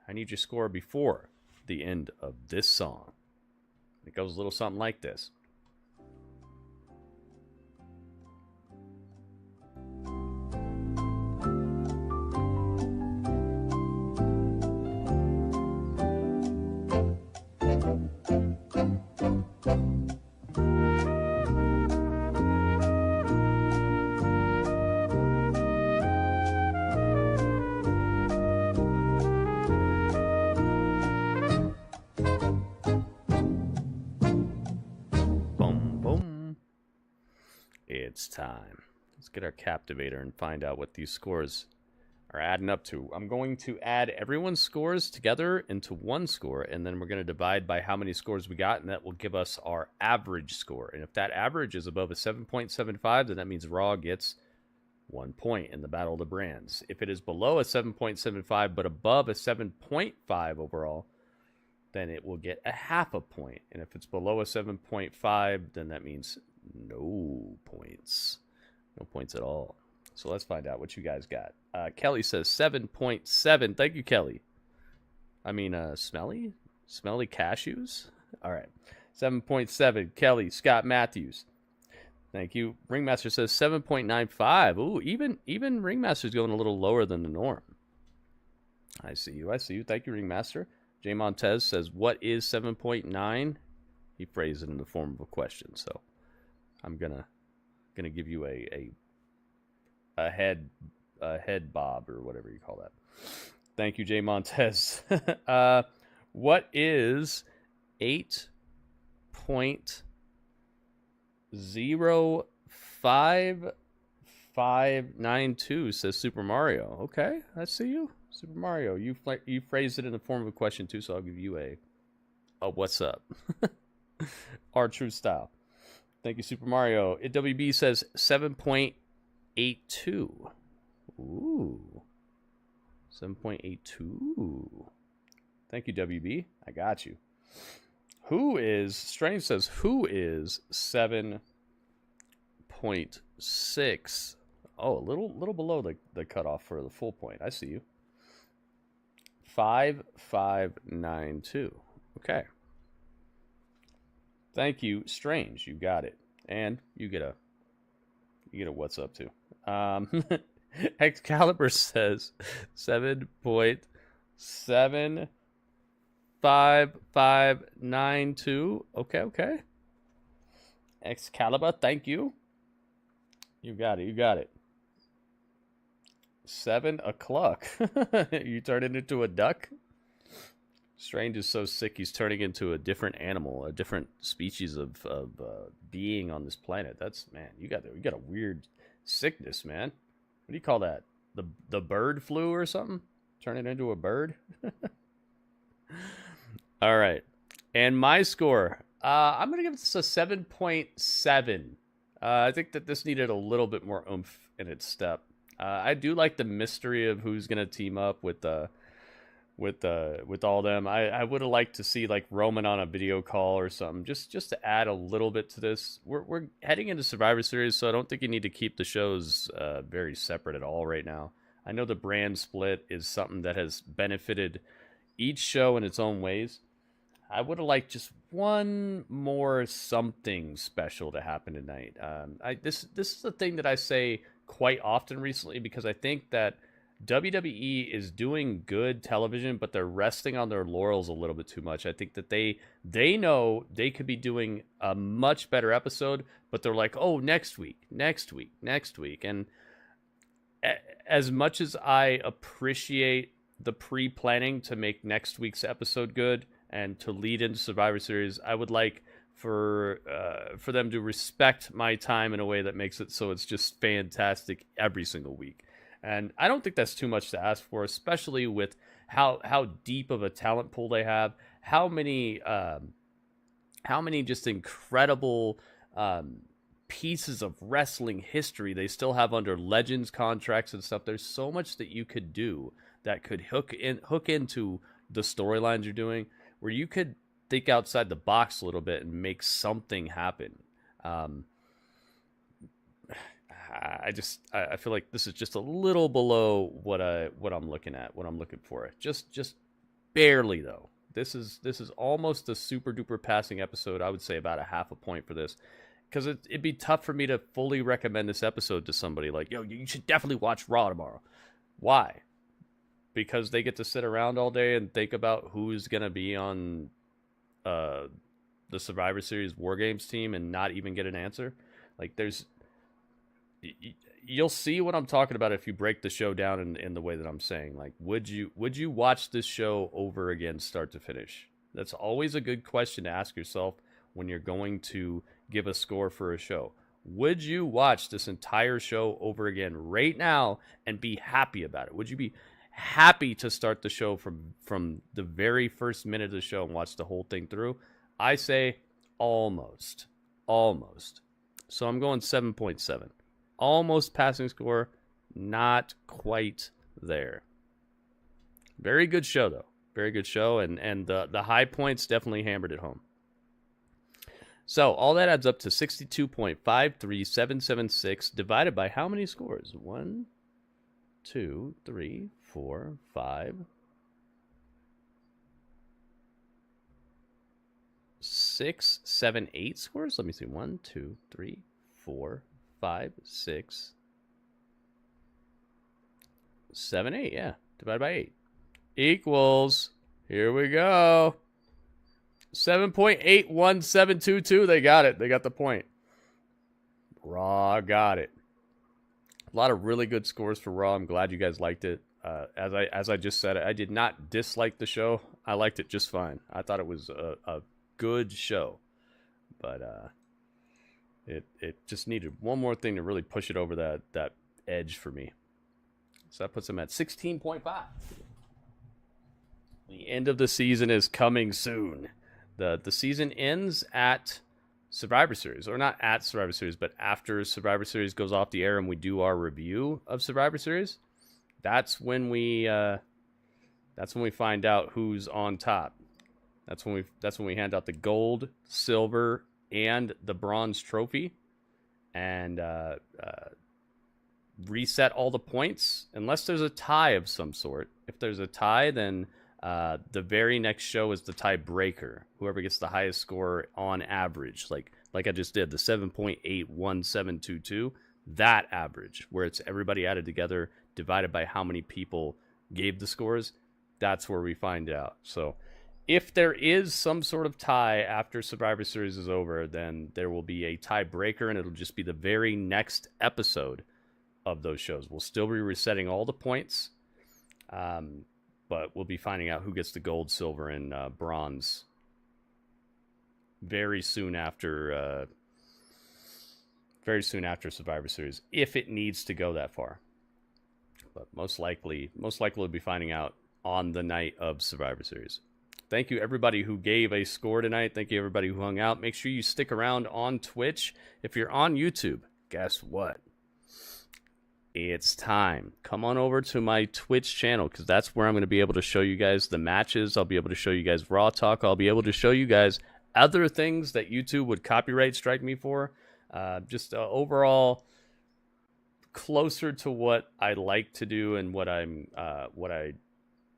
I need your score before the end of this song. It goes a little something like this. It's time. Let's get our captivator and find out what these scores are adding up to. I'm going to add everyone's scores together into one score, and then we're going to divide by how many scores we got, and that will give us our average score. And if that average is above a 7.75, then that means Raw gets 1 point in the Battle of the Brands. If it is below a 7.75 but above a 7.5 overall, then it will get a half a point. And if it's below a 7.5, then that means no points. No points at all. So let's find out what you guys got. Kelly says 7.7. Thank you, Kelly. I mean, smelly cashews. All right. 7.7. Kelly. Scott Matthews. Thank you. Ringmaster says 7.95. Ooh, even Ringmaster's going a little lower than the norm. I see you. Thank you, Ringmaster. Jay Montez says, what is 7.9? He phrased it in the form of a question, so I'm gonna give you a head bob or whatever you call that. Thank you, Jay Montez. What is 8.05592? Says Super Mario. Okay, I see you, Super Mario. You phrased it in the form of a question too, so I'll give you a what's up. Our true style. Thank you, Super Mario. WB says 7.82. Ooh. 7.82. Thank you, WB. I got you. Strange says, who is 7.6? Oh, a little below the cutoff for the full point. I see you. 5592. Okay. Thank you, Strange. You got it. And you get a what's up too. Excalibur says 7.75592. Okay. Excalibur, thank you. You got it. 7 o'clock. You turned it into a duck? Strange is so sick he's turning into a different animal, a different species of being on this planet. That's, man, you got a weird sickness, man. What do you call that? The bird flu or something? Turn it into a bird? All right. And my score, I'm going to give this a 7.7. I think that this needed a little bit more oomph in its step. I do like the mystery of who's going to team up with with all them. I would have liked to see like Roman on a video call or something, just to add a little bit to this. We're heading into Survivor Series, so I don't think you need to keep the shows very separate at all right now. I know the brand split is something that has benefited each show in its own ways. I would have liked just one more something special to happen tonight. This is a thing that I say quite often recently, because I think that WWE is doing good television, but they're resting on their laurels a little bit too much. I think that they know they could be doing a much better episode, but they're like, oh, next week. And as much as I appreciate the pre-planning to make next week's episode good and to lead into Survivor Series, I would like for them to respect my time in a way that makes it so it's just fantastic every single week. And I don't think that's too much to ask for, especially with how deep of a talent pool they have, how many just incredible pieces of wrestling history they still have under Legends contracts and stuff. There's so much that you could do that could hook into the storylines you're doing, where you could think outside the box a little bit and make something happen. I feel like this is just a little below what I'm looking for. Just barely though. This is almost a super duper passing episode. I would say about a half a point for this, because it'd be tough for me to fully recommend this episode to somebody like, yo, you should definitely watch Raw tomorrow. Why? Because they get to sit around all day and think about who's gonna be on the Survivor Series War Games team and not even get an answer. Like, you'll see what I'm talking about if you break the show down in the way that I'm saying. Like, would you watch this show over again, start to finish? That's always a good question to ask yourself when you're going to give a score for a show. Would you watch this entire show over again right now and be happy about it? Would you be happy to start the show from the very first minute of the show and watch the whole thing through? I say almost. So I'm going 7.7. Almost passing score, not quite there. Very good show, though. Very good show, and the high points definitely hammered it home. So all that adds up to 62.53776 divided by how many scores? 1, 2, 3, 4, 5, 6, 7, 8 scores. Let me see. 1, 2, 3, 4, 5, 6, 7, 8. Yeah, divided by 8 equals. Here we go. 7.81722. They got it. They got the point. Raw got it. A lot of really good scores for Raw. I'm glad you guys liked it. As I just said, I did not dislike the show. I liked it just fine. I thought it was a good show, but it just needed one more thing to really push it over that edge for me. So that puts them at 16.5. The end of the season is coming soon. The season ends at Survivor Series, or not at Survivor Series, but after Survivor Series goes off the air and we do our review of Survivor Series. That's when we find out who's on top. That's when we hand out the gold, silver, and the bronze trophy, and reset all the points unless there's a tie of some sort. If there's a tie, then the very next show is the tiebreaker. Whoever gets the highest score on average, like I just did, the 7.81722, that average, where it's everybody added together divided by how many people gave the scores, that's where we find out. So if there is some sort of tie after Survivor Series is over, then there will be a tiebreaker, and it'll just be the very next episode of those shows. We'll still be resetting all the points, but we'll be finding out who gets the gold, silver, and bronze very soon after Survivor Series, if it needs to go that far. But most likely we'll be finding out on the night of Survivor Series. Thank you, everybody who gave a score tonight. Thank you, everybody who hung out. Make sure you stick around on Twitch. If you're on YouTube, guess what? it's time. Come on over to my Twitch channel, because that's where I'm going to be able to show you guys the matches. I'll be able to show you guys Raw Talk. I'll be able to show you guys other things that YouTube would copyright strike me for. Just overall closer to what I like to do and what I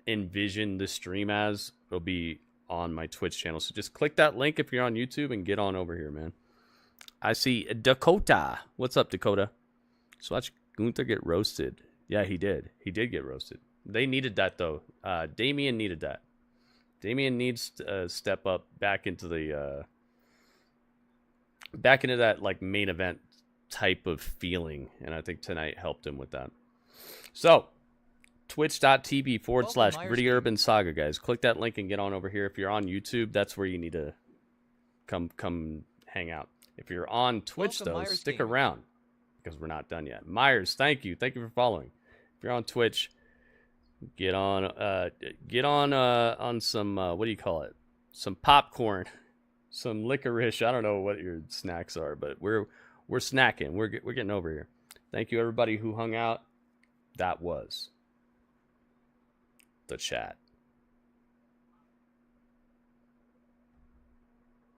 envision the stream as will be on my Twitch channel. So just click that link if you're on YouTube and get on over here, man. I see Dakota. What's up, Dakota? So watch Gunther get roasted. Yeah, he did. He did get roasted. They needed that, though. Damian needed that. Damian needs to step up back into the that like main event type of feeling, and I think tonight helped him with that. So twitch.tv/Gritty Urban Saga, guys. Click that link and get on over here. If you're on YouTube, that's where you need to come hang out. If you're on Twitch, though, stick around, because we're not done yet. Myers, thank you for following. If you're on Twitch, get on some what do you call it? Some popcorn, some licorice. I don't know what your snacks are, but we're snacking. We're getting over here. Thank you everybody who hung out. That was the chat.